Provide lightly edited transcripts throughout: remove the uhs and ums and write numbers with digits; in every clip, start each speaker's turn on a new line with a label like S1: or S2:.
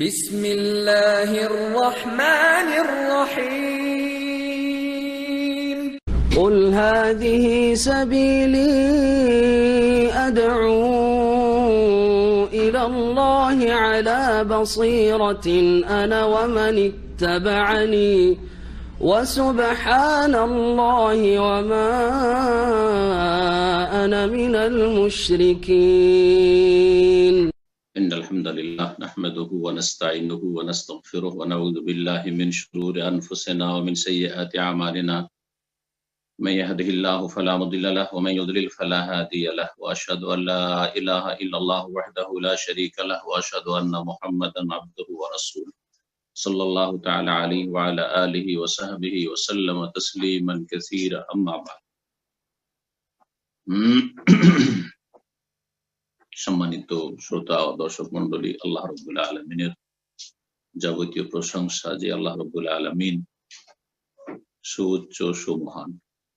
S1: بسم الله الرحمن الرحيم
S2: قل هذه سبيلي أدعو إلى الله على بصيرة أنا ومن اتبعني وسبحان الله وما أنا من المشركين.
S3: إن الحمد لله نحمده ونستعينه ونستغفره ونعوذ بالله من شرور أنفسنا ومن سيئات أعمالنا من يهده الله فلا مضل له ومن يضلل فلا هادي له وأشهد أن لا إله إلا الله وحده لا شريك له وأشهد أن محمدا عبده ورسوله صلى الله تعالى عليه وعلى آله وصحبه وسلم تسليما كثيرا أما بعد সম্মানিত শ্রোতা ও দর্শক মন্ডলী, আল্লাহ রাব্বুল আলামিনের যাবতীয় প্রশংসা যে আল্লাহ রাব্বুল আলামিন সুউচ্চ সুমহান।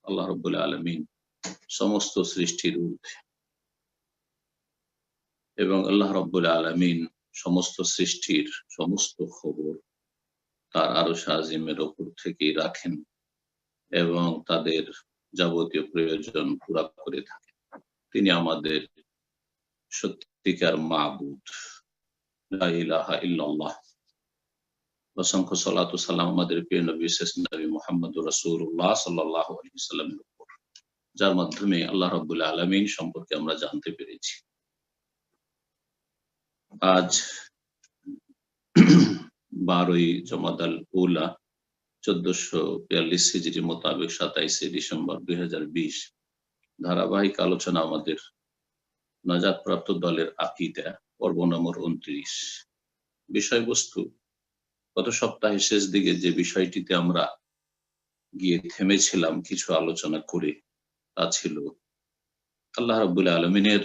S3: আল্লাহ রাব্বুল আলামিন সমস্ত সৃষ্টির ঊর্ধ্বে এবং আল্লাহ রাব্বুল আলামিন সমস্ত সৃষ্টির সমস্ত খবর তার আরশ আজিমের উপর থেকেই রাখেন এবং তাদের যাবতীয় প্রয়োজন পুরা করে থাকেন। তিনি আমাদের সত্যিকার মাবুদ, লা ইলাহা ইল্লাল্লাহ। অসংখ্য সালাত ও সালাম আমাদের প্রিয় নবী শেষ নবী মুহাম্মদুর রাসূলুল্লাহ সাল্লাল্লাহু আলাইহি ওয়াসাল্লামের উপর, যার মাধ্যমে আল্লাহ রাব্বুল আলামিন সম্পর্কে আমরা জানতে পেরেছি। আজ 12ই জমাদাল উলা 1442 হিজরি মোতাবেক 27শে ডিসেম্বর 2020। ধারাবাহিক আলোচনা আমাদের নাজাত প্রাপ্ত দলের আকীদা পর্ব নম্বর 29। বিষয়বস্তু গত সপ্তাহে শেষ দিকে যে বিষয়টিতে আমরা গিয়ে থেমেছিলাম কিছু আলোচনা করে, তা ছিল আল্লাহ রাব্বুল আলামিনের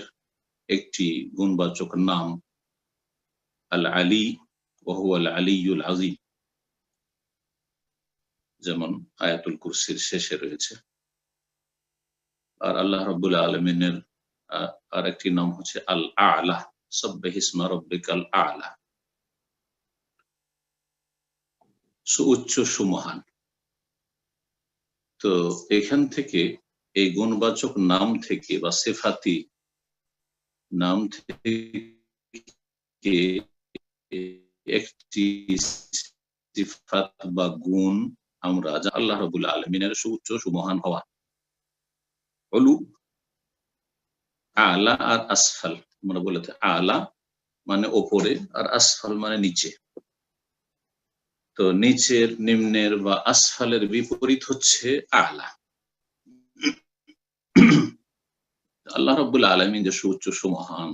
S3: একটি গুণবাচক নাম আল আলী ওয়া হুয়াল আলিয়্যুল আযীম, যেমন আয়াতুল কুরসির শেষে রয়েছে। আর আল্লাহ রাব্বুল আলামিনের আর একটি নাম হচ্ছে আল আ'লা, সাব্বিহিসমা রাব্বিকাল আ'লা, সুউচ্চ সুমহান। তো এখান থেকে এই গুণবাচক নাম থেকে বা সিফাতি নাম থেকে একটি সিফাত বা গুণ আমরা আল্লাহ রাব্বুল আলামিনের সুউচ্চ সুমহান হওয়া, উলু, আলা আর আসফাল। আমরা বলে থাকি আলা মানে ওপরে আর আসফাল মানে নিচে। তো নিচের, নিম্নের বা আসফালের বিপরীত হচ্ছে আলা। আল্লাহ রাব্বুল আলামিন যে সুউচ্চ সুমহান,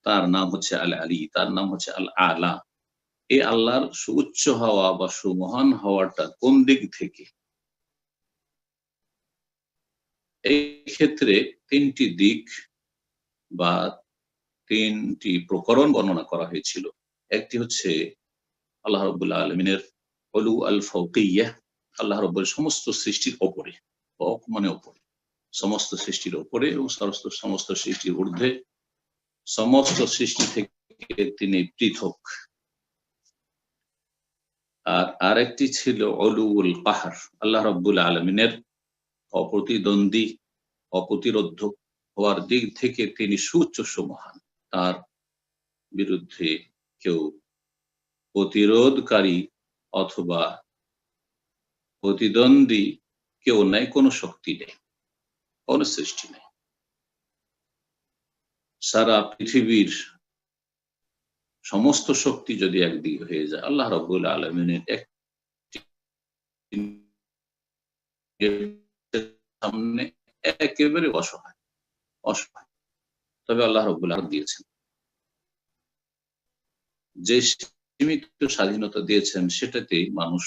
S3: তার নাম হচ্ছে আল আলী, তার নাম হচ্ছে আল আলা। এই আল্লাহর সুউচ্চ হওয়া বা সুমহান হওয়াটা কোন দিক থেকে? এই ক্ষেত্রে তিনটি দিক বা তিনটি প্রকরণ বর্ণনা করা হয়েছিল। একটি হচ্ছে আল্লাহ রাব্বুল আলামিনের উলু আল ফাওকিয়্যাহ, আল্লাহ রাব্বুল সমস্ত সৃষ্টির উপরে, ফাওক মানে উপরে, সমস্ত সৃষ্টির উপরে এবং সমস্ত সৃষ্টির ঊর্ধ্বে, সমস্ত সৃষ্টি থেকে তিনি পৃথক। আর আরেকটি ছিল উলুউল কাহর, আল্লাহ রাব্বুল আলামিনের অপ্রতিদ্বন্দ্বী, অপ্রতিরোধ্য হওয়ার দিক থেকে তিনি সুউচ্চ সুমহান। তার বিরুদ্ধে কেউ প্রতিরোধকারী অথবা প্রতিদ্বন্দ্বী কেউ নাই, কোনো শক্তি নেই, কোন সৃষ্টি নেই। সারা পৃথিবীর সমস্ত শক্তি যদি একদিকে হয়ে যায়, আল্লাহ রাব্বুল আলামিনের সামনে একেবারে অসহায়। তবে আল্লাহ রাব্বুল আলামিন দিয়েছেন, যে সীমিত স্বাধীনতা দিয়েছেন সেটাতেই মানুষ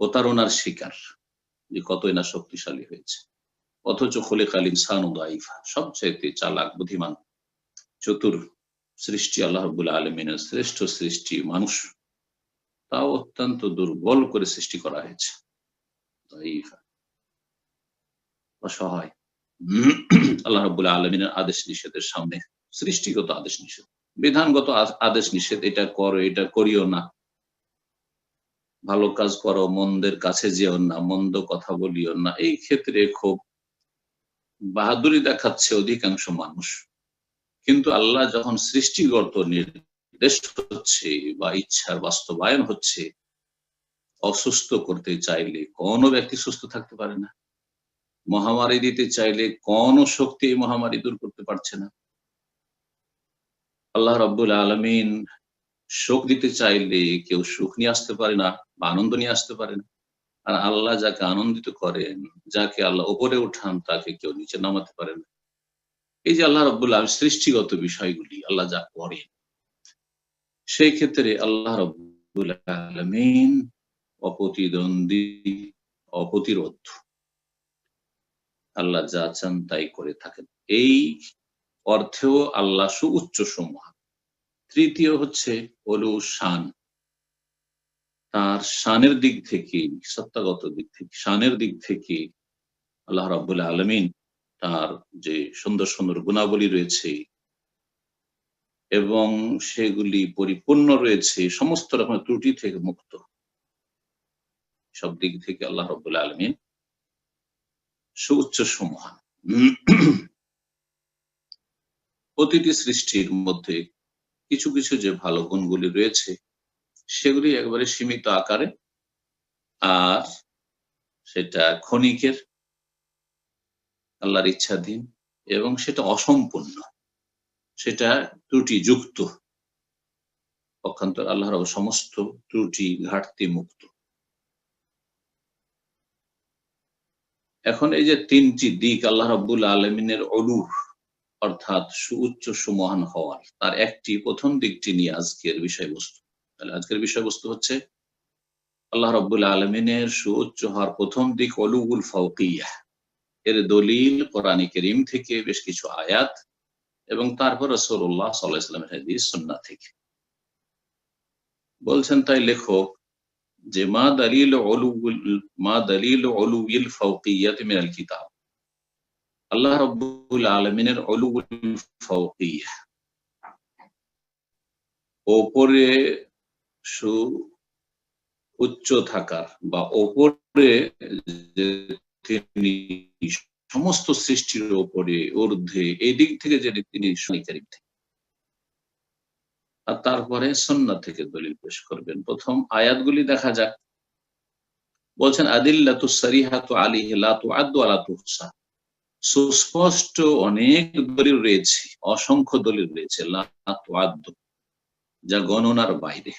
S3: প্রতারণার শিকার, যে কতই না শক্তিশালী হয়েছে। অথচ খলিকাল ইনসানু দাঈফা, সবচাইতে চালাক, বুদ্ধিমান, চতুর সৃষ্টি আল্লাহ রাব্বুল আলামিনের শ্রেষ্ঠ সৃষ্টি মানুষ, তাও অত্যন্ত দুর্বল করে সৃষ্টি করা হয়েছে, দাঈফা, অসহায়। আল্লাহ রাব্বুল আলামিনের আদেশ নিষেধের সামনে, সৃষ্টিগত আদেশ নিষেধ, বিধানগত আদেশ নিষেধ, এটা করো, এটা করিও না, ভালো কাজ করো, মন্দের কাছে যেও না, মন্দ কথা বলিও না, এই ক্ষেত্রে খুব বাহাদুরি দেখাচ্ছে অধিকাংশ মানুষ। কিন্তু আল্লাহ যখন সৃষ্টিগত নির্দেশ হচ্ছে বা ইচ্ছার বাস্তবায়ন হচ্ছে, অসুস্থ করতে চাইলে কোন ব্যক্তি সুস্থ থাকতে পারে না, মহামারী দিতে চাইলে কোন শক্তি এই মহামারী দূর করতে পারছে না, আল্লাহ রাব্বুল আলামিন সুখ দিতে চাইলে কেউ সুখ নিয়ে আসতে পারে না বা আনন্দ নিয়ে আসতে পারে না। আর আল্লাহ যাকে আনন্দিত করেন, যাকে আল্লাহ উপরে উঠান, তাকে কেউ নিচে নামাতে পারে না। এই যে আল্লাহ রাব্বুল আলামিন সৃষ্টিগত বিষয়গুলি আল্লাহ যা করেন, সেই ক্ষেত্রে আল্লাহ রাব্বুল আলামিন অপ্রতিদ্বন্দ্বী, অপ্রতিরোধ, আল্লাহ যা চান তাই করে থাকেন। এই অর্থেও আল্লাহ সুউচ্চ সম্মান। তৃতীয় হচ্ছে ওলু শান, তার শানের দিক থেকে, সত্তাগত দিক থেকে, শানের দিক থেকে আল্লাহ রাব্বুল আলামিন তার যে সুন্দর সুন্দর গুণাবলী রয়েছে এবং সেগুলি পরিপূর্ণ রয়েছে, সমস্ত রকমের ত্রুটি থেকে মুক্ত, সব দিক থেকে আল্লাহ রাব্বুল আলামিন সুউচ্চ সম্মান। প্রতিটি সৃষ্টির মধ্যে কিছু কিছু যে ভালো গুণগুলি রয়েছে সেগুলি একবারে সীমিত আকারে, আর সেটা ক্ষণিকের, আল্লাহর ইচ্ছাধীন, এবং সেটা অসম্পূর্ণ, সেটা ত্রুটিযুক্ত। পক্ষান্তর আল্লাহর সমস্ত ত্রুটি ঘাটতি মুক্ত। এখন এই যে তিনটি দিক আল্লাহ রাব্বুল আলামিনের অলুর, অর্থাৎ সুউচ্চ সুমহান হওয়ার, তার একটি, প্রথম দিকটি নিয়ে আজকের বিষয়বস্তু। তাহলে আজকের বিষয়বস্তু হচ্ছে আল্লাহ রাব্বুল আলামিনের সুউচ্চ হওয়ার প্রথম দিক অলুউল ফাওকিয়াহ। এর দলিল কোরআন কারীম থেকে বেশ কিছু আয়াত এবং তারপর রাসূলুল্লাহ সাল্লাল্লাহু আলাইহি ওয়াসাল্লামের হাদিস সুন্নাহ থেকে। বলছেন তাই লেখক যে মা দালিল উলুল ফাওকিয়াত মিনাল কিতাব, আল্লাহ রাব্বুল আলামিনের উলুল ফাওকিয়াহ, উপরে উচ্চ থাকার বা উপরে তিনি সমস্ত সৃষ্টির উপরে ঊর্ধ্বে, এই দিক থেকে যে তিনি শনিকারী থেকে। আর তারপরে সুন্নাহ থেকে দলিল পেশ করবেন। প্রথম আয়াতগুলি দেখা যাক। বলছেন আদিল্লাতুস সারিহাতু আলাইহি লা তুআদ্দু ওয়া লা তুহসা, সুস্পষ্ট অনেক দলিল রয়েছে, অসংখ্য দলিল রয়েছে, লা তুআদ্দু, যা গণনার বাইরে,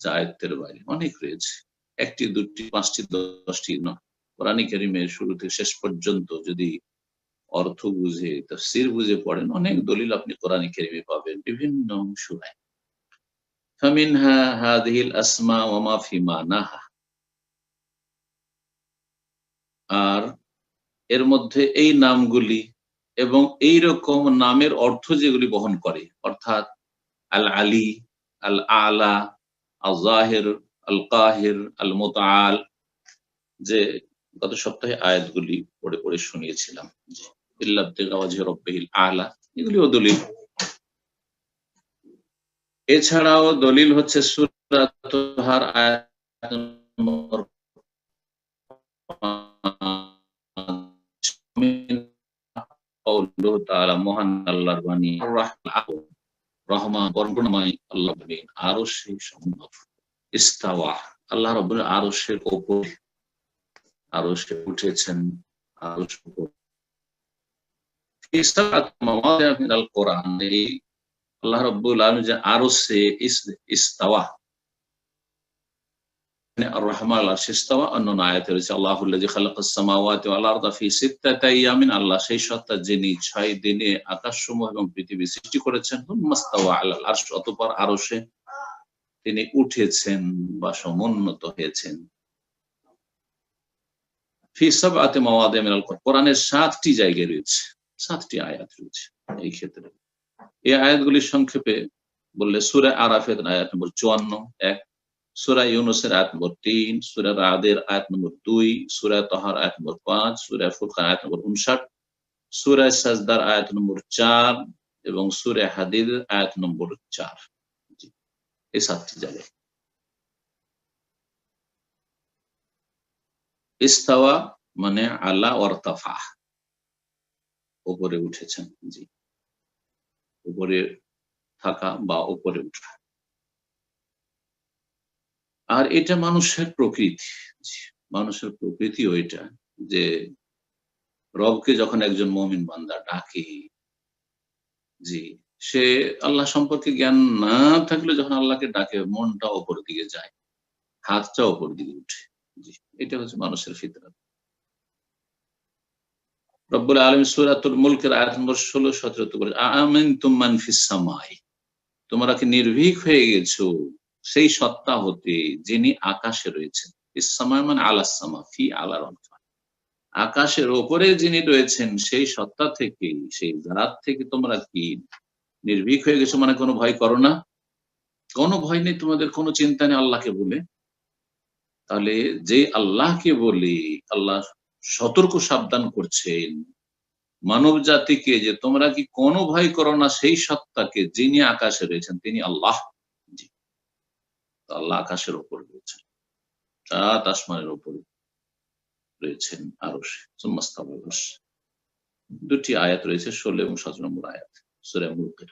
S3: যা আয়াতের বাইরে, অনেক রয়েছে। একটি, দুটি, পাঁচটি, 10টি নয়। কোরআন কারীমের শুরু থেকে শেষ পর্যন্ত যদি অর্থ বুঝে, তাফসীর বুঝে পড়েন, অনেক দলিল আপনি কোরআন কারীমে পাবেন বিভিন্ন সূরায়। ফামিনহা হাযিহিল আসমা ওয়া মা ফি মানাহা, আর এর মধ্যে এই নামগুলি এবং এই রকম নামের অর্থ যেগুলি বহন করে, অর্থাৎ আল আলী, আল আলা, আল জাহির, আল কাহির, আল মুতআল, যে গত সপ্তাহে আয়াতগুলি পড়ে পড়ে শুনিয়েছিলাম, ইল্লা ইবতিগা ওয়াজহি রাব্বিহিল আলা, এগুলিও দলিল। এছাড়াও দলিল হচ্ছে সূরা তাহার আয়াত নম্বর 5, তাআলা মহান আল্লাহর বাণী, রহমান বরগুণময় আল্লাহ আরশে সম্মত, ইস্তাওয়া, আল্লাহ রাব্বুল আরশের উপরে, আরশে উঠেছেন, আরশ উপর। মিনাল কোরআন, আল্লাহ রাব্বুল আলামিন যে আরশে ইস্তাওয়া, আর রহমান আরশে ইস্তাওয়া, অন্য আয়াতে রয়েছে আল্লাহুল্লাযী খালাকাস সামাওয়াতি ওয়াল আরদা ফি সিত্তাতি আইয়ামিন, আল্লাহ সেই সত্তা যিনি 6 দিনে আকাশসমূহ এবং পৃথিবী সৃষ্টি করেছেন। মাস্তাওয়া আলাল আরশ, অতঃপর আরশে তিনি উঠেছেন বা সমুন্নত হয়েছেন। ফি সাবআতি মাওয়াদি মিনাল কোরআন, কোরআনের 7টি জায়গায় রয়েছে, 7টি আয়াত রয়েছে এই ক্ষেত্রে। এই আয়াতগুলি সংক্ষেপে বললে সূরা আরাফের আয়াত নম্বর 54, 1, সূরা ইউনূসের আয়াত নম্বর 3, সূরা রাদের আয়াত নম্বর 2, সূরা তাহার আয়াত নম্বর 5, সূরা ফুরকান আয়াত নম্বর 59, সূরা সাজদার আয়াত নম্বর 4 এবং সূরা হাদীদ আয়াত নম্বর 4। এই 7টি জায়গায় ইস্তাওয়া মানে আলা ওয়ারতাফা, উপরে উঠেছেন। জি, উপরে থাকা বা উপরে উঠা। আর এটা মানুষের প্রকৃতি, মানুষের প্রকৃতিও এটা, যে রবকে যখন একজন মুমিন বান্দা ডাকে, জি, সে আল্লাহ সম্পর্কে জ্ঞান না থাকলে যখন আল্লাহকে ডাকে মনটা উপর দিকে যায়, হাতটা উপর দিকে উঠে। জি, এটা হচ্ছে মানুষের ফিতরাত। রব্বুল আলামিন সূরাতুল মুলকের আয়াত নম্বর 16-17 বলে, আ'আমিনতুম মান ফিস সামাই, তোমরা কি নির্ভীক হয়ে গেছো সেই সত্তা হতে যিনি আকাশে রয়েছেন। ফিস সামাই মানে আলাস সামা, ফি আলার অর্থ আকাশের ওপরে যিনি রয়েছেন সেই সত্তা থেকে, সেই জাত থেকে তোমরা কি নির্ভীক হয়ে গেছো, মানে কোনো ভয় করো না? কোনো ভয় নেই তোমাদের, কোনো চিন্তা নেই আল্লাহকে বলে? তাহলে যে আল্লাহকে বলে আল্লাহ সতর্ক সাবধান করছেন মানব জাতিকে যে তোমরা কি কোনো ভয় করো না সেই সত্তাকে যিনি আকাশে রয়েছেন, তিনি আল্লাহ। জি, আল্লাহ আকাশের উপর রয়েছেন, সাত আসমানের উপরে রয়েছেন আরশে, সুম্মাস্তাওয়া আলাল আরশ। দুটি আয়াত রয়েছে, 16 এবং 17 নম্বর আয়াত সূরা মুলকের।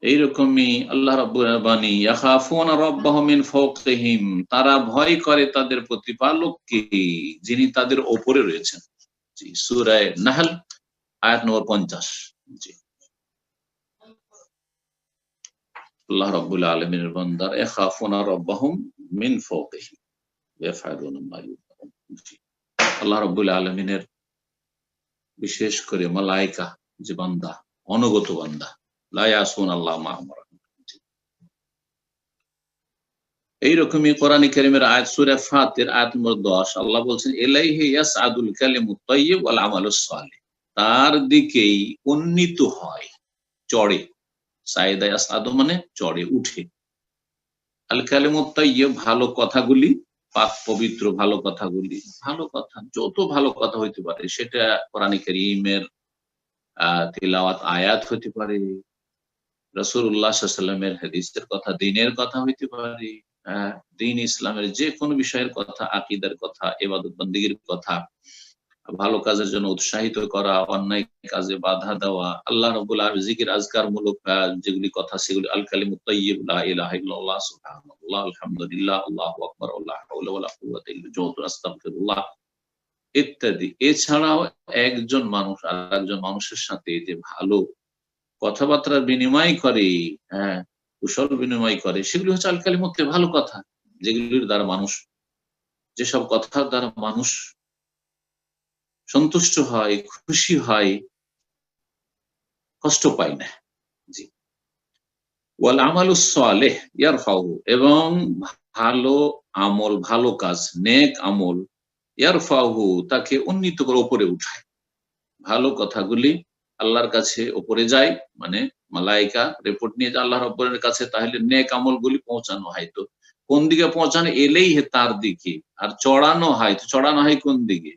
S3: এইরকমই আল্লাহ রাব্বুল আলামিন ইয়াখাফুনা রাব্বাহুম মিন ফাওকিহিম, তারা ভয় করে তাদের প্রতিপালককে যিনি তাদের উপরে রয়েছেন। জি, সূরা নাহল আয়াত নম্বর 50। জি, আল্লাহ রাব্বুল আলামিনের বান্দারা ইয়াখাফুনা রাব্বাহুম মিন ফাওকিহিম ইয়াফআলুনা মা ইউমারুন। জি, আল্লাহ রাব্বুল আলামিনের বিশেষ করে মালায়েকা যে বান্দা, অনুগত বান্দা, লা ইয়াসুনাল্লাহ মা আমারা। এইরকমই কোরআন কারীমের আয়াত সূরা ফাতির আয়াত নম্বর 10 আল্লাহ বলছেন, ইলাইহি ইয়াসআদুল কালিমুত তাইয়্যিব ওয়াল আমালুস সালিহ, তার দিকেই উন্নীত হয়, চড়ে। সাইদা ইয়াসআদু মানে চড়ে, উঠে। আল কালিমুত তাইয়্যিব ভালো কথাগুলি, পাক পবিত্র ভালো কথাগুলি, ভালো কথা যত ভালো কথা হইতে পারে, সেটা কোরআন কারীমের তিলাওয়াত আয়াত হইতে পারে, রাসূলুল্লাহ সাল্লাল্লাহু আলাইহি ওয়াসাল্লামের হাদিসের কথা, দ্বীনের কথা হইতে পারে, দ্বীন ইসলামের যে কোনো বিষয়ের কথা, আকীদার কথা, ইবাদত বন্দেগীর কথা, ভালো কাজের জন্য উৎসাহিত করা, অন্যায় কাজে বাধা দেওয়া, আল্লাহ রাব্বুল আলামিন জিকির আজকার মূলক যেগুলি কথা, সেগুলি আল কালিমুত তাইয়্যিব, লা ইলাহা ইল্লাল্লাহ, সুবহানাল্লাহ, আলহামদুলিল্লাহ, আল্লাহু আকবার, লা হাওলা ওয়ালা কুওয়াতা ইল্লা বিল্লাহ, আস্তাগফিরুল্লাহ ইত্যাদি। এছাড়াও একজন মানুষ আর একজন মানুষের সাথে যে ভালো কথাবার্তার বিনিময় করে, কুশল বিনিময় করে, সেগুলি হচ্ছে আল কালিমুত, ভালো কথা, যেগুলির দ্বারা মানুষ, যেসব কথার দ্বারা মানুষ সন্তুষ্ট হয়, খুশি হয়, কষ্ট পায় না। জি, ওয়াল আমালুস সালেহ ইয়ারফাহু, এবং ভালো আমল, ভালো কাজ, নেক আমল, ইয়ারফাহু তাকে উন্নীত করে, উপরে উঠায়। ভালো কথাগুলি আল্লাহর কাছে উপরে যায়, মানে মালায়েকা রিপোর্ট নিয়ে যায় আল্লাহ রাব্বুল কাছে, তাহলে নেক আমলগুলি পৌঁছানো হয়। তো কোন দিকে পৌঁছানো? এলেই তার দিকে। আর চড়ানো হয়, তো চড়ানো হয় কোন দিকে?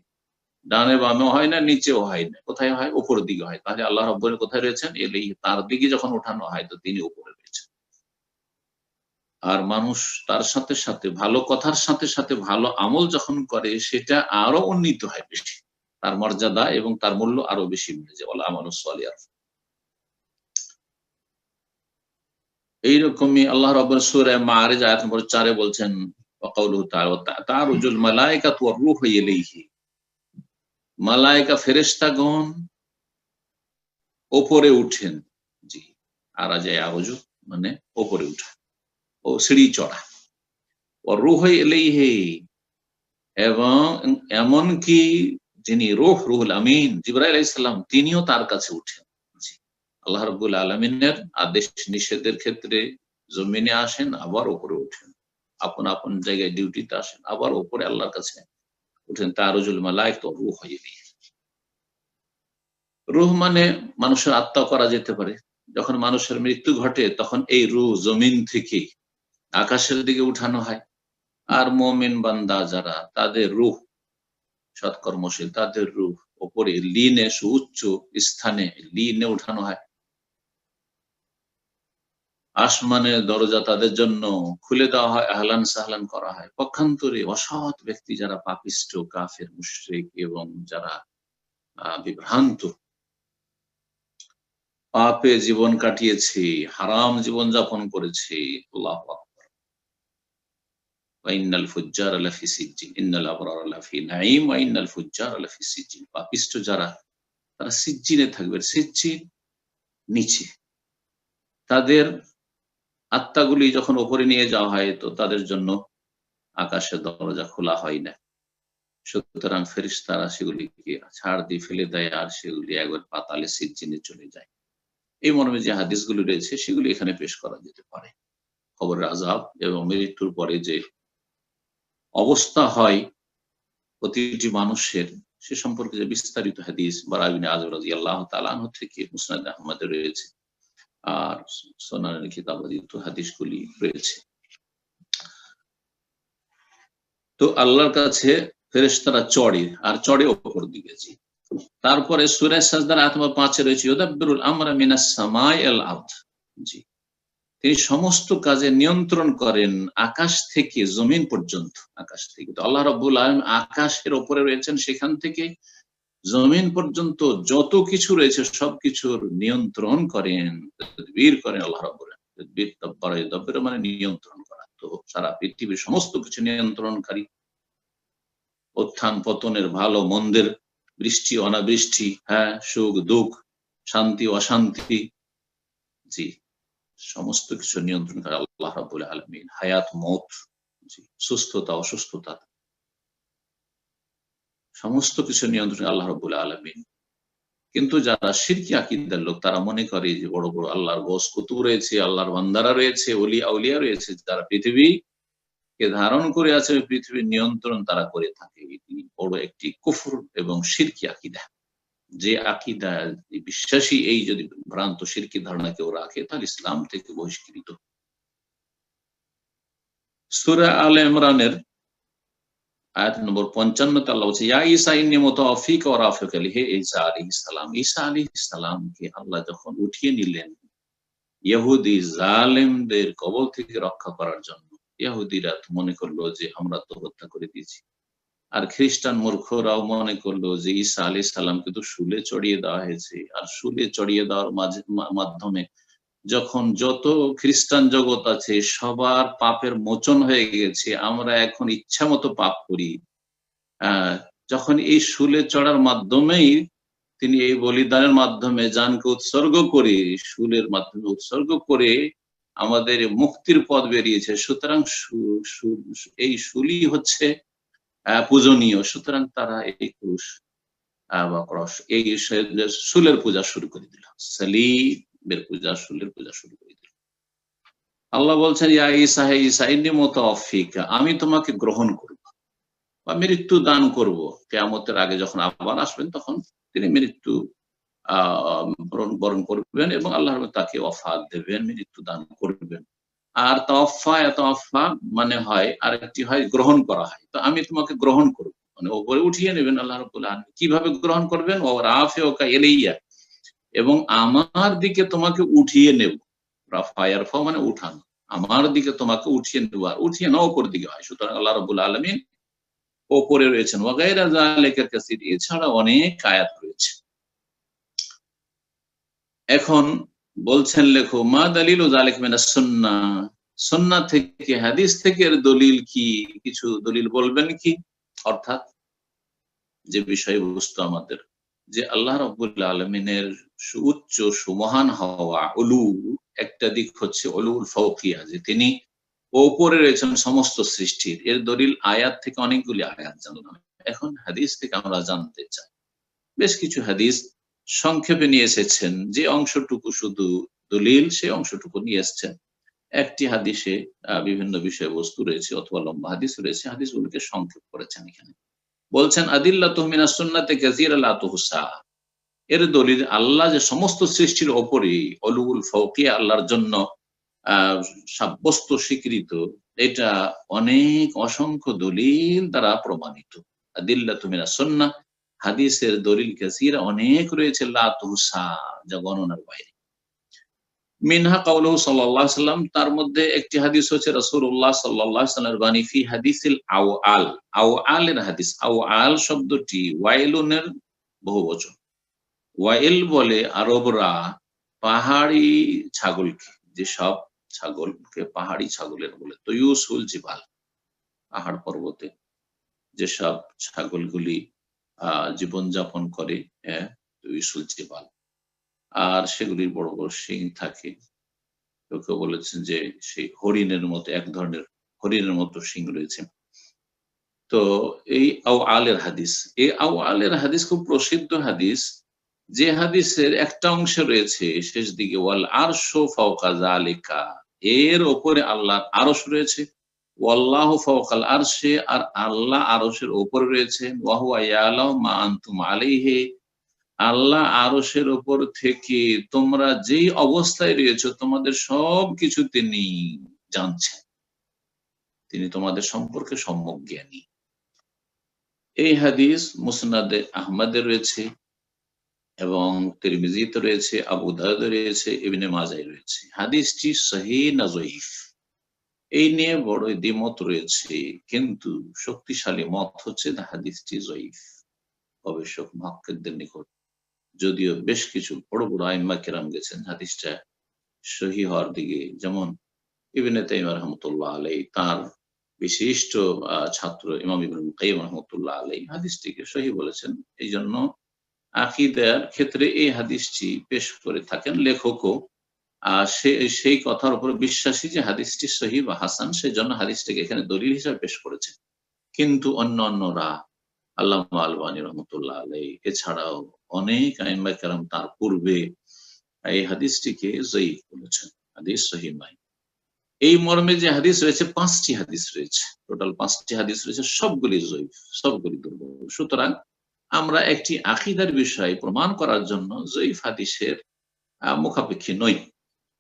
S3: ডানে বামেও হয় না, নিচেও হয় না, কোথায় হয়? উপর দিকে হয়। তাহলে আল্লাহ রাব্বুল কোথায় রয়েছেন? এলেই তার দিকে যখন ওঠানো হয়, তো তিনি উপরে রয়েছেন। আর মানুষ তার সাথে সাথে ভালো কথার সাথে সাথে ভালো আমল যখন করে, সেটা আরো উন্নীত হয় বেশি, তার মর্যাদা এবং তার মূল্য আরো বেশি বেড়ে যায়। ওয়াল আমালুস সালিহ। এইরকমই আল্লাহ রাব্বুল সূরা মাআরিজ আয়াত নম্বর 4 এ বলছেন, ওয়া কাউলুহু তাআলা তা'রুজুল মালায়েকাতু ওয়ার রূহু ইলাইহি, মালায়েকা ফেরেশতাগণ উপরে উঠেন। জি, আরাজা ইয়ারজু মানে উপরে ওঠা ও সিঁড়ি চড়া। ওয়ার রূহু ইলাইহি, এবং এমন কি যিনি রুহুল আমিন জিবরাইল আলাইহিস সালাম, তিনিও তার কাছে উঠেন। জি, আল্লাহ রাব্বুল আলামিনের আদেশ নিষেধের ক্ষেত্রে জমিনে আসেন, আবার উপরে ওঠেন, আপন আপন জায়গায় ডিউটিতে আসেন, আবার উপরে আল্লাহর কাছে উঠেন। তা'রুজুল মালায়েকাতু ওয়ার রূহু ইলাইহি। রূহ মানে মানুষের আত্মা করা যেতে পারে। যখন মানুষের মৃত্যু ঘটে, তখন এই রূহ জমিন থেকে আকাশের দিকে উঠানো হয়। আর মুমিন বান্দা যারা, তাদের রূহ, সৎকর্মশীল, তাদের রূহ উপরে লিনে, সুউচ্চ স্থানে লিনে উঠানো হয়। আসমানের দরজা তাদের জন্য খুলে দেওয়া হয়, আহলান সাহলান করা হয়। পক্ষান্তরে অসৎ ব্যক্তি যারা পাপিষ্ট, কাফের, মুশরিক এবং যারা বিভ্রান্ত, পাপে জীবন কাটিয়েছে, হারাম জীবন যাপন করেছে, আল্লাহু আকবার, ওয়াইন্নাল ফুজ্জার লাফি সিজ্জিন ইন্নাল আবরার লাফি নাঈম ওয়া ইন্নাল ফুজ্জার লাফি সিজ্জিন। পাপিষ্ট যারা, তারা সিজ্জিনে থাকবে। সিজ্জিন নিচে, তাদের আত্মাগুলি যখন উপরে নিয়ে যাওয়া হয় তো তাদের জন্য আকাশের দরজা খোলা হয় না। সুতরাং ফেরেশতারা সেগুলিকে ছাড় দিয়ে ফেলে দেয় আর সেগুলি একবার পাতালে সিজ্জিনে চলে যায়। এই মর্মে যে হাদিসগুলি রয়েছে সেগুলি এখানে পেশ করা যেতে পারে। কবরের আযাব এবং মৃত্যুর পরে যে অবস্থা হয় প্রতিটি মানুষের, সে সম্পর্কে যে বিস্তারিত হাদিস বারা ইবনে আযিব রাদিয়াল্লাহু তাআলা আনহু থেকে মুসনাদ আহমদে রয়েছে আর সুনানুল কিতাবাদিত হাদিসগুলি রয়েছে। তো আল্লাহর কাছে ফেরেশতারা চড়ে, আর চড়ে উপর দিকে। জি, তারপরে সূরা সাজদার আয়াত নম্বর 5 এ রয়েছে ইউদাব্বিরুল আমরা মিনাস সামাই আল আরদ। জি, তিনি সমস্ত কাজে নিয়ন্ত্রণ করেন আকাশ থেকে জমিন পর্যন্ত। আকাশ থেকে তো আল্লাহ রাব্বুল আলামিন আকাশের উপরে রয়েছেন, সেখান থেকে জমিন পর্যন্ত যত কিছু রয়েছে সবকিছুর নিয়ন্ত্রণ করেন, তাদবীর করেন আল্লাহ রাব্বুল আলামিন। তাদবীর দাব্বারা, দাব্বির মানে নিয়ন্ত্রণ করা। তো সারা পৃথিবীর সমস্ত কিছু নিয়ন্ত্রণকারী, উত্থান পতনের, ভালো মন্দের, বৃষ্টি অনাবৃষ্টি, সুখ দুঃখ, শান্তি অশান্তি, জি, সমস্ত কিছু নিয়ন্ত্রণ করে আল্লাহ রাব্বুল আলামিন। হায়াত মওত, জি, সুস্থতা অসুস্থতা, সমস্ত কিছু নিয়ন্ত্রণ আল্লাহ রাব্বুল আলামিন। কিন্তু যারা শিরকি আকীদার লোক, তারা মনে করে যে বড় বড় আল্লাহর গোস কুতুব রয়েছে, আল্লাহর বান্দারা রয়েছে, ওলি আউলিয়া রয়েছে, যারা পৃথিবীকে ধারণ করে আছে, পৃথিবীর নিয়ন্ত্রণ তারা করে থাকে। এটি বড় একটি কুফর এবং শিরকি আকীদা। যে আকীদা বিশ্বাসী এই যদি ভ্রান্ত শিরকি ধারণা কেউ রাখে, তাহলে ইসলাম থেকে বহিষ্কৃত। সূরা আলে ইমরানের আয়াত নম্বর 55 তে আল্লাহ বলছে, ইয়া ঈসা ইন্নী মুতাওয়াফিকা ওয়া রাফিউকা, হে ঈসা আলাইহিস সালাম। ঈসা আলাইহিস সালামকে আল্লাহ যখন উঠিয়ে নিলেন ইহুদি জালেমদের কবল থেকে রক্ষা করার জন্য, ইহুদিরা তো মনে করলো যে আমরা তো হত্যা করে দিয়েছি, আর খ্রিস্টান মূর্খরাও মনে করলো যে ঈসা আলাইহিস সালামকে তো শুলে চড়িয়ে দেওয়া হয়েছে, আর শুলে চড়িয়ে দেওয়ার মাধ্যমে যখন যত খ্রিস্টান জগৎ আছে সবার পাপের মোচন হয়ে গেছে, আমরা এখন ইচ্ছা মতো পাপ করি। যখন এই শুলে চড়ার মাধ্যমেই তিনি এই বলিদানের মাধ্যমে জানকে উৎসর্গ করে, শুলের মাধ্যমে উৎসর্গ করে আমাদের মুক্তির পথ বেরিয়েছে, সুতরাং এই শুলি হচ্ছে পূজনীয়। সুতরাং তারা এই ক্রুশ বা ক্রস, এই শুলের পূজা শুরু করে দিল, সালিবের পূজা, শুলের পূজা শুরু করে দিল। আল্লাহ বলছেন, ইয়া ঈসা, হে ঈসা, ইন্নী মুতাওয়াফিকা, আমি তোমাকে গ্রহণ করব বা মৃত্যু দান করব। কিয়ামতের আগে যখন আবার আসবেন তখন তিনি মৃত্যু বরণ করবেন এবং আল্লাহ তাকে ওয়াফাত দেবেন, মৃত্যু দান করবেন। আর তাওয়াফা মানে হয়, আরেকটি হয় গ্রহণ করা হয়। তো আমি তোমাকে গ্রহণ করব মানে ওপরে উঠিয়ে নেবেন আল্লাহ রাব্বুল আলামিন। কিভাবে গ্রহণ করবেন? ওয়া রাফিউকা ইলাইয়া, এবং আমার দিকে তোমাকে উঠিয়ে নেব। রাফা ইয়ারফা মানে উঠানো, আমার দিকে তোমাকে উঠিয়ে নেব, আর উঠিয়ে নাও ওপর দিকে হয়। সুতরাং আল্লাহ রাব্বুল আলামিন ওপরে রয়েছেন। ওয়া গায়রা যালিকা কাসীর, এছাড়া অনেক আয়াত রয়েছে। এখন বলছেন লেখো, মা দালিলু যালিকা মিনাস সুন্নাহ, সুন্নাহ থেকে, হাদিস থেকে এর দলিল কি? কিছু দলিল বলবেন কি? অর্থাৎ যে বিষয়বস্তু আমাদের, যে আল্লাহ রাব্বুল আলামিনের সুউচ্চ সুমহান হওয়া, উলু, একটা দিক হচ্ছে উলুল ফাওকিয়া, যে তিনি ওপরে রয়েছেন সমস্ত সৃষ্টির। এর দলিল আয়াত থেকে অনেকগুলি আয়াত জানলাম। এখন হাদিস থেকে আমরা জানতে চাই। বেশ কিছু হাদিস সংক্ষেপে নিয়ে এসেছেন, যে অংশটুকু শুধু দলিল সেই অংশটুকু নিয়ে এসেছেন। একটি হাদিসে বিভিন্ন বিষয়বস্তু রয়েছে অথবা লম্বা হাদিস রয়েছে, হাদিসগুলোকে সংক্ষেপ করেছেন এখানে। বলছেন, আদিল্লাতুহু মিনাস সুন্নাতি কাসীরা লা তুহসা, এর দলিল আল্লাহ যে সমস্ত সৃষ্টির ওপরে উলুল ফাওকিয়া আল্লাহর জন্য সাব্যস্ত, স্বীকৃত, এটা অনেক অসংখ্য দলিল দ্বারা প্রমাণিত। আদিল্লাতু মিনাস সুন্নাহ, হাদিসের দলিল কাসীরা অনেক রয়েছে, লা তুহসা, যা গণনার বাইরে। মিনহা কাউলুহু সাল্লাল্লাহু আলাইহি সাল্লাম, তার মধ্যে একটি হাদিস হচ্ছে রাসূলুল্লাহ সাল্লাল্লাহু আলাইহি সাল্লামের বাণী ফি হাদিসিল আওয়াল। আওয়ালের হাদিস। আওয়াল শব্দটি ওয়াইলুনের বহুবচন। ওয়াইল বলে আরবরা পাহাড়ি ছাগলকে, যেসব ছাগলকে পাহাড়ি ছাগলের বলে, তয়ুসুল জিবাল, পাহাড় পর্বতে যেসব ছাগলগুলি জীবনযাপন করে, তয়ুসুল জিবাল, আর সেগুলির বড় বড় শিং থাকে। কেউ বলেছেন যে সেই হরিণের মতো, এক ধরনের হরিণের মতো শিং রয়েছে। তো এই আওয়ালের হাদিস, এই আওয়ালের হাদিস খুব প্রসিদ্ধ হাদিস, যে হাদিসের একটা অংশ রয়েছে শেষ দিকে ওয়াল আরশু ফাওকা যালিকা, এর উপরে আল্লাহর আরশ রয়েছে, ওয়াল্লাহু ফাওকাল আরশি, আর আল্লাহ আরশের উপরে রয়েছে, ওয়া হুয়া ইয়ালামু মা আনতুম আলাইহি, আল্লাহ আরশের উপর থেকে তোমরা যেই অবস্থায় রয়েছে তোমাদের সবকিছু তিনি জানছেন, তিনি তোমাদের সম্পর্কে সম্যক জ্ঞানী। এই হাদিস মুসনাদে আহমদে রয়েছে এবং তিরমিজিতে রয়েছে, আবু দাউদে রয়েছে, ইবনে মাজায় রয়েছে। হাদিসটি সহিহ না যঈফ এই নিয়ে বড় দ্বিমত রয়েছে, কিন্তু শক্তিশালী মত হচ্ছে হাদিসটি যঈফ গবেষক মুহাক্কিকদের নিকট। যদিও বেশ কিছু বড় বড় আইম্মা কেরাম গেছেন হাদিসটা সহিহ হওয়ার দিকে, যেমন ইবনে তাইমিয়া রাহমাতুল্লাহ আলাইহি, তার বিশিষ্ট ছাত্র ইমাম ইবনুল কাইয়্যিম রাহমাতুল্লাহ আলাইহি হাদিসটিকে সহিহ বলেছেন। এই জন্য আকীদার ক্ষেত্রে এই হাদিসটি পেশ করে থাকেন লেখকও, সেই কথার উপর বিশ্বাসী যে হাদিসটি সহিহ বা হাসান, সেজন্য হাদিসটাকে এখানে দলিল হিসেবে পেশ করেছেন। কিন্তু অন্যান্যরা, আল্লামা আলবানী রহমতুল্লাহ আলাইহি এছাড়াও অনেক আইম্মা কেরাম তার পূর্বে এই হাদিসটিকে যঈফ বলেছেন, হাদিস সহিহ নয়। এই মর্মে যে হাদিস রয়েছে, 5টি হাদিস রয়েছে, টোটাল 5টি হাদিস রয়েছে, সবগুলি যঈফ, সবগুলি দুর্বল। সুতরাং আমরা একটি আকীদার বিষয় প্রমাণ করার জন্য যঈফ হাদিসের মুখাপেক্ষী নই।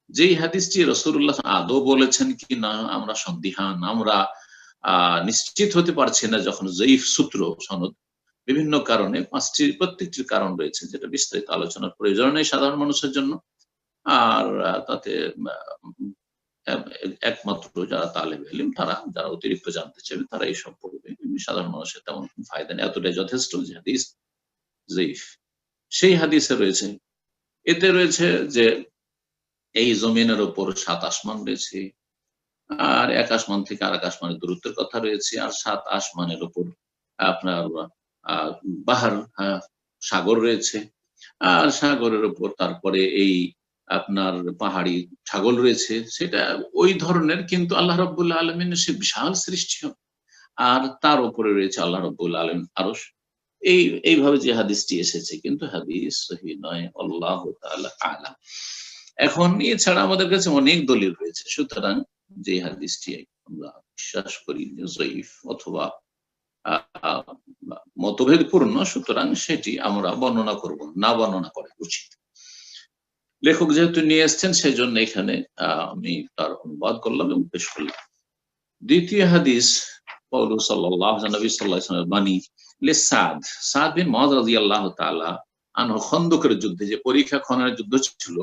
S3: যেই হাদিসটি রাসূলুল্লাহ আদৌ বলেছেন কি না আমরা সন্দিহান, আমরা নিশ্চিত হতে পারছি না, যখন যঈফ সূত্র সনদ বিভিন্ন কারণে, প্রত্যেকটির কারণ রয়েছে, যেটা বিস্তারিত আলোচনার প্রয়োজন নেই সাধারণ মানুষের জন্য। আর তাতে একমাত্র যারা তালেবে ইলম, তারা যারা অতিরিক্ত জানতে চাইবে তারা এইসব পড়বে, সাধারণ মানুষের তেমন ফায়দা নেই, এতটাই যথেষ্ট যে হাদিস যঈফ। সেই হাদিসে রয়েছে, এতে রয়েছে যে এই জমিনের উপর 7 আসমান রয়েছে, আর এক আসমান থেকে আর এক আসমানের দূরত্বের কথা রয়েছে, আর 7 আসমানের উপর আপনার বাহার, সাগর রয়েছে, আর সাগরের উপর তারপরে এই আপনার পাহাড়ি ছাগল রয়েছে। সেটা ওই ধরনের, কিন্তু আল্লাহ রাব্বুল আলামিনের সে বিশাল সৃষ্টি, আর তার উপরে রয়েছে আল্লাহ রাব্বুল আলামিন আরশ। এইভাবে যে হাদিসটি এসেছে, কিন্তু হাদিস সহিহ নয়, আল্লাহু তাআলা আ'লাম। এখন এছাড়া আমাদের কাছে অনেক দলিল রয়েছে, সুতরাং যে হাদিসটি আমরা বিশ্বাস করি যে যঈফ অথবা মতভেদপূর্ণ, সুতরাং সেটি আমরা বর্ণনা করব না, বর্ণনা করা উচিত। লেখক যেহেতু নিয়ে এসছেন, সেজন্য এখানে আমি তার অনুবাদ করলাম এবং পেশ করলাম। দ্বিতীয় হাদিস পাওলু সাল্লাল্লাহু নবী সাল্লাল্লাহু আলাইহি ওয়াসাল্লামের বাণী লিসাদ, সাদ বিন মুআয রাদিয়াল্লাহু তাআলা আনহু, খন্দকের যুদ্ধে, যে পরীক্ষা খননের যুদ্ধ ছিল,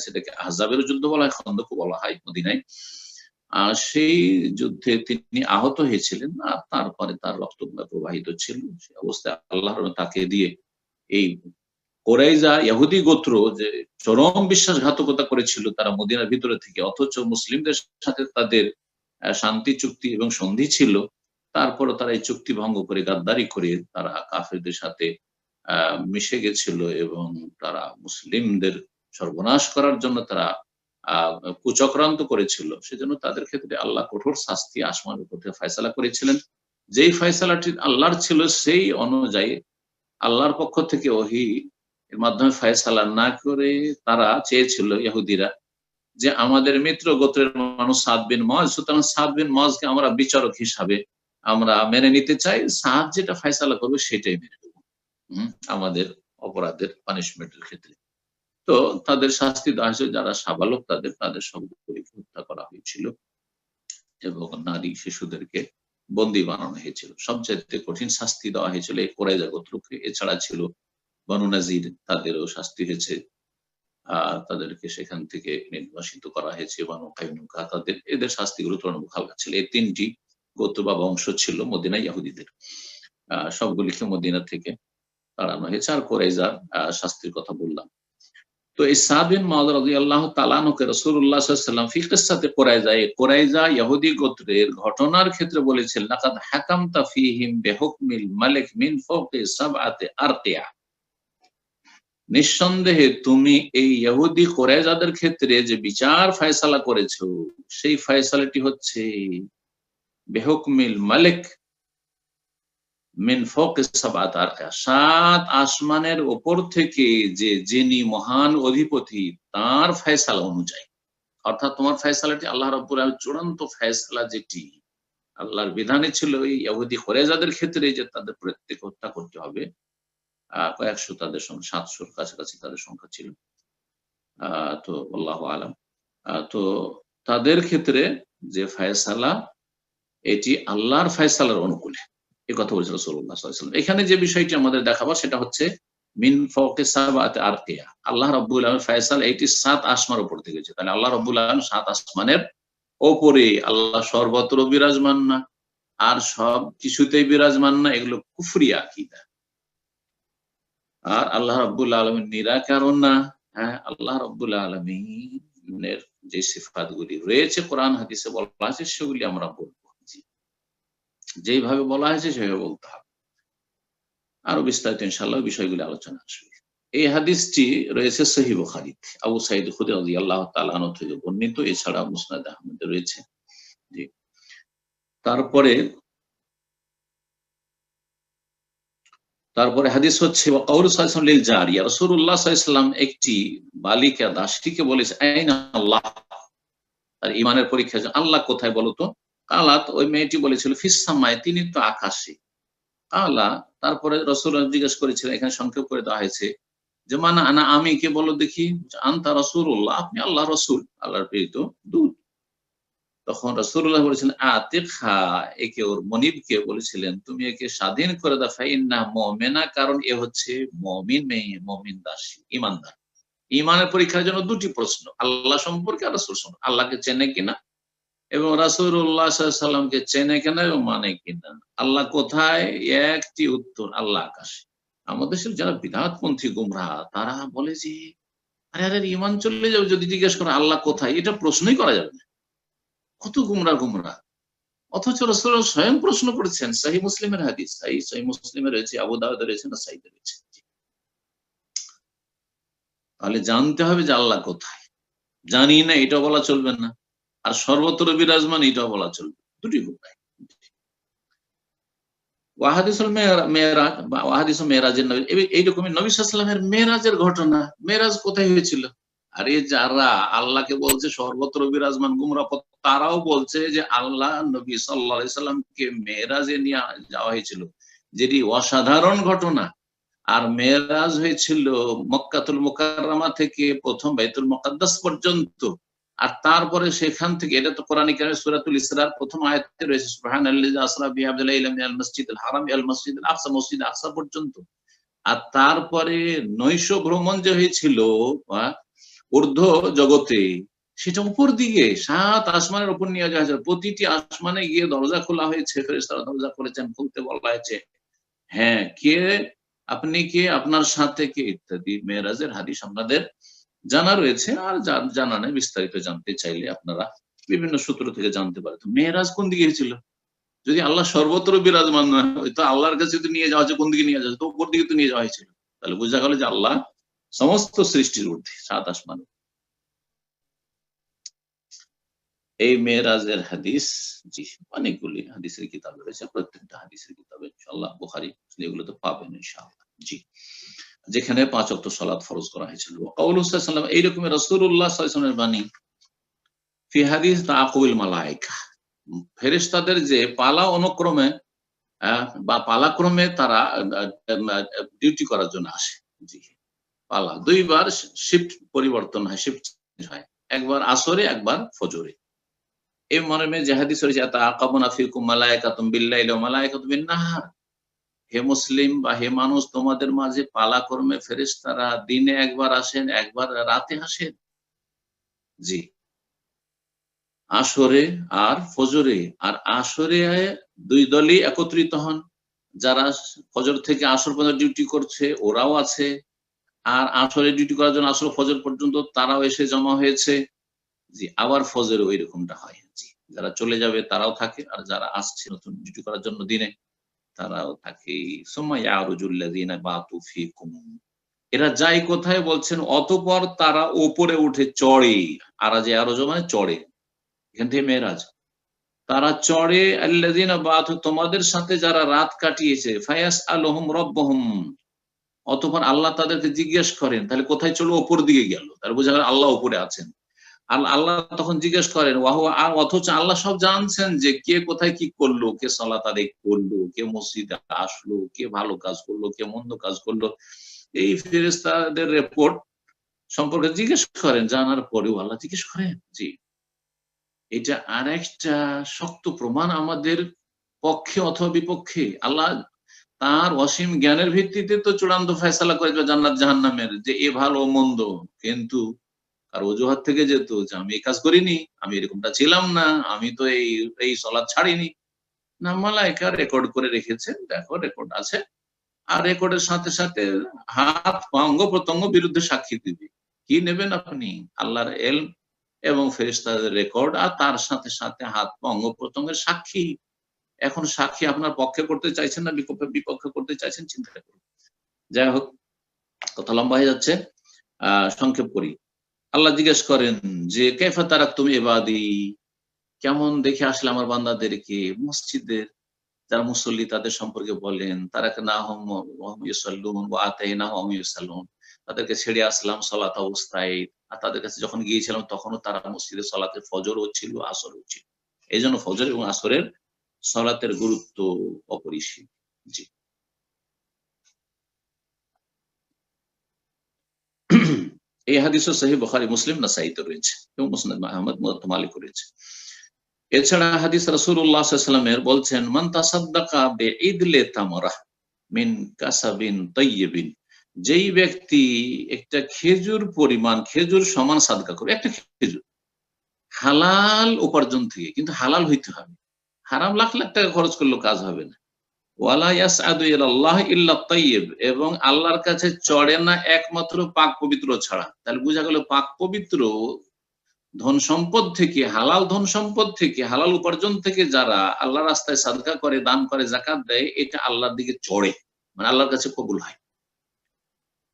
S3: সেটাকে আহজাবের যুদ্ধ বলা হয়, খন্দকও বলা হয় মদিনায়। সেই যুদ্ধে তিনি আহত হয়েছিলেন, আর তারপরে তার রক্ত প্রবাহিত ছিল। সেই অবস্থায় আল্লাহ তাকে দিয়ে এই কুরাইজা ইহুদি গোত্র যে চরম বিশ্বাসঘাতকতা করেছিল তারা মদিনার ভিতরে থেকে, অথচ মুসলিমদের সাথে তাদের শান্তি চুক্তি এবং সন্ধি ছিল, তারপরে তারা এই চুক্তি ভঙ্গ করে গাদ্দারি করে তারা কাফেরদের সাথে মিশে গেছিল, এবং তারা মুসলিমদের সর্বনাশ করার জন্য তারা কুচক্রান্ত করেছিল। সেজন্য তাদের ক্ষেত্রে আল্লাহ কঠোর শাস্তি আসমানের উপর থেকে ফয়সালা করেছিলেন। যেই ফয়সালাটি আল্লাহর ছিল, সেই অনুযায়ী আল্লাহর পক্ষ থেকে ওহী এর মাধ্যমে ফয়সালা না করে তারা চেয়েছিল, ইহুদিরা, যে আমাদের মিত্র গোত্রের মানুষ সাদ বিন মুআয, সুতরাং সাদ বিন মুআযকে আমরা বিচারক হিসাবে আমরা মেনে নিতে চাই, সাদ যেটা ফয়সালা করবে সেটাই মেনে নেব আমাদের অপরাধের পানিশমেন্টের ক্ষেত্রে। তো তাদের শাস্তি দেওয়া হয়েছিল, যারা সাবালক তাদের সবগুলিকে হত্যা করা হয়েছিল, এবং নারী শিশুদেরকে বন্দী বানানো হয়েছিল। সবচেয়ে কঠিন শাস্তি দেওয়া হয়েছিল এই কুরাইজা গোত্রকে। এছাড়া ছিল বনু নাজির, তাদেরও শাস্তি হয়েছে। তাদেরকে সেখান থেকে নির্বাসিত করা হয়েছে। বানু কাইনুকা, এদের শাস্তিগুলো তুলনামূলক হালকা ছিল। এই 3টি গোত্র বা বংশ ছিল মদিনা ইহুদিদের, সবগুলিকে মদিনা থেকে তাড়ানো হয়েছে। আর কুরাইজার শাস্তির কথা বললাম। তো এই সাদ বিন মুআয রাদিয়াল্লাহু তাআলা আনহুকে রাসূলুল্লাহ সাল্লাল্লাহু আলাইহি ওয়াসাল্লাম ফি কিসসাতে কুরাইজা ইহুদি গোত্রের ঘটনার ক্ষেত্রে বলেছেন, লাকাদ হাকামতা ফীহিম বিহুকমিল মালিক মিন ফাওকি সাবআতি আরকিয়া, নিঃসন্দেহে তুমি এই ইহুদি কুরাইজাদের ক্ষেত্রে যে বিচার ফয়সালা করেছো, সেই ফয়সালাটি হচ্ছে বিহুকমিল মালিক মিন ফাওকি সাবআতি আরকিয়া, 7 আসমানের উপর থেকে যে যিনি মহান অধিপতি তার ফয়সালা অনুযায়ী। অর্থাৎ তোমার ফয়সালাটি আল্লাহ রাব্বুল আলামিন চূড়ান্ত ফয়সালা, যেটি আল্লাহর বিধানে ছিল এই ইহুদি কুরাইজাদের ক্ষেত্রে যে তাদের প্রত্যেক হত্যা করতে হবে। কয়েকশো তাদের সংখ্যা, 700-র কাছাকাছি তাদের সংখ্যা ছিল। তো আল্লাহু আলাম। তো তাদের ক্ষেত্রে যে ফয়সালা, এটি আল্লাহর ফয়সালার অনুকূলে, এই কথা বলেছেন রাসূলুল্লাহ সাল্লাল্লাহু আলাইহি ওয়াসাল্লাম। এখানে যে বিষয়টি আমাদের দেখাবার সেটা হচ্ছে মিন ফাওকি সাবআতি আরকিয়া, আল্লাহ রাব্বুল আলামিন ফয়সালা এটি 7 আসমানের উপর থেকে হয়েছে। তাহলে আল্লাহ রাব্বুল আলামিন 7 আসমানের ওপরে, আল্লাহ সর্বত্র বিরাজমান না, আর সব কিছুতেই বিরাজমান না, এগুলো কুফরি আকীদা। আর আল্লাহ রাব্বুল আলামিন নিরাকারণ না। হ্যাঁ, আল্লাহ রাব্বুল আলামিনের যে সিফাতগুলি রয়েছে কোরআন হাদিসে বলা আছে সেগুলি আমরা বলবো, যেইভাবে বলা হয়েছে সেভাবে বলতে হবে। আরো বিস্তারিত ইনশাআল্লাহ বিষয়গুলি আলোচনা আসবে। এই হাদিসটি রয়েছে সহিহ বুখারীতে, আবু সাঈদ খুদরি রাদিয়াল্লাহু তাআলা আনহু থেকে বর্ণিত। এছাড়া মুসনাদ আহমদে রয়েছে। জি, তারপরে হাদিস হচ্ছে ওয়াকাউলু সাল্লাল্লাহু আলাইহি ওয়াসাল্লাম লিল জারিয়া, রাসূলুল্লাহ সাল্লাল্লাহু আলাইহি ওয়াসাল্লাম একটি বালিকা দাসীকে বলেছে, আইনা আল্লাহ, তার ঈমানের পরীক্ষা, আল্লাহ কোথায় বলো তো। কালাত, ওই মেয়েটি বলেছিল, ফিস সামায়ে, তিনি তো আকাশে। কালা, তারপরে রাসূলুল্লাহ জিজ্ঞেস করেছিলেন, এখানে সংক্ষেপ করে দেওয়া হয়েছে যে মানা আনা, আমি কে বলো দেখি। আনতা রাসূলুল্লাহ, আপনি আল্লাহর রাসূল, আল্লাহর প্রেরিত দূত। তখন রাসূলুল্লাহ বলেছিলেন, আতিকহা, একে, ওর মনিবকে বলেছিলেন, তুমি একে স্বাধীন করে দাও, ফাইন্না মুমিনা, কারণ এ হচ্ছে মুমিন মেয়ে, মুমিন দাসী, ঈমানদার। ঈমানের পরীক্ষার জন্য 2টি প্রশ্ন, আল্লাহ সম্পর্কে আর রাসূল সম্পর্কে, আল্লাহকে চেনে কিনা এবং রাসূলুল্লাহ সাল্লাল্লাহু আলাইহি ওয়াসাল্লামকে চেনে কিনা এবং মানে কিনা। আল্লাহ কোথায়? একটি উত্তর, আল্লাহ আকাশে। আমাদের দেশের যারা বিদআতপন্থী গোমরাহ, তারা বলে যে আরে আরে ঈমান চলে যাবে যদি জিজ্ঞেস করে আল্লাহ কোথায়, এটা প্রশ্নই করা যাবে না। কত গুমরাহ। অথচ রাসূলুল্লাহ স্বয়ং প্রশ্ন করেছেন। সহিহ মুসলিমের হাদিস, সহিহ মুসলিমে রয়েছে, আবু দাউদে রয়েছে, নাসাঈতে রয়েছে। তাহলে জানতে হবে যে আল্লাহ কোথায়। জানি না এটা বলা চলবে না, আর সর্বত্র বিরাজমান এটা বলা চলবে, 2টি উপায়। ওয়াহাদিসুল মেরাজ বা ওয়াহাদিসুল মেরাজের নবী, এইরকমই নবী সাল্লাল্লাহু আলাইহি ওয়াসাল্লামের মেরাজের ঘটনা। মেরাজ কোথায় হয়েছিল? আরে যারা আল্লাহকে বলছে সর্বত্র বিরাজমান গুমরাহ, তারাও বলছে যে আল্লাহ নবী সাল্লাল্লাহু আলাইহি ওয়াসাল্লামকে মেরাজে নিয়ে যাওয়া হয়েছিল, যেটি অসাধারণ ঘটনা। আর মেরাজ হয়েছিল মক্কাতুল মুকাররমা থেকে প্রথম বাইতুল মুকাদ্দাস পর্যন্ত। আর তারপরে সেখান থেকে, এটা তো কোরআনে কারিমে সূরাতুল ইসরার প্রথম আয়াতে রয়েছে, সুবহানাল্লাযী আসরা বিআবদিহি লাইলাম মিনাল মাসজিদিল হারাম ইলাল মাসজিদিল আকসা, মসজিদ আকসা পর্যন্ত। আর তারপরে নৈশ ভ্রমণ যে হয়েছিল ঊর্ধ্ব জগতে, সেটা উপর দিকে 7 আসমানের উপর নিয়ে যাওয়া হয়েছে। প্রতিটি আসমানে গিয়ে দরজা খোলা হয়েছে, ফেরেশতারা দরজা করেছেন, খুলতে বলা হয়েছে। হ্যাঁ, কে আপনি, কে আপনার সাথে কে, ইত্যাদি মেরাজের হাদিস আপনাদের জানা রয়েছে। আর জানা নেই, বিস্তারিত জানতে চাইলে আপনারা বিভিন্ন সূত্র থেকে জানতে পারেন। তো মেরাজ কোন দিকে হয়েছিল? যদি আল্লাহ সর্বত্র বিরাজমান না হয়, তো আল্লাহর কাছে তো নিয়ে যাওয়া হচ্ছে, কোন দিকে নিয়ে যাওয়া হচ্ছে? তো উপর দিকে তো নিয়ে যাওয়া হয়েছিল। তাহলে বোঝা গেল যে আল্লাহ সমস্ত সৃষ্টির ঊর্ধ্বে, 7 আসমান। এই মেরাজের হাদিস, জি, অনেকগুলি হাদিসের কিতাব রয়েছে, প্রত্যেকটা হাদিসের কিতাবে ইনশাআল্লাহ, বুখারী এগুলো তো পাবেন ইনশাআল্লাহ। জি, যেখানে 5 ওয়াক্ত সালাত ফরজ করা হয়েছিল। কাউলুহু সাল্লাল্লাহু আলাইহি ওয়াসাল্লাম, এইরকম রাসূলুল্লাহ সাল্লাল্লাহু আলাইহি ওয়াসাল্লামের বাণী, ফি হাদিস তাআকুবিল মালায়েকা, ফেরেশতাদের যে পালা অনুক্রমে বা পালাক্রমে তারা ডিউটি করার জন্য আসে। জি, পালা 2 বার শিফট পরিবর্তন হয়, শিফট হয়, একবার আসরে, একবার ফজরে। এই মর্মে যে হাদিস রয়েছে, তাআকাবুনা ফিকুম মালায়েকাতুম বিল লাইলি ওয়া মালায়েকাতুম বিন নাহার, হে মুসলিম বা হে মানুষ, তোমাদের মাঝে পালাক্রমে ফেরেশতারা দিনে একবার আসেন, একবার রাতে আসেন। জি, আসরে আর ফজরে। আর আসরে দুই দলই একত্রিত হন, যারা ফজর থেকে আসর পর্যন্ত ডিউটি করছে ওরাও আছে, আর আসরে ডিউটি করার জন্য আসর ফজর পর্যন্ত তারাও এসে জমা হয়েছে। জি, আবার ফজরে ওই রকমটা হয়। জি, যারা চলে যাবে তারাও থাকে, আর যারা আসছে নতুন ডিউটি করার জন্য দিনে তারাও থাকে। সুম্মা ইয়ারুজুল্লাযিনা বাতু ফীকুম, এরা যায় কোথায় বলছেন, অতঃপর তারা উপরে উঠে চড়ে। আরাজে আরজ মানে চড়ে, এখান থেকে মেরাজ। তারা চড়ে আল্লাযিনা বাতু, তোমাদের সাথে যারা রাত কাটিয়েছে, ফায়াসআলুহুম রাব্বুহুম, অতঃপর আল্লাহ তাদেরকে জিজ্ঞেস করেন। তাহলে কোথায় চলো? উপর দিকে গেল, তাহলে বোঝা গেল আল্লাহ উপরে আছেন। আল্লাহ তখন জিজ্ঞেস করেন অথচ আল্লাহ সব জানছেন যে কে কোথায় কি করলো, কে সালাত আদায় করলো, কে মসজিদে আসলো, কে ভালো কাজ করলো, কে মন্দ কাজ করলো। এই ফেরেশতাদের রিপোর্ট সম্পর্কে জিজ্ঞেস করেন, জানার পরেও আল্লাহ জিজ্ঞেস করেন। জি, এটা আর একটা শক্ত প্রমাণ আমাদের পক্ষে অথবা বিপক্ষে। আল্লাহ তার অসীম জ্ঞানের ভিত্তিতে তো চূড়ান্ত ফয়সালা করে দেবে জান্নাত জাহান্নামের, যে এ ভালো ও মন্দ। কিন্তু আর অজুহাত থেকে যেত যে আমি এই কাজ করিনি, আমি এরকমটা ছিলাম না, আমি তো এই সলাৎ ছাড়িনি। না, মালায়েকা রেকর্ড করে রেখেছেন, দেখো রেকর্ড আছে। আর রেকর্ডের সাথে সাথে হাত পা অঙ্গ প্রত্যঙ্গ বিরুদ্ধে সাক্ষী দিবে। কি নেবেন আপনি? আল্লাহর এলম এবং ফেরেশতাদের রেকর্ড, আর তার সাথে সাথে হাত পা অঙ্গ প্রত্যঙ্গের সাক্ষী। এখন সাক্ষী আপনার পক্ষে করতে চাইছেন না বিপক্ষে করতে চাইছেন, চিন্তা করুন। যাই হোক, কথা লম্বা হয়ে যাচ্ছে, সংক্ষেপ করি। আল্লাহ জিজ্ঞেস করেন যে কাইফা তারাকতুম ইবাদি, কেমন দেখে আসলে আমার বান্দাদেরকে। মসজিদের যারা মুসল্লি তাদের সম্পর্কে বলেন, তারাকনাহুম ওয়া হুম ইউসাল্লুন ওয়া আতাইনাহুম ওয়া হুম ইউসাল্লুন, তাদেরকে ছেড়ে আসলাম সলাত অবস্থায়, আর তাদের কাছে যখন গিয়েছিলাম তখনও তারা মসজিদে সলাতে ফজরও ছিল, আসরও ছিল। এইজন্য ফজর এবং আসরের সলাতের গুরুত্ব অপরিসীম। জি। এই হাদিসও সহিহ বুখারী, মুসলিম, নাসাঈতে রয়েছে এবং মুসনাদ আহমদ, মুওয়াত্তা মালিক রয়েছে। এছাড়া হাদিস রাসূলুল্লাহ সাল্লাল্লাহু আলাইহি ওয়াসাল্লামের বলছেন, মান তাসাদ্দাকা বিইদলি তামরাহ মিন কাসাবিন তাইয়্যিবিন, যেই ব্যক্তি একটা খেজুর পরিমাণ, খেজুর সমান সাদকা করবে, একটা খেজুর হালাল উপার্জন থেকে, কিন্তু হালাল হইতে হবে। হারাম লাখ লাখ টাকা খরচ করলেও কাজ হবে না। ওয়ালা ইয়াসআদু ইলাল্লাহ ইল্লা তাইয়্যিব, এবং আল্লাহর কাছে চড়ে না একমাত্র পাক পবিত্র ছাড়া। তাহলে বোঝা গেল পাক পবিত্র ধন সম্পদ থেকে, হালাল ধন সম্পদ থেকে, হালাল উপার্জন থেকে যারা আল্লাহর রাস্তায় সাদকা করে, দান করে, যাকাত দেয়, এটা আল্লাহর দিকে চড়ে, মানে আল্লাহর কাছে কবুল হয়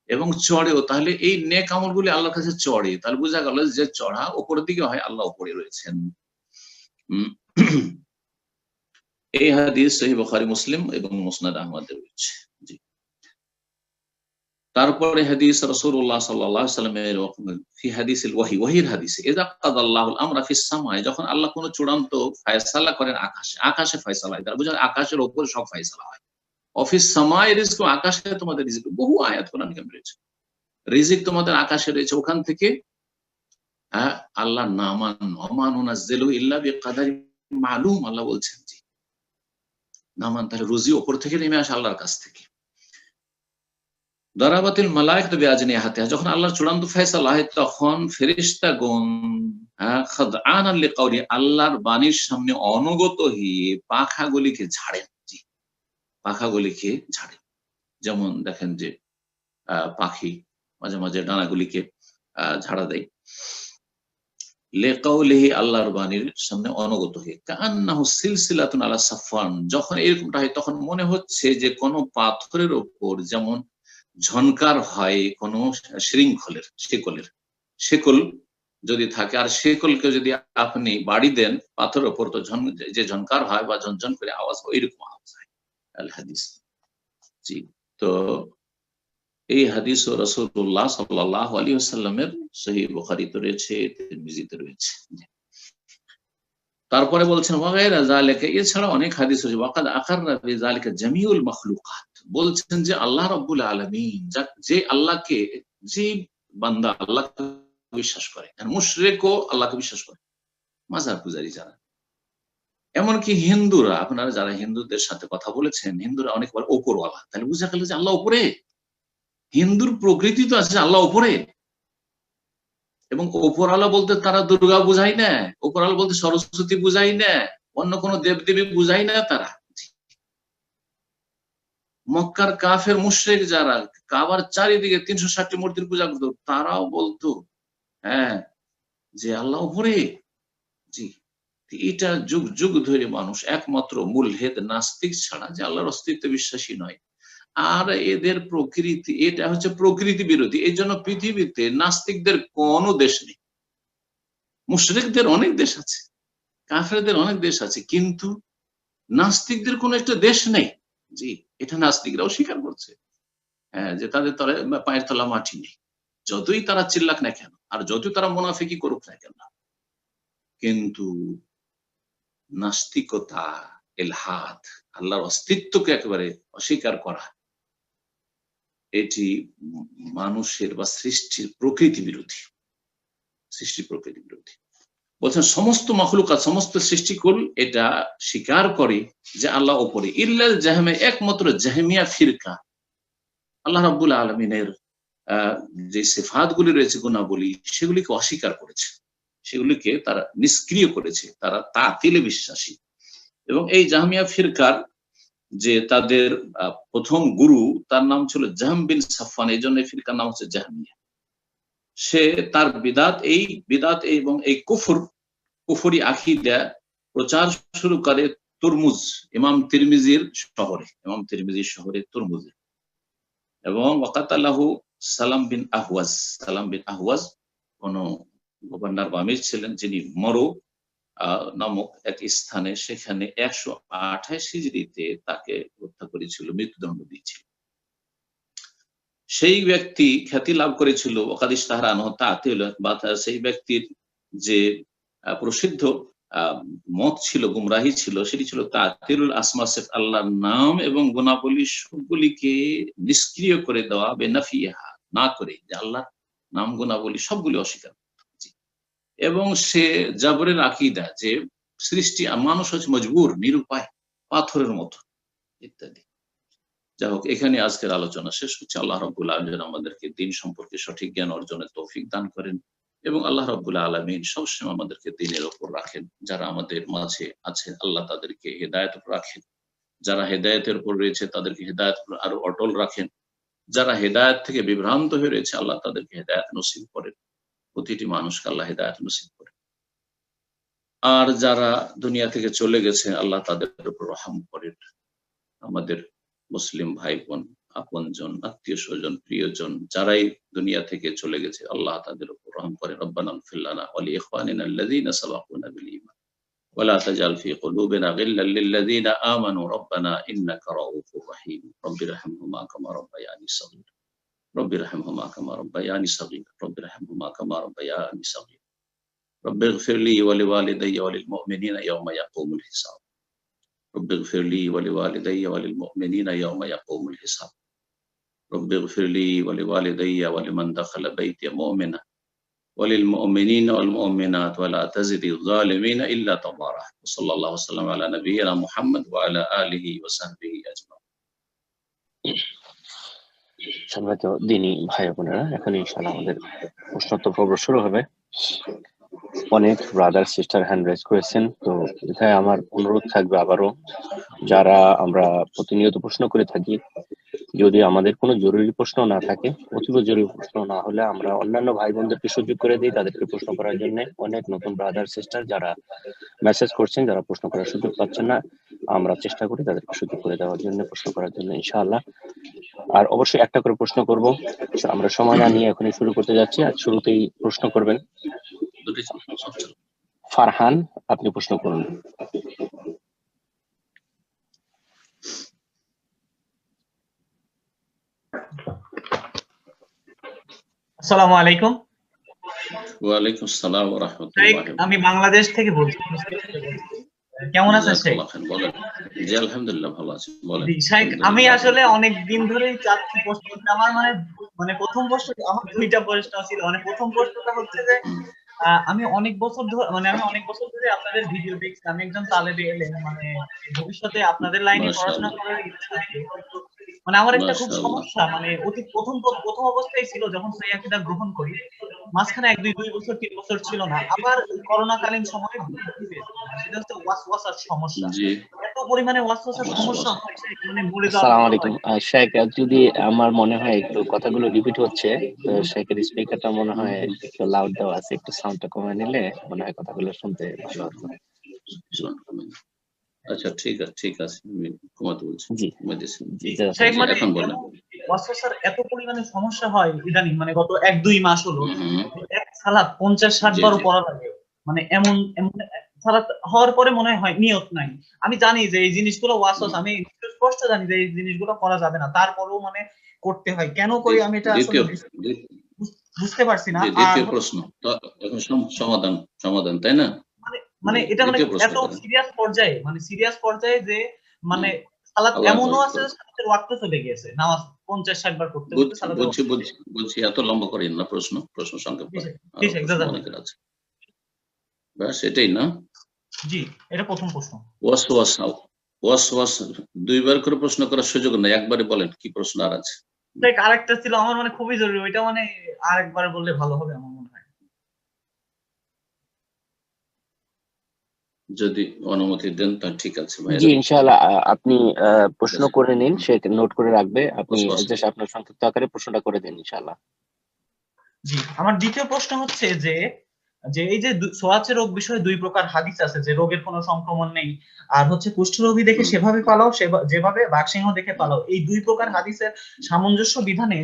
S3: এবং চড়েও। তাহলে এই নেক আমলগুলি আল্লাহর কাছে চড়ে, তাহলে বোঝা গেল যে চড়া উপরের দিকে হয়, আল্লাহ উপরে রয়েছেন। এই হাদিস সহিহ বুখারী, মুসলিম এবং মুসনাদ আহমদে রয়েছে। জি। তারপরে হাদিস রাসূলুল্লাহ সাল্লাল্লাহু আলাইহি ওয়াসাল্লামের ফি হাদিসিল ওয়াহি, ওয়াহির হাদিসে, ইযা কাদাল্লাহুল আমরা ফিস সামায়ে, যখন আল্লাহ কোন চূড়ান্ত ফয়সালা করেন আকাশে, আকাশে ফয়সালা হয়, তার বোঝা আকাশের উপরে সব ফয়সালা হয়। অফিস সামায়ে রিজকু, আকাশে তোমাদের রিজিক, বহু আয়াত কোরআনে কারিমে রয়েছে। রিজিক তোমাদের আকাশে রয়েছে, ওখান থেকে আল্লাহ নামান ওমা নুনাজ্জিলু ইল্লা বিকাদারিন মালুম, আল্লাহ বলছেন। জি, নামান, তাহলে রুজি উপর থেকে নেমে আসে আল্লাহর কাছ থেকে। দারাবাতিল মালায়েকাতু বিআজনিহাতিহা, যখন আল্লাহর চূড়ান্ত ফয়সালা হয় তখন ফেরেশতাগণ খাদআনান লিকাউলি, আল্লাহর বাণীর সামনে অনুগত হয়ে পাখাগুলিকে ঝাড়েন। জি, পাখাগুলিকে ঝাড়েন। যেমন দেখেন যে পাখি মাঝে মাঝে ডানাগুলিকে ঝাড়া দেয়। লিকাউলিহি, আল্লাহর বাণীর সামনে অনুগত হয়ে, কাআন্নাহু সিলসিলাতুন আলা সাফওয়ান, যখন এরকমটা হয় তখন মনে হচ্ছে যে কোন পাথরের উপর যেমন ঝনকার হয় কোন শৃঙ্খলের, শেকল যদি থাকে, আর শেকলকে যদি আপনি বাড়ি দেন পাথরের উপর, তো যে ঝনকার হয় বা ঝনঝন করে আওয়াজ হয়, এরকম আওয়াজ হয়। আল হাদিস। জি, তো এই হাদিস ও রাসূলুল্লাহ সাল্লাল্লাহু আলাইহি ওয়াসাল্লামের সহিহ বুখারীতে রয়েছে, তিরমিজিতে রয়েছে। তারপরে বলছেন ওয়াগায়রা যালিকা, এছাড়া অনেক হাদিস রয়েছে, ওয়াকাদ আকাররা বিযালিকা জামিউল মাখলুকাত, বলছেন যে আল্লাহ রাব্বুল আলামিন, যে আল্লাহকে, যে বান্দা আল্লাহকে বিশ্বাস করে, মুশরিকও আল্লাহকে বিশ্বাস করে, মাজার পূজারী যারা, এমনকি হিন্দুরা, আপনারা যারা হিন্দুদের সাথে কথা বলেছেন, হিন্দুরা অনেকবার ওপরওয়ালা, তাহলে বুঝা গেল যে আল্লাহ উপরে। হিন্দুর প্রকৃতি তো আছে আল্লাহ উপরে, এবং ওপরওয়ালা বলতে তারা দুর্গা বুঝাই না, ওপরওয়ালা বলতে সরস্বতী বুঝাই না, অন্য কোনো দেবদেবী বুঝাই না তারা। মক্কার কাফের মুশরিক যারা কাবার চারিদিকে 360টি মূর্তির পূজা করতো, তারাও বলতো হ্যাঁ যে আল্লাহ উপরে। জি, এটা যুগ যুগ ধরে মানুষ একমাত্র মুলহিদ নাস্তিক ছাড়া যে আল্লাহর অস্তিত্ব বিশ্বাসী নয়। আর এদের প্রকৃতি, এটা হচ্ছে প্রকৃতি বিরোধী। এই জন্য পৃথিবীতে নাস্তিকদের কোনো দেশ নেই। মুশরিকদের অনেক দেশ আছে, কাফেরদের অনেক দেশ আছে, কিন্তু নাস্তিকদের কোন একটা দেশ নেই। জি, এটা নাস্তিকরাও স্বীকার করছে, হ্যাঁ, যে তাদের পায়ের তলা মাটি নেই, যতই তারা চিল্লাক না কেন, আর যতই তারা মুনাফিকি করুক না কেন। কিন্তু নাস্তিকতা, ইলহাদ, আল্লাহর অস্তিত্বকে একেবারে অস্বীকার করা, এটি মানুষের বা সৃষ্টির প্রকৃতি বিরোধী, সৃষ্টি প্রকৃতি বিরোধী। বলছেন সমস্ত মাখলুকাত, সমস্ত সৃষ্টিকুল এটা স্বীকার করে যে আল্লাহ উপরে, ইল্লাল জাহমে, একমাত্র জাহমিয়া ফিরকা আল্লাহ রাব্বুল আলামিনের যে সিফাত গুলি রয়েছে, গুণাবলী, সেগুলিকে অস্বীকার করেছে, সেগুলিকে তারা নিষ্ক্রিয় করেছে, তারা তাতিলে বিশ্বাসী। এবং এই জাহমিয়া ফিরকার যে তাদের প্রথম গুরু, তার নাম ছিল জাহম বিন সাফওয়ান, এই জন্য ফিরকার নাম হচ্ছে জাহমিয়া। সে তার বিদাত এবং এই কুফরি আকিদা প্রচার শুরু করে তুরমুজ, ইমাম তিরমিজির শহরে তুরমুজে। এবং ওয়াকাতালাহু সালাম বিন আহওয়াজ কোন গভর্নর বা আমির ছিলেন, যিনি মরো নামক এক স্থানে, সেখানে 128 হিজরিতে তাকে হত্যা করেছিল, মৃত্যুদণ্ড দিয়েছিল। সেই ব্যক্তি খ্যাতি লাভ করেছিল ওয়াকাদিস তাহরান তাতিল, বা সেই ব্যক্তির যে প্রসিদ্ধ মত ছিল, গুমরাহি ছিল, সেটি ছিল তাতিরুল আসমা, আল্লাহর নাম এবং গুণাবলী সবগুলিকে নিষ্ক্রিয় করে দেওয়া, বেনাফিহা, না করে, যে আল্লাহর নাম গুণাবলী সবগুলি অস্বীকার। এবং সে জাবরের আকীদা, যে সৃষ্টি মানুষ হচ্ছে মজবুর, নিরুপায়, পাথরের মতো, ইত্যাদি। যাই হোক, এখানে আজকের আলোচনা শেষ হচ্ছে। আল্লাহ রাব্বুল আলামিন আমাদেরকে দ্বীন সম্পর্কে সঠিক জ্ঞান অর্জনের তৌফিক দান করেন, এবং আল্লাহ রাব্বুল আলামিন সবসময় আমাদেরকে দ্বীনের উপর রাখেন। যারা আমাদের মাঝে আছে, আল্লাহ তাদেরকে হেদায়েত রাখেন। যারা হেদায়েতের উপর রয়েছে, তাদেরকে হেদায়েত আরো অটল রাখেন। যারা হেদায়েত থেকে বিভ্রান্ত হয়ে রয়েছে, আল্লাহ তাদেরকে হেদায়েত নসিব করেন। প্রতিটি মানুষকে আল্লাহ হেদায়েত নসিব করেন। আর যারা দুনিয়া থেকে চলে গেছে, আল্লাহ তাদের উপর রহম করেন। আমাদের মুসলিম ভাই বোন, আপনজন, আত্মীয় স্বজন, প্রিয়জন, যারাই দুনিয়া থেকে চলে গেছে, আল্লাহ তাদের উপর রহম করেন। রব্বানা ইগফির লানা ওয়া লিইখওয়ানিনা আল্লাযীনা সাবাকুনা বিল ঈমান ওয়া লা তাজআল ফী কুলূবিনা গিল্লাল লিল্লাযীনা আমানু রব্বানা ইন্নাকা রাউফুর রাহিম। রব্বিরহামহুমা কামা রাব্বায়ানি সাগীরা। রব্বিরহামহুমা কামা রাব্বায়ানি সাগীরা। রব্বিরহামহুমা কামা রাব্বায়ানি সাগীরা। রব্বিগফির লি ওয়া লিওয়ালিদাইয়া ওয়া লিল মুমিনিনা ইয়াওমা ইয়াকুমুল হিসাব। رب اغفر لي ولوالدي وللمؤمنين يوم يقوم الحساب. رب اغفر لي ولوالدي ولمن دخل بيتي مؤمنا وللمؤمنين والمؤمنات ولا تزد الظالمين إلا تبارا. وصلى الله وسلم على نبينا محمد وعلى آله وصحبه أجمعين.
S4: সম্মানিত দ্বীনী ভাই বোনেরা, এখন ইনশাআল্লাহ আমাদের প্রশ্নোত্তর পর্ব শুরু হবে। অনেক ব্রাদার সিস্টার হ্যান্ড রেজ করেছেন, তো এটাই আমার অনুরোধ থাকবে আবারও, যারা আমরা প্রতিনিয়ত প্রশ্ন করে থাকি, যদি আমাদের কোনো জরুরি প্রশ্ন না থাকে, অতীব জরুরি প্রশ্ন না হলে আমরা অন্যান্য ভাই বোনদেরকে সুযোগ করে দিই তাদেরকে প্রশ্ন করার জন্য। অনেক নতুন ব্রাদার সিস্টার যারা মেসেজ করছেন, যারা প্রশ্ন করার সুযোগ পাচ্ছেন না, আমরা চেষ্টা করি তাদেরকে সুযোগ করে দেওয়ার জন্য, প্রশ্ন করার জন্য ইনশাআল্লাহ। আর অবশ্যই একটা করে প্রশ্ন করব, আমরা সময় না নিয়ে এখনই শুরু করতে যাচ্ছি। আর শুরুতেই প্রশ্ন করবেন ফারহান, আপনি প্রশ্ন করুন।
S5: আসসালামু আলাইকুম।
S3: ওয়ালাইকুম আসসালাম ওয়া রাহমাতুল্লাহি।
S5: আমি বাংলাদেশ থেকে বলছি। কেমন আছেন শেখ?
S3: বলেন। জি আলহামদুলিল্লাহ ভালো আছি। বলেন।
S5: শেখ, আমি আসলে অনেক দিন ধরেই চাচ্ছি প্রশ্ন করতে। আমার মানে প্রথম প্রশ্ন, আমার দুইটা প্রশ্ন ছিল। মানে প্রথম প্রশ্নটা হচ্ছে যে আমি অনেক বছর ধরে আপনাদের ভিডিও দেখছি। আমি একজন তালেবে ইলম, মানে ভবিষ্যতে আপনাদের লাইনে পড়াশোনা
S3: মাশাআল্লাহ,
S5: করার ইচ্ছা আছে। মানে আমার একটা খুব
S3: মাশাআল্লাহ।
S5: সমস্যা, মানে অতি প্রথম অবস্থায় ছিল যখন সহিহ আকীদা গ্রহণ করি, মাঝখানে 1-2 বছর 3 বছর ছিল না, আবার করোনাকালীন সময়ে ভর্তি হয়েছে। সেটা হচ্ছে ওয়াসওয়াসার সমস্যা।
S3: জি,
S5: এত পরিমাণে ওয়াসওয়াসার সমস্যা
S3: ওয়াসওয়াসা।
S5: হচ্ছে, মানে মরে যাওয়ার
S4: আসসালামু
S5: মতো
S4: আলাইকুম।
S5: হয়।
S4: শেখ, যদি আমার মনে হয় একটু কথাগুলো রিপিট হচ্ছে, তো শেখের স্পিকারটা মনে হয় একটু লাউড দেওয়া আছে, একটু সাউন্ডটা কমে নিলে মনে হয় কথাগুলো শুনতে ভালো হতো।
S3: আচ্ছা, ঠিক আছে, আমি কমাতে বলছি,
S4: জি
S3: কমে দিয়েছি।
S4: জি,
S5: শেখ,
S3: জি,
S5: মানে
S3: এখন বলেন।
S5: ওয়াসওয়াসার এত পরিমাণে সমস্যা হয় ইদানিং, মানে গত 1-2 মাস হলো
S3: হুম,
S5: এক সালাত 50-60
S3: জি,
S5: বারও
S3: জি,
S5: পড়া লাগে। মানে এমন এমন সালাত হওয়ার পরে মনে হয় নিয়ত নাই। আমি জানি যে এই জিনিসগুলো ওয়াসওয়াস, আমি স্পষ্ট জানি যে এই জিনিসগুলো করা যাবে না, তারপরেও মানে করতে হয়। কেন করি আমি এটা আসলে
S3: দ্বিতীয়
S5: বুঝতে পারছি না।
S3: জি,
S5: আর
S3: দ্বিতীয় প্রশ্ন তো এখন সমাধান, তাই না?
S5: মানে মানে
S3: জি,
S5: এটা মানে
S3: দ্বিতীয় প্রশ্ন
S5: এত
S3: করেন।
S5: সিরিয়াস পর্যায়ে যে মানে সালাত
S3: আল্লাহু
S5: এমনও আছে
S3: আকবার।
S5: যে সালাতের ওয়াক্ত চলে গিয়েছে, নামাজ 50-60 বার করতে করতে
S3: বুঝছি
S5: সালাতের
S3: বুঝছি
S5: ওয়াক্ত চলে
S3: বুঝছি বুঝছি এত লম্বা করেন না প্রশ্ন সংক্ষেপ করেন।
S5: গিয়েছে। জি
S3: আরো
S5: শেখ,
S3: প্রশ্ন
S5: জাযাকাল্লাহ।
S3: অনেকের আছে। ব্যাস এটাই না?
S5: জি, এটা প্রথম প্রশ্ন।
S3: ওয়াসওয়াসা ওয়াসওয়াসা দুইবার করে প্রশ্ন করার সুযোগ নাই, একবারে বলেন কি প্রশ্ন আর আছে।
S5: শেখ, আরেকটা ছিল আমার মানে খুবই জরুরি, ওইটা মানে আরেকবার বললে ভালো হবে আমার মনে হয়।
S3: যদি অনুমতি দেন তা ঠিক আছে
S4: জি,
S3: ভাইরা।
S4: ইনশাআল্লাহ। আপনি প্রশ্ন করে নিন, সে নোট করে রাখবে। আপনি
S3: ওয়াসওয়াসা।
S4: জাস্ট আপনার সংক্ষিপ্ত আকারে প্রশ্নটা করে দিন ইনশাআল্লাহ।
S5: জি, আমার দ্বিতীয় প্রশ্ন হচ্ছে যে যে এই যে ছোঁয়াচে রোগ বিষয়ে 2 প্রকার হাদিস আছে, যে রোগের কোনো সংক্রমণ নেই, আর হচ্ছে কুষ্ঠরোগী দেখে
S3: হুম,
S5: সেভাবে পালাও, যেভাবে বাঘসিংহ দেখে পালাও। এই 2 প্রকার হাদিসের সামঞ্জস্য বিধানে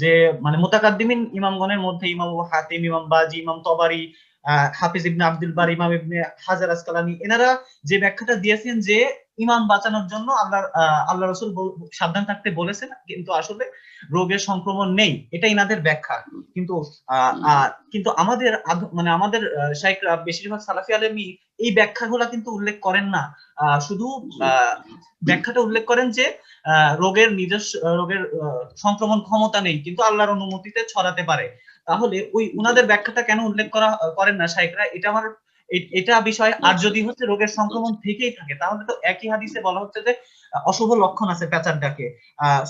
S5: যে মানে মুতাকাদ্দিমিন ইমামগণের মধ্যে ইমাম আবু হাতিম, ইমাম বাজি, ইমাম তবারি, হাফিজ ইবনে আব্দুল বার, ইমাম ইবনে হাজার আসকালানি, এনারা যে ব্যাখ্যাটা দিয়েছেন যে ইমান বাঁচানোর জন্য আল্লাহ রাসূল সাবধান থাকতে বলেছেন, কিন্তু আসলে রোগের সংক্রমণ নেই, এটা ইনাদের ব্যাখ্যা। কিন্তু কিন্তু মানে আমাদের শাইখরা বেশিরভাগ সালাফি আলেমই এই ব্যাখ্যাগুলা কিন্তু উল্লেখ করেন না। শুধু
S3: জি,
S5: ব্যাখ্যাটা উল্লেখ করেন যে রোগের সংক্রমণ ক্ষমতা নেই, কিন্তু আল্লাহর অনুমতিতে ছড়াতে পারে। তাহলে ওই
S3: জি,
S5: উনাদের ব্যাখ্যাটা কেন উল্লেখ করেন না শাইখরা, এটা আমার এটা বিষয়। আর
S3: আচ্ছা,
S5: যদি হচ্ছে রোগের সংক্রমণ
S3: আচ্ছা,
S5: থেকেই থাকে, তাহলে তো একই হাদিসে বলা হচ্ছে যে অশুভ লক্ষণ আছে পেঁচার ডাকে,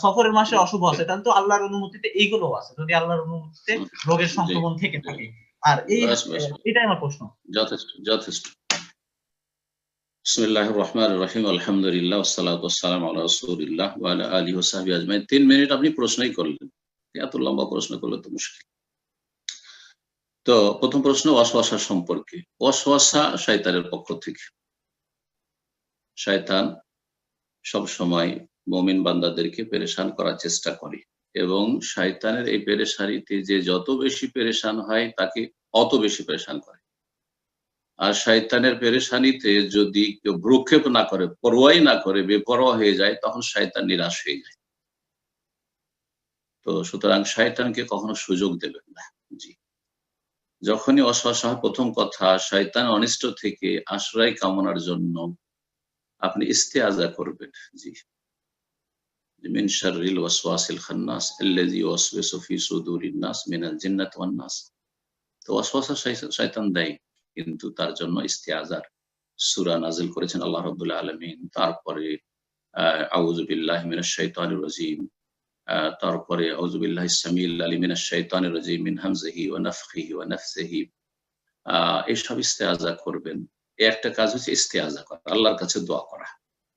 S5: সফরের মাসে অশুভ আছে, তাহলে তো আল্লাহর অনুমতিতে এইগুলো আছে, যদি আল্লাহর অনুমতিতে রোগের
S3: জি,
S5: সংক্রমণ থেকে
S3: জি,
S5: থাকে। আর
S3: বাস
S5: এটাই আমার প্রশ্ন।
S3: যথেষ্ট। বিসমিল্লাহির রহমানির রহিম, আলহামদুলিল্লাহ, ওয়াসসালাতু ওয়াসসালামু আলা রাসূলিল্লাহ ওয়া আলা আলিহি ওয়া সাহবিহি আজমাইন। 3 মিনিট আপনি প্রশ্নই করলেন। এত লম্বা প্রশ্ন করলে তো মুশকিল। তো প্রথম প্রশ্ন ওয়াসওয়াসা সম্পর্কে। ওয়াসওয়াসা শয়তানের পক্ষ থেকে। শয়তান সবসময় মুমিন বান্দাদেরকে পেরেশান করার চেষ্টা করে, এবং শয়তানের এই পেরেশানিতে যে যত বেশি পেরেশান হয় তাকে অত বেশি পেরেশান করে। আর শয়তানের পেরেশানিতে যদি কেউ ভ্রুক্ষেপ না করে, পরোয়াই না করে, বেপরোয়া হয়ে যায়, তখন শয়তান নিরাশ হয়ে যায়। তো সুতরাং শয়তানকে কখনো সুযোগ দেবেন না। জি, যখনই ওয়াসওয়াসা হয়, প্রথম কথা, শয়তান অনিষ্ট থেকে আশ্রয় কামনার জন্য আপনি ইস্তেআজা করবেন। জি, মিন শাররিল ওয়াসওয়াসিল খান্নাস আল্লাযী ইউওয়াসওয়িসু ফি সুদুরিন নাস মিনাল জিন্নাতি ওয়ান নাস। তো ওয়াসওয়াসা শয়তান দেয়, কিন্তু তার জন্য ইস্তেআজার সূরা নাযিল করেছেন আল্লাহ রাব্বুল আলামিন। তারপরে আউযু বিল্লাহি মিনাশ শাইতানির রাজীম, তারপরে আউযু বিল্লাহিস সামিউল আলিম মিনাশ শাইতানির রাজীম মিন হামজিহি ওয়া নাফখিহি ওয়া নাফসিহি। এসব ইস্তেআজা করবেন। একটা কাজ হচ্ছে ইস্তেআজা করা, আল্লাহর কাছে দোয়া করা।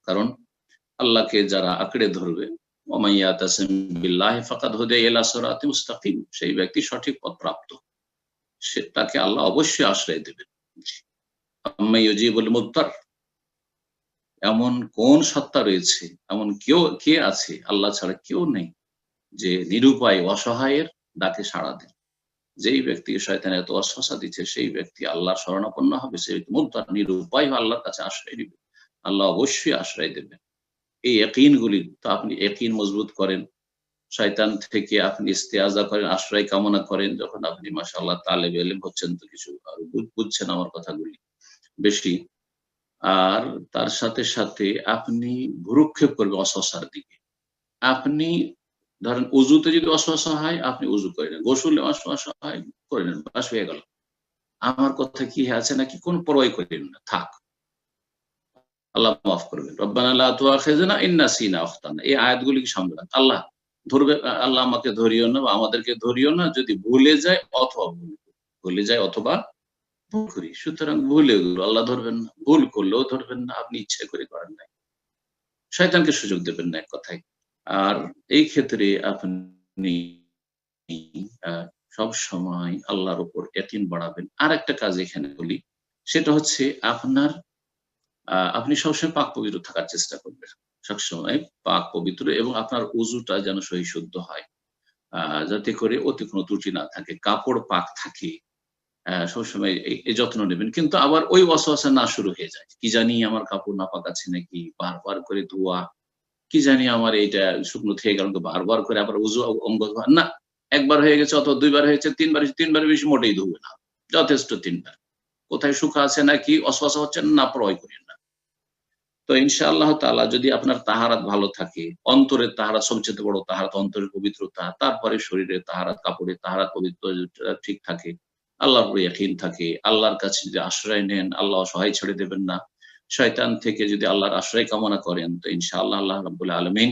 S3: কারণ আল্লাহকে যারা আঁকড়ে ধরবে, ওমান ইয়াতাসিম বিল্লাহি ফাকাদ হুদিয়া ইলা সিরাতিন মুস্তাকিম, সেই ব্যক্তি সঠিক পথ প্রাপ্ত, তাকে আল্লাহ অবশ্যই আশ্রয় দেবেন। আম্মা ইউজিবুল মুদ্দার, এমন কোন সত্তা রয়েছে, এমন কে আছে আল্লাহ ছাড়া কেউ নেই যে নিরুপায় অসহায়ের ডাকে সাড়া দেন। যেই ব্যক্তি শয়তান এত ওয়াসওয়াসা দিচ্ছে, সেই ব্যক্তি আল্লাহর শরণাপন্ন হবে, সেই ব্যক্তি মুদ্দার, নিরুপায় হয়ে আল্লাহর কাছে আশ্রয় নেবে, আল্লাহ অবশ্যই আশ্রয় দেবেন। এই ইয়াকিনগুলি তো আপনি ইয়াকিন মজবুত করেন, শয়তান থেকে আপনি ইস্তেআজা করেন, আশ্রয় কামনা করেন। যখন আপনি মাশাআল্লাহ তালেবে ইলম হচ্ছেন, তো কিছু বুঝছেন আমার কথাগুলি বেশি। আর তার সাথে সাথে আপনি ভ্রুক্ষেপ করবেন ওয়াসওয়াসার দিকে। আপনি ধরেন উযুতে যদি ওয়াসওয়াসা হয়, আপনি উযু করে নেন, গোসলে ওয়াসওয়াসা হয়, করে নেন, বাস হয়ে গেল। আমার কথা কি আছে নাকি কোন পরোয়াই করেন না, থাক, আল্লাহ মাফ করবেন। রব্বানা লা তুআখিযনা ইন নাসিনা আও আখতানা, এই আয়াতগুলিকে সামনে রাখ। আল্লাহ ধরবে, আল্লাহ আমাকে ধরিও না বা আমাদেরকে ধরিও না যদি ভুলে যায় অথবা ভুলে যায় অথবা ভুল করি। সুতরাং ভুলে আল্লাহ ধরবেন না, ভুল করলেও ধরবেন না, আপনি ইচ্ছা করে করেন নাই, শয়তানকে সুযোগ দেবেন না এক কথায়। আর এই ক্ষেত্রে আপনি সব সময় আল্লাহর উপর ইয়াকিন বাড়াবেন। আর একটা কাজ এখানে বলি, সেটা হচ্ছে আপনি সবসময় পাক পবিত্র থাকার চেষ্টা করবেন, সবসময় পাক পবিত্র, এবং আপনার উযুটা যেন সহি শুদ্ধ হয়, যাতে করে ওতে কোনো ত্রুটি না থাকে, কাপড় পাক থাকে, সবসময় এই যত্ন নেবেন। কিন্তু আবার ওই ওয়াসওয়াসা না শুরু হয়ে যায়, কি জানি আমার কাপড় নাপাক আছে নাকি, বারবার করে ধোয়া, কি জানি আমার এইটা শুকনো থেকে গেল, বারবার করে আবার উযু অঙ্গ ধোয়া, না, একবার হয়ে গেছে অথবা দুইবার হয়েছে, তিনবার বেশি মোটেই ধুবে না, যথেষ্ট ৩ বার। কোথায় শুকা আছে নাকি, ওয়াসওয়াসা হচ্ছে না, পরোয়া করেন না। তো ইনশাআল্লাহ তাআলা যদি আপনার তাহারাত ভালো থাকে, অন্তরের তাহারাত সবচেয়ে বড় তাহারাত, অন্তরের পবিত্রতা, তারপরে শরীরের তাহারাত, কাপড়ের তাহারাত পবিত্র ঠিক থাকে, আল্লাহর উপর ইয়াকিন থাকে, আল্লাহর কাছে যদি আশ্রয় নেন, আল্লাহ সহায় ছেড়ে দেবেন না, শয়তান থেকে যদি আল্লাহর আশ্রয় কামনা করেন, তো ইনশাআল্লাহ আল্লাহ রাব্বুল আলামিন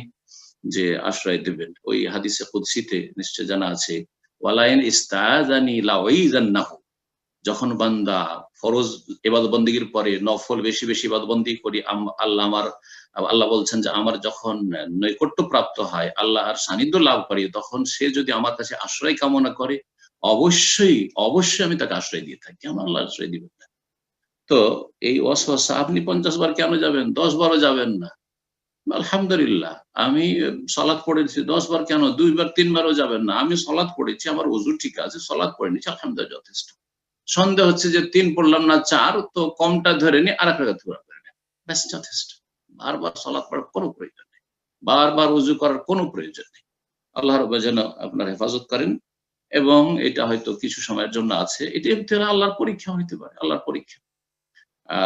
S3: যে আশ্রয় দেবেন। ওই হাদিসে কুদসিতে নিশ্চয় জানা আছে, ওয়ালাইন ইস্তাযানি লাউইযান্নাহু, যখন বান্দা ফরজ ইবাদত বন্দেগীর পরে নফল বেশি বেশি ইবাদত বন্দেগী করি, আল্লাহ বলছেন যে আমার যখন নৈকট্য প্রাপ্ত হয়, আল্লাহর সান্নিধ্য লাভ করে, তখন সে যদি আমার কাছে আশ্রয় কামনা করে, অবশ্যই আমি তাকে আশ্রয় দিয়ে থাকি, আমার আল্লাহ আশ্রয় দিবেন না। তো এই ওয়াসওয়াসা, আপনি 50 বার কেন যাবেন, 10 বারও যাবেন না। আলহামদুলিল্লাহ, আমি সালাত পড়েছি 10 বার কেন, 2 বার 3 বারও যাবেন না। আমি সালাত পড়েছি, আমার ওযু ঠিক আছে, সালাত পড়ে নিচ্ছি, আলহামদুলিল্লাহ, যথেষ্ট। সন্দেহ হচ্ছে যে 3 পড়লাম না 4, তো কমটা ধরে নি, আরেক রাকাত পুরা করে নেন, ব্যাস যথেষ্ট। বারবার সালাত পড়ার কোনো প্রয়োজন নেই, বারবার ওযু করার কোনো প্রয়োজন নেই। আল্লাহ রাব্বুল যেন আপনার হেফাজত করেন, এবং এটা হয়তো কিছু সময়ের জন্য আছে, এটা আল্লাহর পরীক্ষা হইতে পারে, আল্লাহর পরীক্ষা।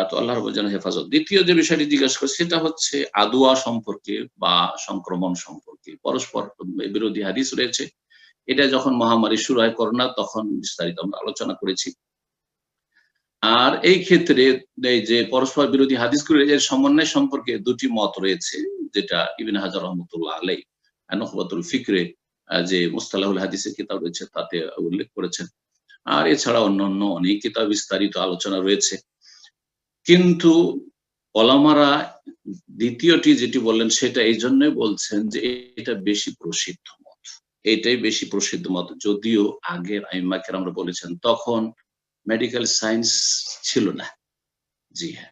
S3: তো আল্লাহ রাব্বুল যেন হেফাজত। দ্বিতীয় যে বিষয়টি জিজ্ঞাসা করছে, সেটা হচ্ছে আদুয়া সম্পর্কে বা সংক্রমণ সম্পর্কে। পরস্পর বিরোধী হাদিস রয়েছে। এটা যখন মহামারী শুরু হয় করোনা, তখন বিস্তারিত আমরা আলোচনা করেছি। আর এই ক্ষেত্রে এই যে পরস্পর বিরোধী হাদিসগুলো, এর সমন্বয় সম্পর্কে 2টি মত রয়েছে, যেটা ইবনে হাজার রাহমাতুল্লাহ আলাইহি নুখবাতুল ফিকরে যে মুস্তালাহুল হাদিসের কিতাব রয়েছে তাতে উল্লেখ করেছেন। আর এছাড়া অন্যান্য অনেক কিতাব বিস্তারিত আলোচনা রয়েছে। কিন্তু ওলামারা দ্বিতীয়টি যেটি বললেন, সেটা এই জন্যই বলছেন যে এটা বেশি প্রসিদ্ধ মত, এটাই বেশি প্রসিদ্ধ মত। যদিও আগের আইম্মা কেরামরা বলেছেন, তখন মেডিকেল সায়েন্স ছিল না। জি হ্যাঁ,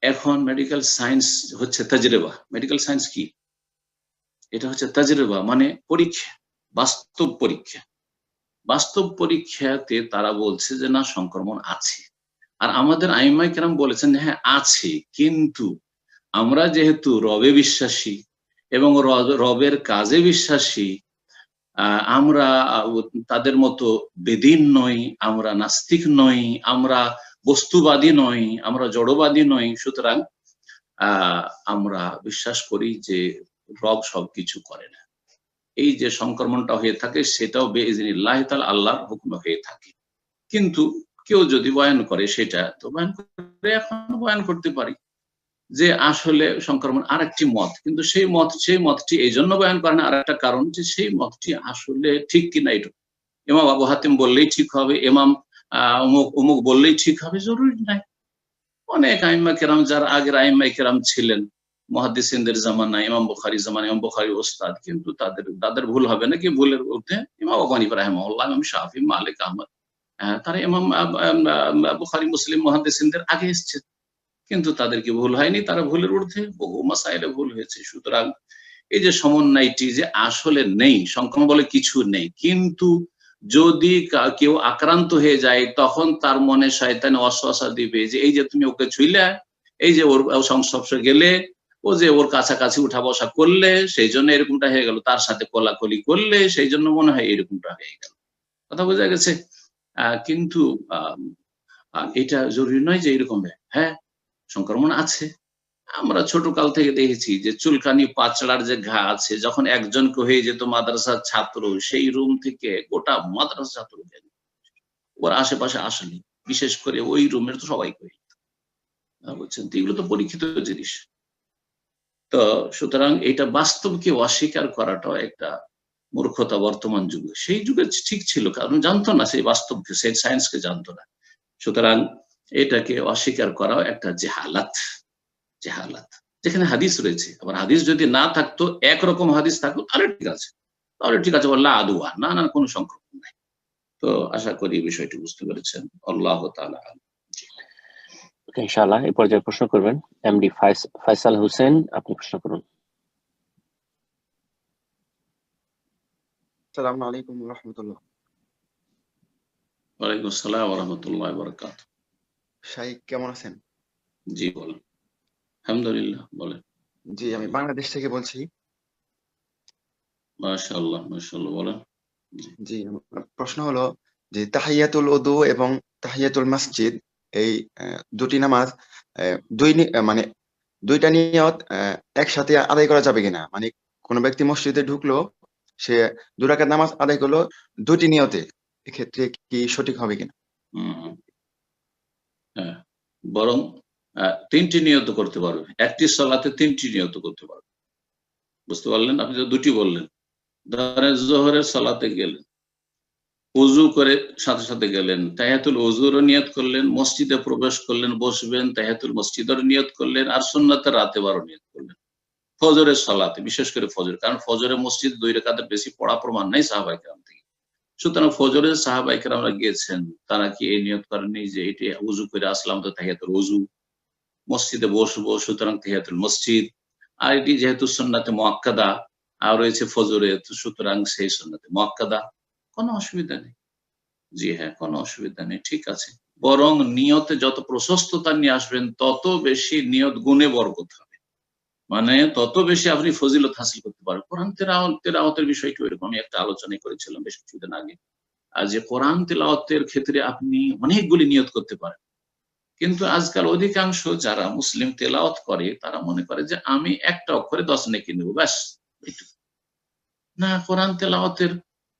S3: এখন মেডিকেল সায়েন্স হচ্ছে তাজরিবা। মেডিকেল সায়েন্স কি? এটা হচ্ছে তাজরিবা, মানে পরীক্ষা, বাস্তব পরীক্ষা। বাস্তব পরীক্ষাতে তারা বলছে যে না, সংক্রমণ আছে। আর আমাদের আইম্মায়ে কেরাম বলেছেন হ্যাঁ আছে, কিন্তু আমরা যেহেতু রবে বিশ্বাসী এবং রবের কাজে বিশ্বাসী, আমরা তাদের মতো বেদিন নই, আমরা নাস্তিক নই, আমরা বস্তুবাদী নই, আমরা জড়বাদী নই। সুতরাং আমরা বিশ্বাস করি যে রব সবকিছু করে না। এই যে সংক্রমণটা হয়ে থাকে, সেটাও বিইজনিল্লাহি তাআলা আল্লাহর হুকুমে হয়ে থাকে। কিন্তু কেউ যদি বয়ান করে, সেটা তো বয়ান করে, এখন বয়ান করতে পারি যে আসলে সংক্রমণ আরেকটি মত, কিন্তু সেই মতটি এই জন্য বয়ান করে না, আরেকটা কারণ যে সেই মতটি আসলে ঠিক কিনা। এটা ইমাম আবু হাতিম বললেই ঠিক হবে, ইমাম অমুক বললেই ঠিক হবে, জরুরি নাই। অনেক আইম্মা কেরাম, যারা আগের আইম্মা কেরাম ছিলেন মুহাদ্দিসিনদের জামানায়, ইমাম বুখারীর জামানায়, ইমাম বুখারী ওস্তাদ, কিন্তু তাদের ভুল হবে না, কি ভুলের ঊর্ধ্বে ইমাম আবু হানিফা রাহিমাহুল্লাহ, ইমাম শাফি, মালিক, আহমদ, তারা ইমাম বুখারী, মুসলিম মুহাদ্দিসিনদের আগে এসেছে, কিন্তু তাদের কি ভুল হয়নি? তারা ভুলের ঊর্ধ্বে, বহু মাসাইলে ভুল হয়েছে। সুতরাং এই যে সমন্বয়টি যে আসলে নেই, সংক্রমণ বলে কিছু নেই, কিন্তু যদি কেউ আক্রান্ত হয়ে যায়, তখন তার মনে শয়তান ওয়াসওয়াসা দিবে যে এই যে তুমি ওকে ছুঁইলে, এই যে ওর সংস্পর্শে গেলে, ও যে ওর কাছাকাছি উঠা বসা করলে, সেই জন্য এরকমটা হয়ে গেল, তার সাথে কোলাকুলি করলে, সেই জন্য মনে হয় এরকমটা হয়ে গেল। কথা বোঝা গেছে? কিন্তু এটা জরুরি নয় যে এরকম। হ্যাঁ, সংক্রমণ আছে। আমরা ছোট কাল থেকে দেখেছি যে চুলকানি, পাচড়ার যে ঘা আছে, যখন একজনকে হয়ে যেত মাদ্রাসার ছাত্র, সেই রুম থেকে গোটা মাদ্রাসা ছাত্র ওর আশেপাশে আসেনি, বিশেষ করে ওই রুমের তো সবাই করে বলছেন, এগুলো তো পরীক্ষিত জিনিস। তো সুতরাং এটা বাস্তবকে অস্বীকার করাটাও একটা মূর্খতা বর্তমান যুগে। সেই যুগে ঠিক ছিল, কারণ জানতো না সেই বাস্তবকে, সেই সায়েন্সকে জানতো না। সুতরাং এটাকে অস্বীকার করাও একটা জেহালাত। জেহালাত যেখানে হাদিস রয়েছে, আবার হাদিস যদি না থাকতো, একরকম হাদিস থাকতো তাহলে ঠিক আছে, বললা আদুয়া, না না কোনো সংক্রমণ নাই। তো আশা করি বিষয়টি বুঝতে পেরেছেন। আল্লাহ তাআলা
S4: ইনশাআল্লাহ এই পর্যায়ে প্রশ্ন করবেন এমডি ফাইসাল হোসেন, আপনি প্রশ্ন করুন।
S6: আসসালামু আলাইকুম ওয়া রাহমাতুল্লাহ।
S3: ওয়ালাইকুম আসসালাম ওয়া রাহমাতুল্লাহি ওয়া বারাকাতুহু।
S6: শাইখ কেমন আছেন?
S3: জি বলেন। আলহামদুলিল্লাহ, বলেন।
S6: জি, আমি বাংলাদেশ থেকে বলছি।
S3: মাশাআল্লাহ মাশাআল্লাহ, বলেন।
S6: জি, আমার প্রশ্ন হলো যে তাহিয়াতুল ওযু এবং তাহিয়াতুল মসজিদ এই দুটি নামাজ মানে দুইটা নিয়ত একসাথে আদায় করা যাবে কিনা? মানে কোন ব্যক্তি মসজিদে ঢুকলো, সে 2 রাকাত নামাজ আদায় করলো দুটি নিয়তে, এক্ষেত্রে কি সঠিক হবে কিনা?
S3: হ্যাঁ, বরং 3টি নিয়ত করতে পারবে, একটি সালাতে 3টি নিয়ত করতে পারবে। বুঝতে পারলেন? আপনি তো দুটি বললেন। ধরেন যোহরের সালাতে গেলেন, ওযু করে সাথে সাথে গেলেন, তাহিয়াতুল ওযুরও নিয়ত করলেন, মসজিদে প্রবেশ করলেন, বসবেন, তাহিয়াতুল মসজিদের নিয়ত করলেন, আর সুন্নাতে রাতে বারো নিয়ত করলেন। ফজরের সালাতে, বিশেষ করে ফজর, কারণ ফজরে মসজিদ 2 রাকাতের বেশি পড়া প্রমাণ নাই সাহাবায়ে কেরাম থেকে। সুতরাং ফজরে সাহাবায়ে কেরামরা গিয়েছেন, তারা কি এই নিয়ত করেননি যে এটি ওযু করে আসলাম তো তাহিয়াতুল ওযু, মসজিদে বসবো সুতরাং তাহিয়াতুল মসজিদ, আর এটি যেহেতু সুন্নাতে মুআক্কাদা আর রয়েছে ফজরে, সুতরাং সেই সুন্নাতে মুআক্কাদা, কোনো অসুবিধা নেই। জি হ্যাঁ, কোনো অসুবিধা নেই, ঠিক আছে। বরং নিয়তে যত প্রশস্ততা নিয়ে আসবেন তত বেশি নিয়ত গুণে বরকত হবে, মানে তত বেশি আপনি ফজিলত হাসিল করতে পারবেন। কোরআন তেলাওয়াতের বিষয়টি এরকম, আমি একটা আলোচনা করেছিলাম বেশ কিছুদিন আগে, আর যে কোরআন তেলাওয়াতের ক্ষেত্রে আপনি অনেকগুলি নিয়ত করতে পারেন, কিন্তু আজকাল অধিকাংশ যারা মুসলিম তেলাওয়াত করে তারা মনে করে যে আমি একটা অক্ষরে 10 নেকি নেব, ব্যাস। না, কোরআন তেলাওয়াতের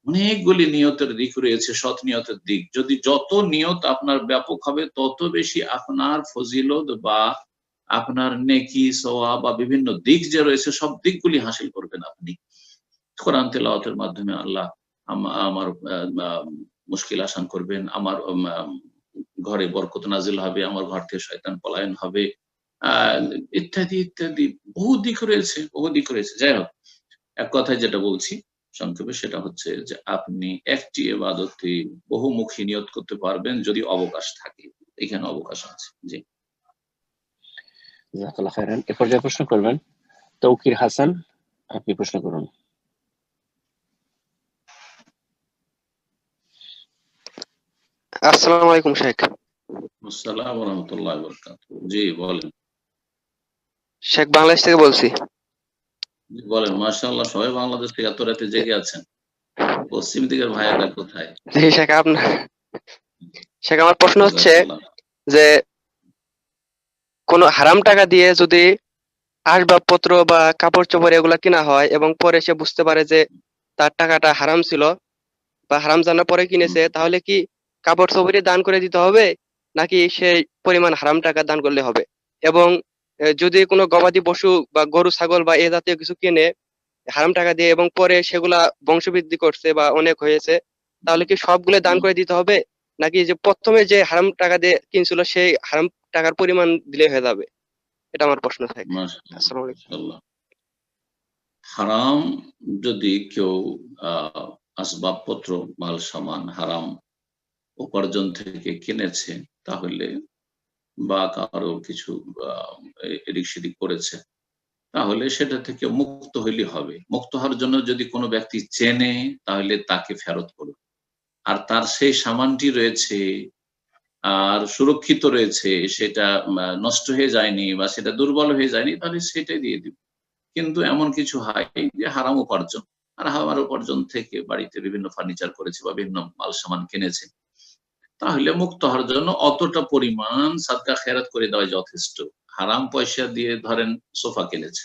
S3: অনেকগুলি নিয়তের দিক রয়েছে, সৎ নিয়তের দিক। যদি যত নিয়ত আপনার ব্যাপক হবে তত বেশি আপনার ফজিলত বা আপনার নেকি সওয়াব বা বিভিন্ন দিক যে রয়েছে সব দিকগুলি হাসিল করবেন আপনি কোরআন তেলাওয়াতের মাধ্যমে। আল্লাহ আমার মুশকিল আসান করবেন, আমার ঘরে বরকত নাজিল হবে, আমার ঘর থেকে শয়তান পলায়ন হবে, ইত্যাদি ইত্যাদি বহু দিক রয়েছে, বহু দিক রয়েছে। যাই হোক, এক কথায় যেটা বলছি সংক্ষেপে সেটা হচ্ছে যে আপনি একটি ইবাদতে বহুমুখী নিয়ত করতে পারবেন যদি অবকাশ থাকে। এখানে অবকাশ আছে। জি,
S4: জাযাকাল্লাহ খাইরান। এ পর্যায়ে প্রশ্ন করবেন তৌকির হাসান, আপনি প্রশ্ন করুন।
S7: আসসালামু আলাইকুম শেখ।
S3: আসসালামু আলাইকুম ওয়া রাহমাতুল্লাহি ওয়া বারাকাতুহু। জি বলেন।
S7: শেখ বাংলাদেশ থেকে বলছি।
S3: জি বলেন। মাশাআল্লাহ, সবাই বাংলাদেশ থেকে এত রাতে জেগে আছেন। পশ্চিম দিকের ভাইয়েরা কোথায়?
S7: জি শেখ, শেখ আমার প্রশ্ন হচ্ছে
S3: জাযাকাল্লাহ।
S7: যে কোন হারাম টাকা দিয়ে যদি আসবাবপত্র বা কাপড় চোপড় এগুলা কিনা হয় এবং পরে সে বুঝতে পারে যে তার টাকাটা হারাম ছিল বা হারাম জানার পরে কিনেছে, তাহলে কি কাপড় চোপড়ই দান করে দিতে হবে নাকি সেই পরিমাণ হারাম টাকা দান করলে হবে? এবং যদি কোনো গবাদি পশু বা গরু ছাগল বা এ জাতীয় কিছু কিনে হারাম টাকা দিয়ে এবং পরে সেগুলা বংশবৃদ্ধি করছে বা অনেক হয়েছে, তাহলে কি সবগুলো দান করে দিতে হবে নাকি যে প্রথমে যে হারাম টাকা দিয়ে কিনছিল সেই হারাম টাকার পরিমাণ দিলে হয়ে যাবে? এটা আমার প্রশ্ন থাকে। আসসালামু আলাইকুম।
S3: মাশাআল্লাহ। হারাম যদি কেউ আসবাবপত্র মাল সামান হারাম উপার্জন থেকে কিনেছে, তাহলে বা কারো কিছু এদিক সেদিক করেছে, তাহলে সেটা থেকে মুক্ত হইলে হবে। মুক্ত হওয়ার জন্য যদি কোনো ব্যক্তি চেনে তাহলে তাকে ফেরত করবে, আর তার সেই সামানটি রয়েছে আর সুরক্ষিত রয়েছে, সেটা নষ্ট হয়ে যায়নি বা সেটা দুর্বল হয়ে যায়নি, তাহলে সেটাই দিয়ে দিবে। কিন্তু এমন কিছু হয় যে হারাম উপার্জন, আর হারাম উপার্জন থেকে বাড়িতে বিভিন্ন ফার্নিচার করেছে বা বিভিন্ন মাল সামান কিনেছে, তাহলে মুক্ত হওয়ার জন্য অতটা পরিমাণ সাদকা খেরাত করে দেওয়া যথেষ্ট। হারাম পয়সা দিয়ে ধরেন সোফা কিনেছে,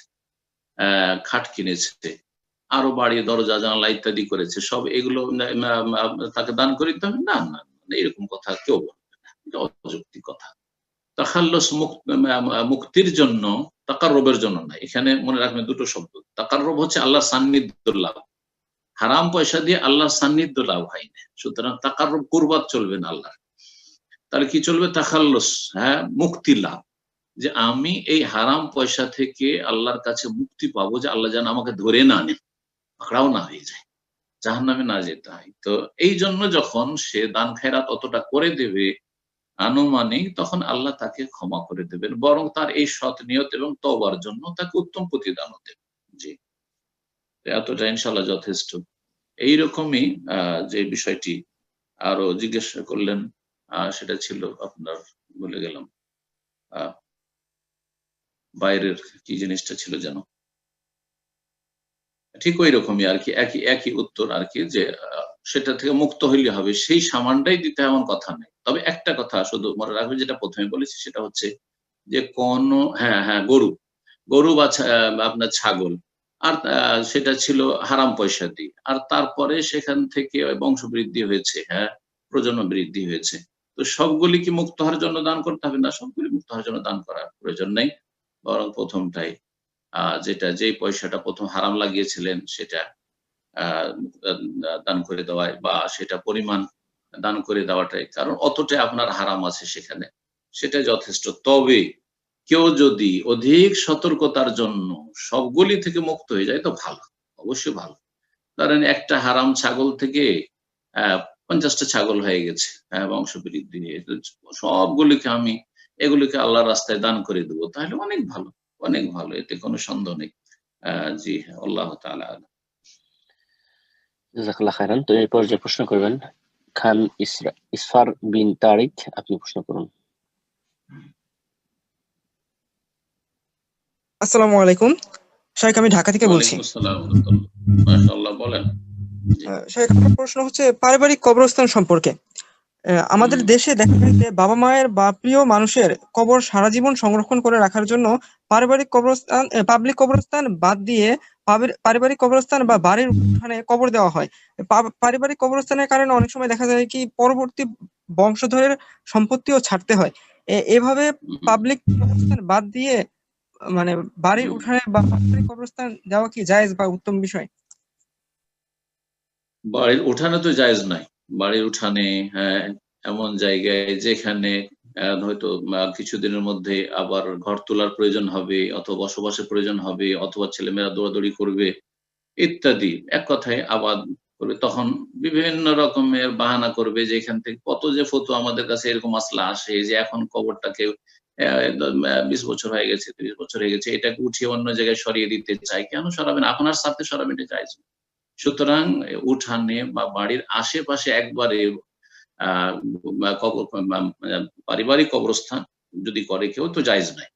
S3: খাট কিনেছে, আরো বাড়ি দরজা জানালা ইত্যাদি করেছে, সব এগুলো তাকে দান করে দিতে হবে? না না, এরকম কথা কেউ বলবে না। এটা অযৌক্তিক কথা। তাখাল্লুস মুক্তির জন্য, তাকাররুবের জন্য না। এখানে মনে রাখবেন দুটো শব্দ। তাকাররুব হচ্ছে আল্লাহর সান্নিধ্য লাভ, হারাম পয়সা দিয়ে আল্লাহর সান্নিধ্য লাভ হয় না। সুতরাং তাকাররুব কুরবাত চলবে না আল্লাহর। তাহলে কি চলবে? তাখাল্লুস, হ্যাঁ, মুক্তি লাভ, যে আমি এই হারাম পয়সা থেকে আল্লাহর কাছে মুক্তি পাবো, যে আল্লাহ যেন আমাকে ধরে না নেন, পাকড়াও না হয়ে যায়, জাহান্নামে না যেতে হয়। তো এই জন্য যখন সে দান খেরাত অতটা করে দেবে আনুমানিক, তখন আল্লাহ তাকে ক্ষমা করে দেবেন, বরং তার এই সৎ নিয়ত এবং তওবার জন্য তাকে উত্তম প্রতিদানও দেবেন। জি, এতটা ইনশাআল্লাহ যথেষ্ট। এইরকমই যে বিষয়টি আরো জিজ্ঞাসা করলেন, সেটা ছিল আপনার, বলে গেলাম, বাইরের কি জিনিসটা ছিল যেন, ঠিক ওই রকমই আর কি, একই উত্তর আর কি, যে সেটা থেকে মুক্ত হইলে হবে, সেই সামানটাই দিতে এমন কথা নেই। তবে একটা কথা শুধু মনে রাখবে, যেটা প্রথমে বলেছি, সেটা হচ্ছে যে কোন, হ্যাঁ গরু বা আপনার ছাগল, আর সেটা ছিল হারাম পয়সা দিয়ে, আর তারপরে সেখান থেকে বংশ বৃদ্ধি হয়েছে, হ্যাঁ, প্রজন্ম বৃদ্ধি হয়েছে, তো সবগুলি কি মুক্ত হওয়ার জন্য দান করতে হবে? না, সবগুলি মুক্ত হওয়ার জন্য দান করার প্রয়োজন নেই, বরং প্রথমটাই, যেটা যেই পয়সাটা প্রথম হারাম লাগিয়েছিলেন সেটা দান করে দেওয়ায়, বা সেটা পরিমাণ দান করে দেওয়াটাই, কারণ অতটাই আপনার হারাম আছে সেখানে, সেটা যথেষ্ট। তবে কেউ যদি অধিক সতর্কতার জন্য সবগুলি থেকে মুক্ত হয়ে যায়, তো ভালো, অবশ্যই ভালো। ধরেন একটা হারাম ছাগল থেকে 50টা ছাগল হয়ে গেছে, বংশ বৃদ্ধি নিয়ে, সবগুলিকে আমি এগুলিকে আল্লাহর রাস্তায় দান করে দেবো, তাহলে অনেক ভালো, অনেক ভালো, এতে কোনো সন্দেহ নেই। জি, আল্লাহ তাআলা আ'লাম।
S4: জাযাকাল্লাহ খাইরান। তো এরপর যে প্রশ্ন করবেন খান ইসফার বিন তারিক, আপনি প্রশ্ন করুন।
S8: আসসালামু আলাইকুম শাইখ, আমি ঢাকা থেকে বলছি।
S3: ওয়ালাইকুম আসসালাম ওয়া রাহমাতুল্লাহ। মাশাআল্লাহ, বলেন। জি।
S8: শাইখ, আমার প্রশ্ন হচ্ছে পারিবারিক কবরস্থান সম্পর্কে। আমাদের দেশে দেখা যায় যে বাবা মায়ের বা প্রিয় মানুষের কবর সারা জীবন সংরক্ষণ করে রাখার জন্য পারিবারিক কবরস্থান, পাবলিক কবরস্থান বাদ দিয়ে পারিবারিক কবরস্থান বা বাড়ির উঠানে কবর দেওয়া হয়। পারিবারিক কবরস্থানের কারণে অনেক সময় দেখা যায় কি পরবর্তী বংশধরের সম্পত্তিও ছাড়তে হয়। এভাবে পাবলিক কবরস্থান বাদ দিয়ে মানে বাড়ির উঠানে বা পারিবারিক কবরস্থান দেওয়া কি জায়েজ বা উত্তম বিষয়?
S3: বাড়ির উঠানে তো জায়েজ নাই। বাড়ির উঠানে, হ্যাঁ, এমন জায়গায় যেখানে হয়তো কিছুদিনের মধ্যে আবার ঘর তোলার প্রয়োজন হবে, অথবা বসবাসের প্রয়োজন হবে, অথবা ছেলেমেয়েরা দৌড়াদৌড়ি করবে ইত্যাদি, এক কথায় আবাদ করবে, তখন বিভিন্ন রকমের বাহানা করবে, যে এখান থেকে কত যে ফতোয়া আমাদের কাছে এরকম মাসলা আসে, যে এখন কবরটাকে 20 বছর হয়ে গেছে, 30 বছর হয়ে গেছে, এটাকে উঠিয়ে অন্য জায়গায় সরিয়ে দিতে চাই। কেন সরাবেন? আপনার সাথে সরাবেন, এটা জায়েজ। সুতরাং উঠানে বা বাড়ির আশেপাশে একবারে পারিবারিক কবরস্থান যদি করে কেউ, তো জায়েজ নাই।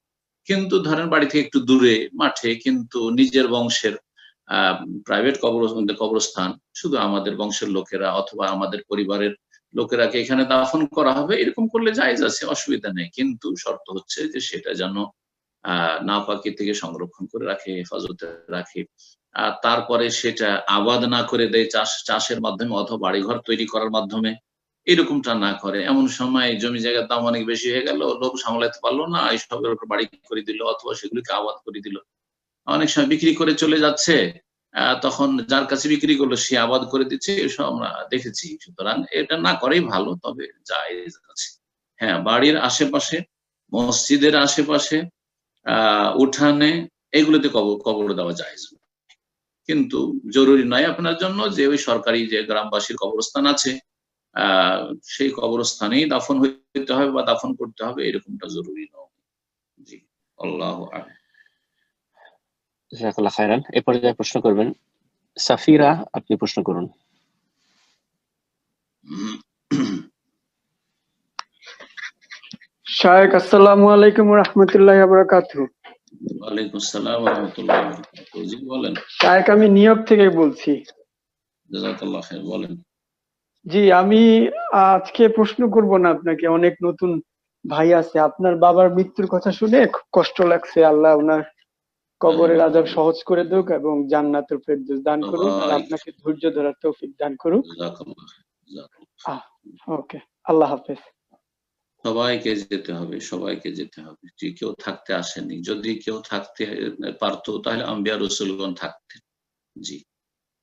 S3: কিন্তু ধরেন বাড়ি থেকে একটু দূরে মাঠে, কিন্তু নিজের বংশের প্রাইভেট কবরস্থান, শুধু আমাদের বংশের লোকেরা অথবা আমাদের পরিবারের লোকেরাকে এখানে দাফন করা হবে, এরকম করলে জায়েজ আছে, অসুবিধা নেই। কিন্তু শর্ত হচ্ছে যে সেটা যেন নাপাকি থেকে সংরক্ষণ করে রাখে, হেফাজতে রাখে, আর তারপরে সেটা আবাদ না করে দেয় চাষের মাধ্যমে অথবা বাড়িঘর তৈরি করার মাধ্যমে, এরকমটা না করে। এমন সময় জমি জায়গার দাম অনেক বেশি হয়ে গেল, লোক সামলাতে পারলো না, এইসবের উপর বাড়ি করে দিল অথবা সেগুলিকে আবাদ করে দিল, অনেক সময় বিক্রি করে চলে যাচ্ছে, তখন যার কাছে বিক্রি করলো সে আবাদ করে দিচ্ছে, এসব আমরা দেখেছি। সুতরাং এটা না করেই ভালো, তবে জায়েজ আছে। হ্যাঁ, বাড়ির আশেপাশে, মসজিদের আশেপাশে, উঠানে, এগুলোতে কবর দেওয়া জায়েজ, কিন্তু জরুরি নয় আপনার জন্য যে ওই সরকারি যে গ্রামবাসীর কবরস্থান আছে সেই কবরস্থানেই দাফন হইতে হবে বা দাফন করতে হবে, এরকমটা জরুরি নয়। জি, আল্লাহু আ'লাম।
S4: জাযাকাল্লাহ খাইরান। এরপরে যে প্রশ্ন করবেন সাফিরা, আপনি প্রশ্ন করুন।
S9: শায়েখ, আসসালামু আলাইকুম ওয়া রাহমাতুল্লাহি ওয়া বারাকাতুহু।
S3: ওয়ালাইকুম আসসালাম ওয়া রাহমাতুল্লাহি ওয়া বারাকাতুহু। জি, বলেন।
S9: শায়েখ, আমি নিউ ইয়র্ক থেকে বলছি।
S3: জাযাকাল্লাহ খাইর, বলেন।
S9: জি, আমি আজকে প্রশ্ন করব না আপনাকে, অনেক নতুন ভাই আছে। আপনার বাবার মৃত্যুর কথা শুনে খুব কষ্ট লাগছে। আল্লাহ ওনার কবরের আযাব সহজ করে দেক এবং জান্নাতুল ফেরদৌস দান করুক, আর আপনাকে ধৈর্য ধরার তৌফিক দান করুক।
S3: জাযাকাল্লাহ।
S9: ওকে, আল্লাহ হাফেজ।
S3: সবাইকে যেতে হবে, সবাইকে যেতে হবে। যে কেউ থাকতে আসেনি, যদি কেউ থাকতে পারতো তাহলে আম্বিয়া রাসূলগণ থাকতেন। জি,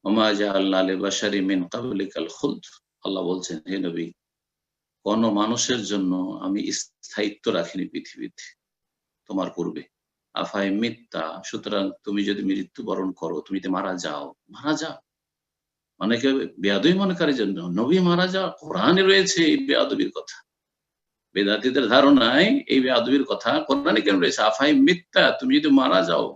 S3: ওমা জাআলনা লিবাশারি মিন ক্বাবলিকাল খুলদ, আল্লাহ বলছেন হে নবী, কোন মানুষের জন্য আমি স্থায়িত্ব রাখিনি পৃথিবীতে তোমার পূর্বে। আফাই মিথ্যা, সুতরাং তুমি যদি মৃত্যুবরণ করো, তুমি যদি মারা যাও, মারা যাও। অনেকে বেয়াদবি মনে করে জন্য নবী মারা যাওয়া কোরআনে রয়েছে এই বেয়াদবির কথা। বেদাতীদের ধারণায় এই বেয়াদবির কথা কোরআনে কেন রয়েছে? আফাই মিথ্যা, তুমি যদি মারা যাও,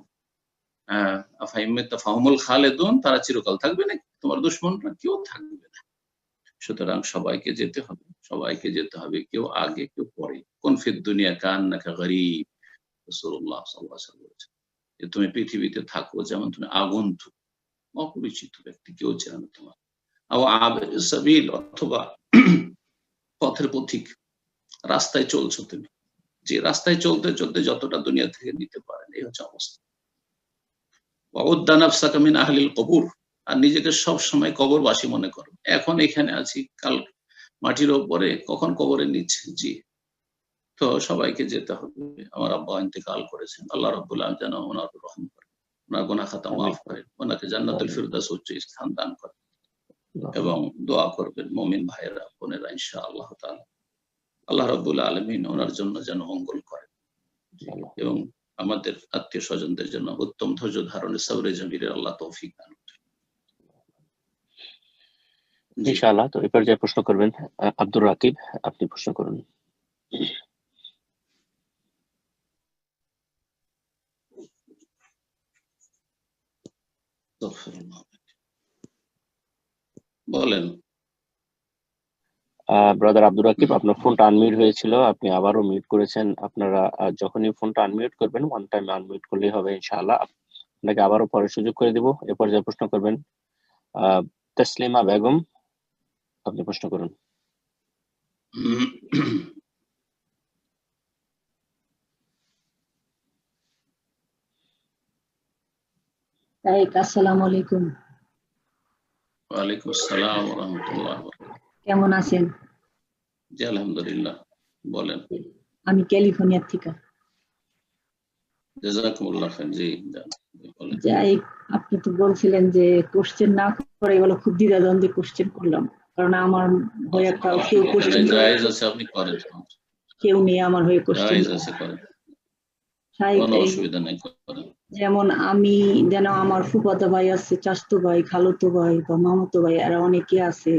S3: হ্যাঁ, আফাই মিথ্যা ফাহুমুল খালেদুন, তারা চিরকাল থাকবে না, তোমার দুশমনরা কেউ থাকবে না। সুতরাং সবাইকে যেতে হবে, সবাইকে যেতে হবে, কেউ আগে কেউ পরে। কোন ফিদ দুনিয়া কান্নাকা গরীব, রাসূলুল্লাহ সাল্লাল্লাহু আলাইহি ওয়াসাল্লাম বলেছেন যে তুমি পৃথিবীতে থাকো যেমন তুমি আগন্তুক, অপরিচিত ব্যক্তি, কেউ চেনে না তোমার। আবির সাবিল, অথবা পথের পথিক, রাস্তায় চলছো তুমি, যে রাস্তায় চলতে চলতে যতটা দুনিয়া থেকে নিতে পারেন, এই হচ্ছে অবস্থা। ওয়াউদ্দা নাফসাকা মিন আহলিল কবুর, আর নিজেকে সব সময় কবরবাসী মনে করো। এখন এখানে আছি, কাল মাটির উপরে, কখন কবরে নিচ্ছে। জি, তো সবাইকে যেতে হবে। আমার আব্বা ইন্তেকাল করেছেন, আল্লাহ রাব্বুল আলামিন যেন ওনার রহম করেন, ওনার গুনাহ খাতা মাফ করেন, ওনাকে জান্নাতুল ফিরদাউস উচ্চ স্থান দান করেন, এবং দোয়া করবেন মুমিন ভাইয়েরা বোনেরা ইনশাআল্লাহ তাআলা। আল্লাহ রাব্বুল আলামিন ওনার জন্য যেন মঙ্গল করেন, এবং আমাদের আত্মীয় স্বজনদের জন্য উত্তম ধৈর্য ধারণে সবরে জমিরের আল্লাহ তৌফিক দান করেন
S4: ইনশাআল্লাহ। তো এই পর্যায়ে প্রশ্ন করবেন আব্দুর রাকিব, আপনি প্রশ্ন করুন।
S3: বলেন।
S4: ব্রাদার আব্দুর রাকিব, আপনার ফোনটা আনমিউট হয়েছিল, আপনি আবারও মিউট করেছেন। আপনারা যখনই ফোনটা আনমিউট করবেন, ওয়ান টাইম আনমিউট করলেই হবে ইনশাআল্লাহ। আপনাকে আবারও পরে সুযোগ করে দিব। এ পর্যায়ে প্রশ্ন করবেন তাসলিমা বেগম, আপনি প্রশ্ন করুন।
S10: আসসালামু আলাইকুম।
S3: ওয়ালাইকুম আসসালাম ওয়া রাহমাতুল্লাহ।
S10: কেমন আছেন?
S3: জি আলহামদুলিল্লাহ, বলেন।
S10: আমি ক্যালিফোর্নিয়া থেকে।
S3: জাযাকুমুল্লাহ খাইর। জি বলেন।
S10: যাই, আপনি তো বলছিলেন যে কোশ্চেন না করে, এগুলো খুব দ্বিধাদ্বন্দ্বে কোশ্চেন করলাম, কারণ আমার হয়ে কেউ কোশ্চেন
S3: জায়েজ আছে, আপনি করেন,
S10: কেউ নেই আমার হয়ে কোশ্চেন।
S3: জায়েজ আছে, করেন, কোনো অসুবিধা নাই, করেন।
S10: যেমন আমি যেন আমার ফুফাতো ভাই আছে, চাচতো ভাই, খালতো ভাই বা মামাতো ভাই, এরা অনেকে আছে।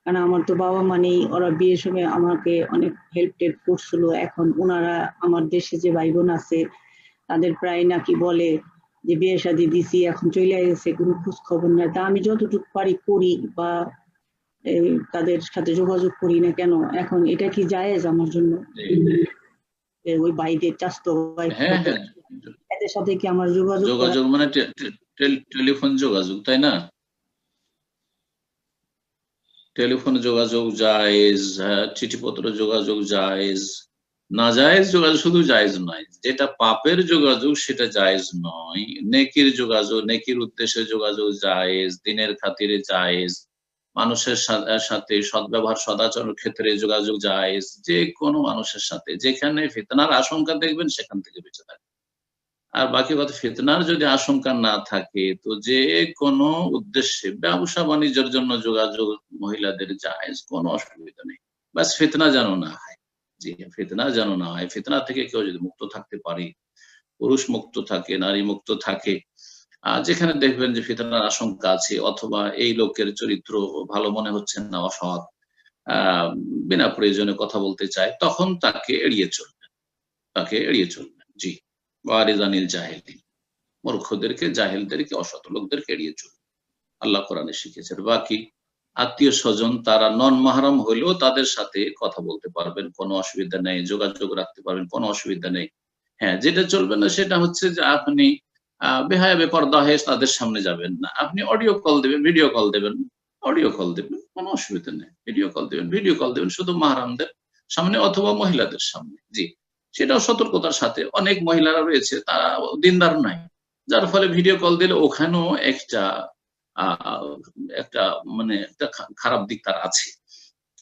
S10: কারণ আমার তো বাবা মা নেই, ওরা বিয়ের সময় আমাকে অনেক হেল্প টেল্প করছিল। এখন ওনারা আমার দেশে যে ভাই বোন আছে তাদের প্রায় নাকি বলে যে বিয়ে শাদী দিছি, এখন চলে গেছে, কোনো খোঁজ খবর নাই। তা আমি যতটুকু পারি করি বা তাদের সাথে যোগাযোগ করি না কেন। এখন এটা কি জায়েজ আমার জন্য? ওই ভাইদের চাচতো ভাই, এদের সাথে কি আমার
S3: যোগাযোগ মানে টেলিফোন যোগাযোগ, তাই না? টেলিফোন যোগাযোগ জায়েজ, চিঠিপত্র যোগাযোগ জায়েজ, না জায়েজ যোগাযোগ শুধু জায়েজ নয়, যেটা পাপের যোগাযোগ সেটা জায়েজ নয়। নেকির যোগাযোগ, নেকির উদ্দেশ্যে যোগাযোগ জায়েজ, দিনের খাতিরে জায়েজ, মানুষের সাথে সদ্ব্যবহার সদাচরণের ক্ষেত্রে যোগাযোগ জায়েজ। যে কোনো মানুষের সাথে যেখানে ফিতনার আশঙ্কা দেখবেন সেখান থেকে বেঁচে থাকবেন। আর বাকি কথা, ফিতনার যদি আশঙ্কা না থাকে তো যে কোনো উদ্দেশ্যে ব্যবসা বাণিজ্যের জন্য যোগাযোগ মহিলাদের জায়েজ, কোনো অসুবিধা নেই। বাস ফিতনা যেন না হয়। জি, ফিতনা যেন না হয়। ফিতনা থেকে কেউ যদি মুক্ত থাকতে পারে, পুরুষ মুক্ত থাকে, নারী মুক্ত থাকে, যেখানে দেখবেন যে ফিতনার আশঙ্কা আছে, অথবা এই লোকের চরিত্র ভালো মনে হচ্ছে না, অসৎ, বিনা প্রয়োজনে কথা বলতে চায়, তখন তাকে এড়িয়ে চলবেন, তাকে এড়িয়ে চলবেন। জি, ওয়ারিজানিল জাহিলিন, মূর্খদেরকে, জাহিলদেরকে, অসৎ লোকদেরকে এড়িয়ে চলবে। আল্লাহ কোরআনে শিখেছেন। বাকি আত্মীয় স্বজন তারা নন মাহরাম হইলেও তাদের সাথে কথা বলতে পারবেন, কোনো অসুবিধা নেই, যোগাযোগ রাখতে পারবেন, কোনো অসুবিধা নেই। হ্যাঁ, যেটা চলবে না সেটা হচ্ছে যে আপনি বেহায়া বেপরদা হয়ে তাদের সামনে যাবেন না। আপনি অডিও কল দেবেন, ভিডিও কল দেবেন, অডিও কল দেবেন, কোনো অসুবিধা নেই। ভিডিও কল দেবেন, ভিডিও কল দেবেন শুধু মাহরামদের সামনে অথবা মহিলাদের সামনে। জি, সেটাও সতর্কতার সাথে। অনেক মহিলারা রয়েছে তারা দিনদার নাই, যার ফলে ভিডিও কল দিলে ওখানেও একটা মানে একটা খারাপ দিক তার আছে।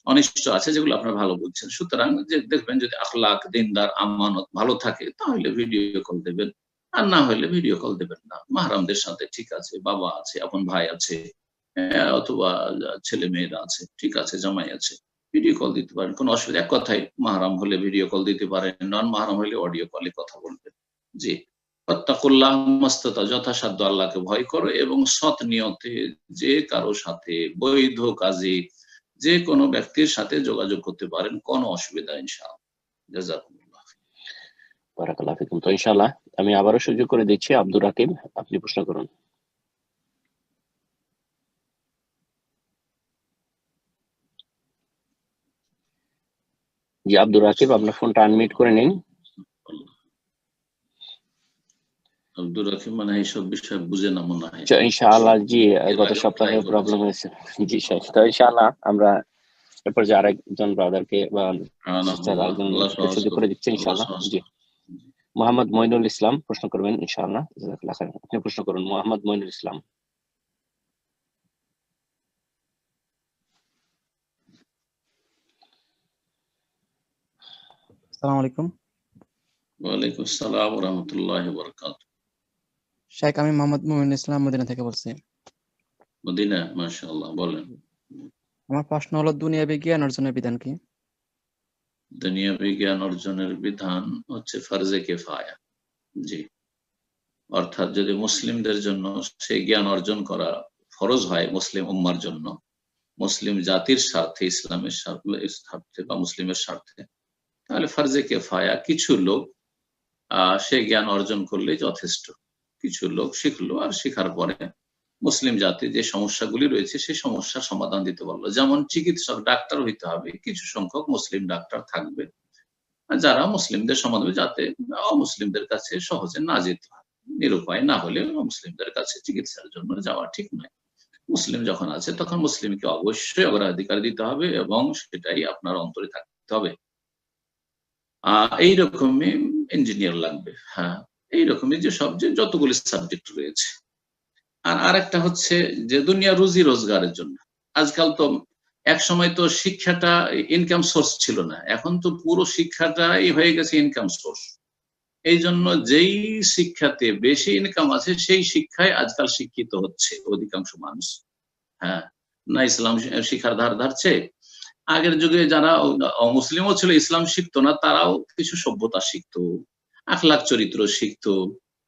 S3: অনিষ্ট আছে যেগুলো আপনারা ভালো বুঝছেন। সুতরাং যে দেখবেন যদি আখলাক, দিনদার, আমানত ভালো থাকে তাহলে ভিডিও কল দেবেন, আর না হলে ভিডিও কল দেবেন না। মাহরামদের সাথে ঠিক আছে, বাবা আছে, আপন ভাই আছে, অথবা ছেলে মেয়েরা আছে, ঠিক আছে, জামাই আছে, ভিডিও কল দিতে পারেন, কোনো অসুবিধা। এক কথায় মাহরাম হলে ভিডিও কল দিতে পারেন, নন মাহরাম হলে অডিও কলে কথা বলবেন। জি, ফাত্তাকুল্লাহ মাস্তাতা, যথাসাধ্য আল্লাহকে ভয় করো এবং সৎ নিয়তে যে কারো সাথে বৈধ কাজে যে কোনো ব্যক্তির সাথে যোগাযোগ করতে পারেন, কোনো অসুবিধা ইনশাআল্লাহ। জাযাকুমুল্লাহ।
S4: বারাকাল্লাহু ফিকুম। তো ইনশাআল্লাহ আমি আবারও সুযোগ করে দিচ্ছি আব্দুর রাকিব, আপনি প্রশ্ন করুন। জি আব্দুর রাকিব, আপনার ফোনটা আনমিউট করে নিন।
S3: আব্দুর রাকিব মানে এইসব বিষয় বুঝে না মনে হয়।
S4: ইনশাআল্লাহ জি, গত সপ্তাহে প্রবলেম হয়েছে। জি শেষ। তো ইনশাআল্লাহ আমরা এরপর যে আরেকজন ব্রাদারকে বা সিস্টার আরেকজন সুযোগ করে দিচ্ছি ইনশাআল্লাহ। জি, মোহাম্মদ মইনুল ইসলাম প্রশ্ন করবেন ইনশাআল্লাহ। জাযাকাল্লাহ খাইরান। আপনি প্রশ্ন করুন মোহাম্মদ মইনুল ইসলাম।
S11: আসসালামু আলাইকুম।
S3: ওয়ালাইকুম আসসালাম ওয়া রাহমাতুল্লাহি ওয়া বারাকাতুহু।
S11: শেখ, আমি মোহাম্মদ মুমিনুল ইসলাম মদিনা থেকে বলছি।
S3: মদিনা, মাশাআল্লাহ, বলেন।
S11: আমার প্রশ্ন হলো দুনিয়াবি জ্ঞান অর্জনের বিধান কি?
S3: দুনিয়াবি জ্ঞান অর্জনের বিধান হচ্ছে ফরজে কিফায়া। জি, অর্থাৎ যদি মুসলিমদের জন্য সেই জ্ঞান অর্জন করা ফরজ হয় মুসলিম উম্মার জন্য, মুসলিম জাতির স্বার্থে, ইসলামের স্বার্থে বা মুসলিমের স্বার্থে, তাহলে ফরজে কিফায়া কিছু লোক সে জ্ঞান অর্জন করলে যথেষ্ট। কিছু লোক শিখলো, আর শেখার পরে মুসলিম জাতি যে সমস্যাগুলি রয়েছে সেই সমস্যার সমাধান দিতে পারলো। যেমন চিকিৎসক, ডাক্তার হইতে হবে, কিছু সংখ্যক মুসলিম ডাক্তার থাকবে যারা মুসলিমদের সমাধান, যাতে অমুসলিমদের কাছে সহজে না যেতে হয়। নিরুপায় না হলে মুসলিমদের কাছে চিকিৎসার জন্য যাওয়া ঠিক নয়। মুসলিম যখন আছে তখন মুসলিমকে অবশ্যই অগ্রাধিকার দিতে হবে এবং সেটাই আপনার অন্তরে থাকতে হবে। এইরকমই ইঞ্জিনিয়ার লাগবে, হ্যাঁ, এইরকমই যে যতগুলি সাবজেক্ট রয়েছে। আর আরেকটা হচ্ছে যে দুনিয়া রুজি রোজগারের জন্য। আজকাল তো, এক সময় তো শিক্ষাটা ইনকাম সোর্স ছিল না, এখন তো পুরো শিক্ষাটাই হয়ে গেছে ইনকাম সোর্স। এই জন্য যেই শিক্ষাতে বেশি ইনকাম আছে সেই শিক্ষায় আজকাল শিক্ষিত হচ্ছে অধিকাংশ মানুষ। হ্যাঁ, না ইসলাম শিক্ষার ধার ধারছে। আগের যুগে যারা অমুসলিমও ছিল, ইসলাম শিখতো না, তারাও কিছু সভ্যতা শিখতো, আখলাক চরিত্র শিখতো,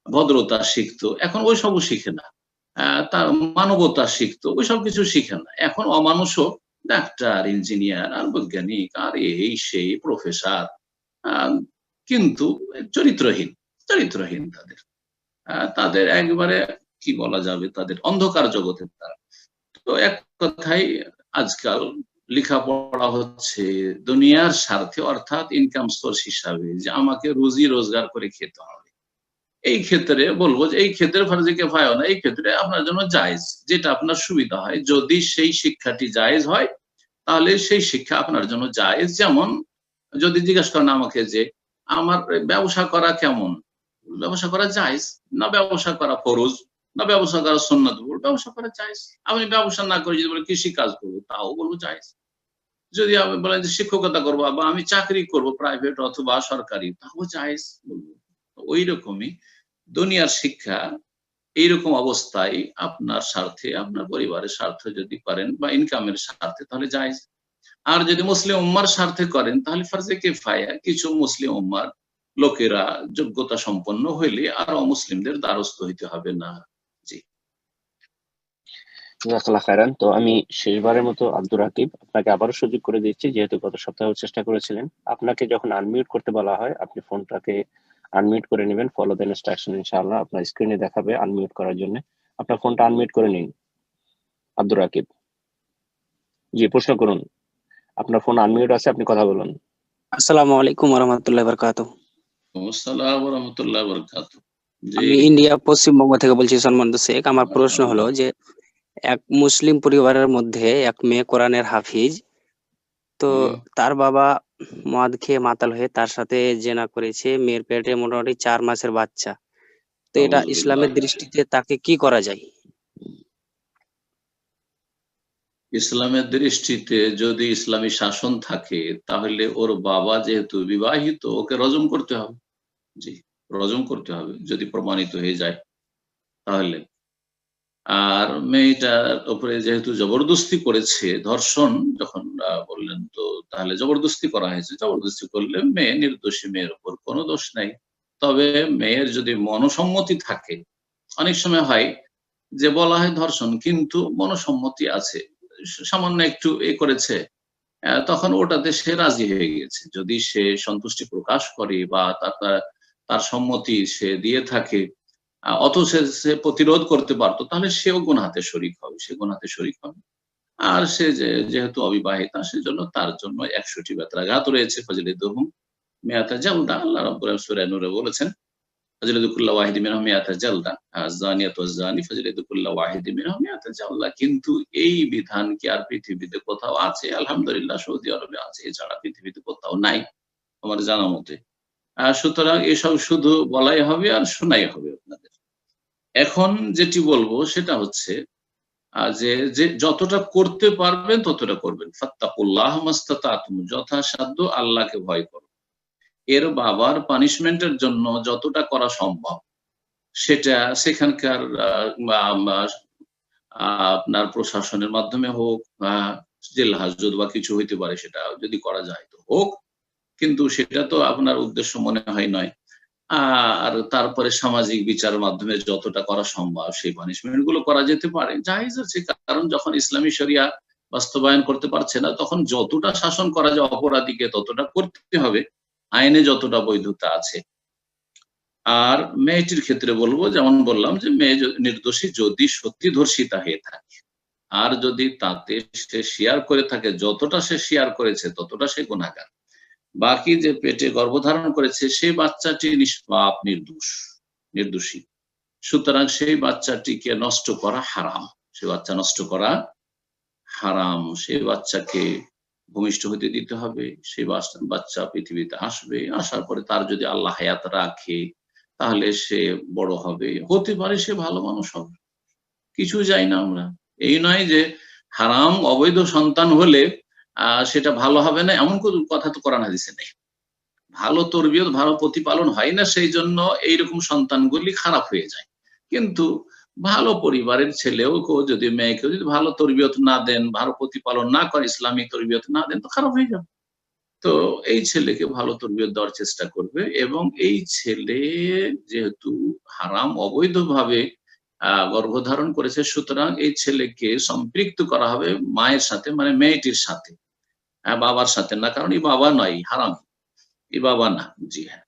S3: ভদ্রতা শিখতো। এখন ওই সবও শিখে না। তার মানবতা শিখতো, ওইসব কিছু শিখে না। এখন অমানুষও ডাক্তার, ইঞ্জিনিয়ার আর বৈজ্ঞানিক আর এই সেই প্রফেসর, কিন্তু চরিত্রহীন তাদের একবারে কি বলা যাবে, তাদের অন্ধকার জগতের তারা। তো এক কথাই আজকাল লেখাপড়া হচ্ছে দুনিয়ার স্বার্থে, অর্থাৎ ইনকাম সোর্স হিসাবে, যে আমাকে রুজি রোজগার করে খেতে হবে। এই ক্ষেত্রে বলবো যে এই ক্ষেত্রে ফরজে কিফায়া না, এই ক্ষেত্রে আপনার জন্য জায়েজ, যেটা আপনার সুবিধা হয়। যদি সেই শিক্ষাটি জায়েজ হয় তাহলে সেই শিক্ষা আপনার জন্য জায়েজ। যেমন যদি জিজ্ঞেস করেন আমাকে যে আমার ব্যবসা করা কেমন, ব্যবসা করা জায়েজ না, ব্যবসা করা ফরজ না, ব্যবসা করা সুন্নাত, ব্যবসা করা জায়েজ। আপনি ব্যবসা না করে যদি বলেন কৃষি কাজ করবো, তাও বলবো জায়েজ। যদি আপনি বলেন যে শিক্ষকতা করবো বা আমি চাকরি করবো প্রাইভেট অথবা সরকারি, তাও জায়েজ বলবো। ওই রকমই দুনিয়ার শিক্ষা এইরকম অবস্থায় আপনার স্বার্থে, আপনার পরিবারের স্বার্থে যদি করেন বা ইনকামের স্বার্থে, তাহলে জায়েজ। আর যদি মুসলিম উম্মার স্বার্থে করেন তাহলে ফরজে কিফায়া, কিছু মুসলিম উম্মার লোকেরা যোগ্যতা সম্পন্ন হইলে আর অমুসলিমদের দ্বারস্থ হইতে হবে না। জি,
S4: জাযাকাল্লাহ খাইরান। তো আমি শেষবারের মতো আব্দুর রাকিব আপনাকে আবারও সুযোগ করে দিচ্ছি, যেহেতু গত সপ্তাহে চেষ্টা করেছিলেন। আপনাকে যখন আনমিউট করতে বলা হয় আপনি ফোনটাকে আনমিউট করে নেবেন, ফলো দ্য ইনস্ট্রাকশন। ইনশাআল্লাহ আপনার স্ক্রিনে দেখাবে আনমিউট করার জন্য। আপনার ফোনটা আনমিউট করে নিন আব্দুর রাকিব। জি, প্রশ্ন করুন। আপনার ফোন আনমিউট আছে, আপনি কথা বলুন।
S2: আসসালামু আলাইকুম ওয়া রাহমাতুল্লাহি ওয়া বারাকাতুহু।
S3: আসসালামু ওয়া রাহমাতুল্লাহি ওয়া বারাকাতুহু।
S2: আমি ইন্ডিয়া পশ্চিমবঙ্গ থেকে বলছি, সলমান শেখ। আমার প্রশ্ন হলো যে এক মুসলিম পরিবারের মধ্যে এক মেয়ে কোরআনের হাফিজ, তো তার বাবা মদ খেয়ে মাতাল হয়ে তার সাথে জেনা করেছে, মেয়ের পেটে মোটামুটি 4 মাসের বাচ্চা। তো এটা ইসলামের দৃষ্টিতে তাকে কি করা যায়?
S3: ইসলামের দৃষ্টিতে যদি ইসলামী শাসন থাকে তাহলে ওর বাবা যেহেতু বিবাহিত, ওকে রজম করতে হবে। জি, রজম করতে হবে যদি প্রমাণিত হয়ে যায় তাহলে। আর মেয়েটার উপরে যেহেতু জবরদস্তি করেছে, ধর্ষণ যখন বললেন, তো তাহলে জবরদস্তি করা হয়েছে। জবরদস্তি করলে মেয়ে নির্দোষী, মেয়ের উপর কোনো দোষ নাই। তবে মেয়ের যদি মনসম্মতি থাকে, অনেক সময় হয় যে বলা হয় ধর্ষণ কিন্তু মনসম্মতি আছে, সামান্য একটু করেছে, তখন ওটাতে সে রাজি হয়ে গেছে। যদি সে সন্তুষ্টি প্রকাশ করে বা তার সম্মতি সে দিয়ে থাকে, অথচ সে প্রতিরোধ করতে পারতো, তাহলে সেও গুনাহতে শরীক হবে, সে গুনাহতে শরীক হবে। আর সে যেহেতু অবিবাহিতা, সেজন্য তার জন্য 100টি বেত্রাঘাত রয়েছে। ফাজলিদুহুম মিআতা জালদা, আল্লাহ রাব্বুল আলামিন সূরা নূরে বলেছেন ফাজলিদু কুল্লা ওয়াহিদিন মিনহুম মিআতা জালদা, আয-যানিয়াতু ওয়াজ-যানি ফাজলিদু কুল্লা ওয়াহিদিন মিনহুম মিআতা জালদা। কিন্তু এই বিধান কি আর পৃথিবীতে কোথাও আছে? আলহামদুলিল্লাহ সৌদি আরবে আছে, এছাড়া পৃথিবীতে কোথাও নাই আমার জানা মতে। সুতরাং এসব শুধু বলাই হবে আর শোনাই হবে আপনাদের। এখন যেটি বলবো সেটা হচ্ছে যে যতটা করতে পারবেন ততটা করবেন। ফাত্তাকুল্লাহ মাস্তাতাতুম, যথাসাধ্য আল্লাহকে ভয় করো। এর বাবার পানিশমেন্টের জন্য যতটা করা সম্ভব সেটা সেখানকার আপনার প্রশাসনের মাধ্যমে হোক, জেল হাজত বা কিছু হইতে পারে, সেটা যদি করা যায় তো হোক, কিন্তু সেটা তো আপনার উদ্দেশ্য মনে হয় নয়। আর তারপরে সামাজিক বিচারের মাধ্যমে যতটা করা সম্ভব সেই পানিশমেন্ট গুলো করা যেতে পারে, জায়েজ আছে। কারণ যখন ইসলামী শরিয়া বাস্তবায়ন করতে পারছে না, তখন যতটা শাসন করা যায় অপরাধীকে ততটা করতে হবে, আইনে যতটা বৈধতা আছে। আর মেয়েটির ক্ষেত্রে বলবো, যেমন বললাম যে মেয়ে নির্দোষী যদি সত্যি ধর্ষিতা হয়ে থাকে, আর যদি তাতে সে শেয়ার করে থাকে, যতটা সে শেয়ার করেছে ততটা সে গুনাহগার। বাকি যে পেটে গর্ভধারণ করেছে সেই বাচ্চাটি নিষ্পাপ, নির্দোষী। সুতরাং সেই বাচ্চাটিকে নষ্ট করা হারাম, সে বাচ্চা নষ্ট করা হারাম। সেই বাচ্চাকে ভূমিষ্ঠ হতে দিতে হবে। সেই বাচ্চা পৃথিবীতে আসবে, আসার পরে তার যদি আল্লাহ হায়াত রাখে তাহলে সে বড় হবে, হতে পারে সে ভালো মানুষ হবে, কিছু যাই না আমরা। এই নয় যে হারাম অবৈধ সন্তান হলে সেটা ভালো হবে না, এমন কোনো কথা তো কোরআন হাদিসে নেই। ভালো তরবিয়ত, ভালো প্রতিপালন হয় না, সেই জন্য এইরকম সন্তানগুলি খারাপ হয়ে যায়। কিন্তু ভালো পরিবারের ছেলেও যদি মেয়েকেও যদি ভালো তরবিয়ত না দেন, ভালো প্রতিপালন না করে, ইসলামিক তরবিয়ত না দেন, তো খারাপ হয়ে যাবে। তো এই ছেলেকে ভালো তরবিয়ত দেওয়ার চেষ্টা করবে, এবং এই ছেলে যেহেতু হারাম অবৈধভাবে গর্ভধারণ করেছে, সুতরাং এই ছেলেকে সম্পৃক্ত করা হবে মায়ের সাথে, মানে মেয়েটির সাথে, বাবার সাথে না, কারণ এই বাবা নয়, হারাম, এই বাবা না। জি হ্যাঁ,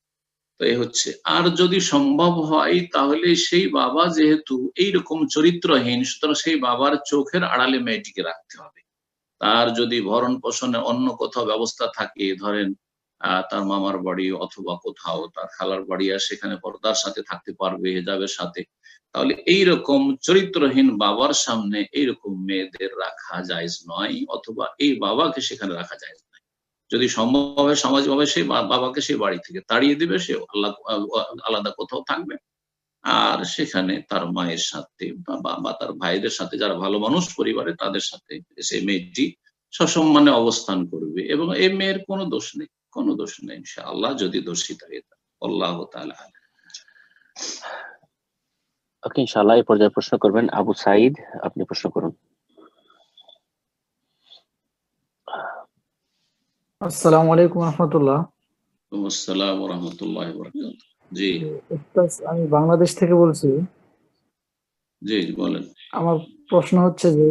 S3: তো এই হচ্ছে। আর যদি সম্ভব হয় তাহলে সেই বাবা যেহেতু এইরকম চরিত্রহীন, সুতরাং সেই বাবার চোখের আড়ালে মেয়েটিকে রাখতে হবে। তার যদি ভরণ পোষণের অন্য কোথাও ব্যবস্থা থাকে, ধরেন তার মামার বাড়ি অথবা কোথাও তার খালার বাড়ি, আর সেখানে পর্দার সাথে থাকতে পারবে, হিজাবের সাথে, তাহলে এইরকম চরিত্রহীন বাবার সামনে এইরকম মেয়েদের রাখা জায়েজ নয়, অথবা এই বাবাকে সেখানে রাখা জায়েজ নয়। যদি সম্ভব হয় সামাজিকভাবে সেই বাবাকে সেই বাড়ি থেকে তাড়িয়ে দিবে, সে আলাদা কোথাও থাকবে, আর সেখানে তার মায়ের সাথে বা তার ভাইদের সাথে, যারা ভালো মানুষ পরিবারে, তাদের সাথে সে মেয়েটি সসম্মানে অবস্থান করবে, এবং এই মেয়ের কোনো দোষ নেই, কোনো দোষ নেই ইনশাআল্লাহ, যদি দোষিত হয়ে থাকে। আল্লাহু তাআলা।
S4: ওকে, ইনশাআল্লাহ এই পর্যায়ে প্রশ্ন করবেন আবু সাইদ, আপনি প্রশ্ন করুন।
S12: আসসালামু আলাইকুম রাহমাতুল্লাহ।
S3: আসসালামু ওয়া রাহমাতুল্লাহি ওয়া বারাকাতুহু। জি
S12: উস্তাদ, আমি বাংলাদেশ থেকে বলছি।
S3: জি বলেন।
S12: আমার প্রশ্ন হচ্ছে যে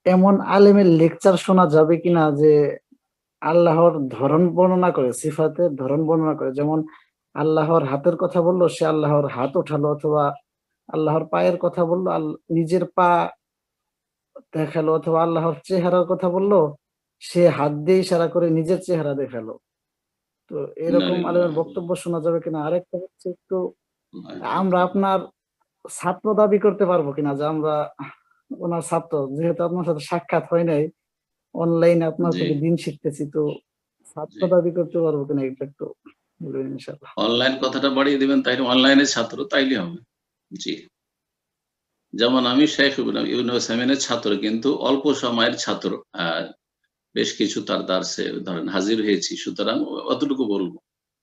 S12: এমন আলেমের লেকচার শোনা যাবে কিনা যে আল্লাহর ধরন বর্ণনা করে, সিফাতের ধরন বর্ণনা করে, যেমন আল্লাহর হাতের কথা বললো, সে আল্লাহর হাত ওঠালো, অথবা আল্লাহর পায়ের কথা বললো, নিজের পা দেখালো, অথবা আল্লাহর চেহারার কথা বললো, সে হাত দিয়ে ইশারা করে নিজের চেহারা দেখালো। তো এরকম আলেমের বক্তব্য শোনা যাবে কিনা। আরেকটা হচ্ছে, একটু আমরা আপনার ছাত্র দাবি করতে পারবো কিনা, যে আমরা ওনার ছাত্র, যেহেতু আপনার সাথে সাক্ষাৎ হয় নাই, অনলাইনে আপনার থেকে দিন শিখতেছি, তো ছাত্র দাবি করতে পারবো কিনা এটা একটু বলবেন ইনশাআল্লাহ।
S3: অনলাইন কথাটা বাড়িয়ে দিবেন, তাইলে অনলাইনে ছাত্র, তাইলে হবে। জি যেমন আমি শেখ ইবনে উসাইমিনের ছাত্র, কিন্তু অল্প সময়ের ছাত্র, বেশ কিছু তার দার্সে ধরেন হাজির হয়েছি, সুতরাং অতটুকু বলবো।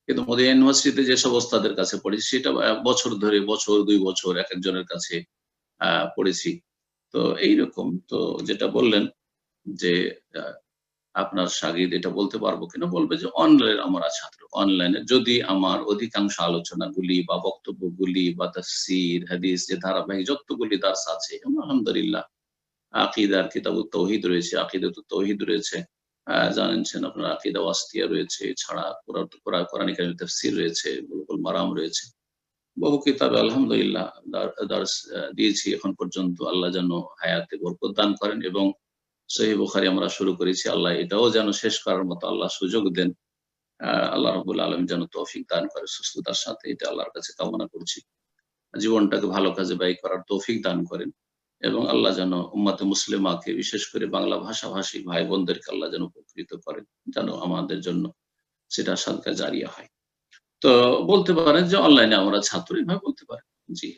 S3: কিন্তু মদিনা ইউনিভার্সিটিতে যেসব ওস্তাদের কাছে পড়েছি সেটা বছর ধরে, বছর 2 বছর এক একজনের কাছে পড়েছি। তো এইরকম তো যেটা বললেন যে আপনার শাগিদ, এটা বলতে পারবো কিনা, বলবে যে অনলাইনে আমরা ছাত্র, অনলাইনে যদি আমার অধিকাংশ আলোচনাগুলি বা বক্তব্যগুলি বা তাফসীর হাদিস যে ধারাবাহিক যতগুলি দার্স আছে, আলহামদুলিল্লাহ আকিদার কিতাবুত তাওহীদ রয়েছে, আকিদাতুত তাওহীদ রয়েছে, জানেন আপনার আকিদা ওয়াসিতিয়া রয়েছে, এছাড়া কোরআন কারীমের তাফসীর রয়েছে, বুলুগুল মারাম রয়েছে, বহু কিতাবে আলহামদুলিল্লাহ দার্স দিয়েছি এখন পর্যন্ত। আল্লাহ যেন হায়াতে বরকত দান করেন, এবং সহিহ বুখারী আমরা শুরু করেছি, আল্লাহ এটাও যেন শেষ করার মতো আল্লাহ সুযোগ দেন। আল্লাহ রাব্বুল আলামিন যেন তৌফিক দান করে সুস্থতার সাথে, এটা আল্লাহর কাছে কামনা করছি। জীবনটাকে ভালো কাজে ব্যয় করার তৌফিক দান করেন, এবং আল্লাহ যেন উম্মাতে মুসলিমাকে, বিশেষ করে বাংলা ভাষাভাষী ভাই বোনদেরকে আল্লাহ যেন উপকৃত করেন, যেন আমাদের জন্য সেটা সাদকা জারিয়া হয়। তো বলতে পারেন যে অনলাইনে আমরা ছাত্র, এভাবে বলতে পারেন। জি,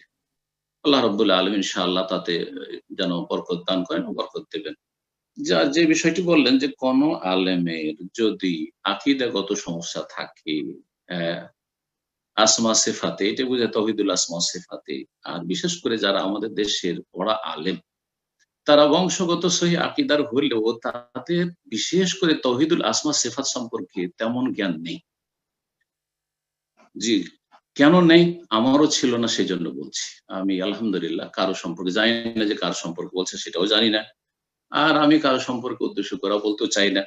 S3: আল্লাহ রাব্বুল আলামিন ইনশাআল্লাহ তাতে যেন বরকত দান করেন, বরকত দেবেন। যে বিষয়টি বললেন যে কোন আলেমের যদি আকীদাগত সমস্যা থাকে, আসমা সিফাতে, এটা বুঝে তাওহীদুল আসমা সিফাতে, আর বিশেষ করে যারা আমাদের দেশের পড়া আলেম, তারা বংশগত সহি আকীদার হলেও তাদের বিশেষ করে তাওহীদুল আসমা সিফাত সম্পর্কে তেমন জ্ঞান নেই। জি, কেন নেই? আমারও ছিল না, সেই জন্য বলছি। আমি আলহামদুলিল্লাহ কারো সম্পর্কে জানি না, যে কার সম্পর্কে বলছে সেটাও জানি না, আর আমি কারো সম্পর্কে উদ্দেশ্য করা বলতেও চাই না।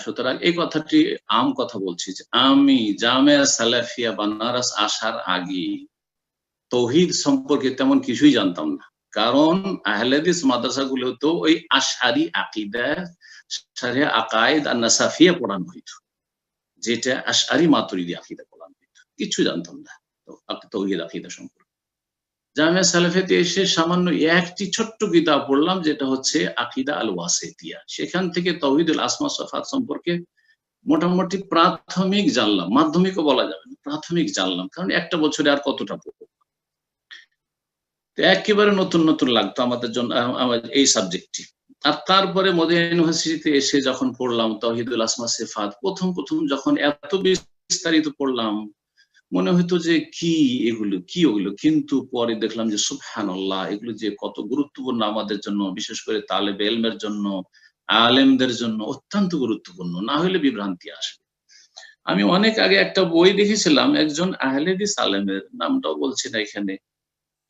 S3: সুতরাং এই কথাটি আম কথা বলছি যে আমি জামিয়া সালাফিয়া বানারস আসার আগে তাওহীদ সম্পর্কে তেমন কিছুই জানতাম না, কারণ আহলে হাদিস মাদ্রাসাগুলো তো ওই আশআরি আকীদা, শরিয়া আকায়েদ আর নাসাফিয়া পড়ানো হইতো, যেটা আশআরি মাতুরিদি আকীদা পড়ানো হইতো, কিছু জানতাম না তাওহীদ আকীদা সম্পর্কে। জামিয়া সালাফিয়াতে এসে সামান্য একটি ছোট্ট কিতাব পড়লাম, যেটা হচ্ছে আকীদা আল ওয়াসিতিয়া। সেখান থেকে তাওহীদুল আসমা সিফাত সম্পর্কে মোটামুটি প্রাথমিক জানলাম, মাধ্যমিকও বলা যাবে না, প্রাথমিক জানলাম, কারণ একটা বছরে আর কতটা পড়ব। একেবারে নতুন নতুন লাগতো আমাদের জন্য এই সাবজেক্টটি। আর তারপরে মদিনা ইউনিভার্সিটিতে এসে যখন পড়লাম তাওহীদুল আসমা সিফাত, প্রথম যখন এত বিস্তারিত পড়লাম, মনে হইতো যে কি এগুলো, কি ওগুলো, কিন্তু পরে দেখলাম যে সুবহানাল্লাহ, এগুলো যে কত গুরুত্বপূর্ণ আমাদের জন্য, বিশেষ করে তালেবে ইলমের জন্য, আলেমদের জন্য অত্যন্ত গুরুত্বপূর্ণ, না হলে বিভ্রান্তি আসবে। আমি অনেক আগে একটা বই দেখেছিলাম, একজন আহলে হাদিস আলেমের, নামটাও বলছি না এখানে,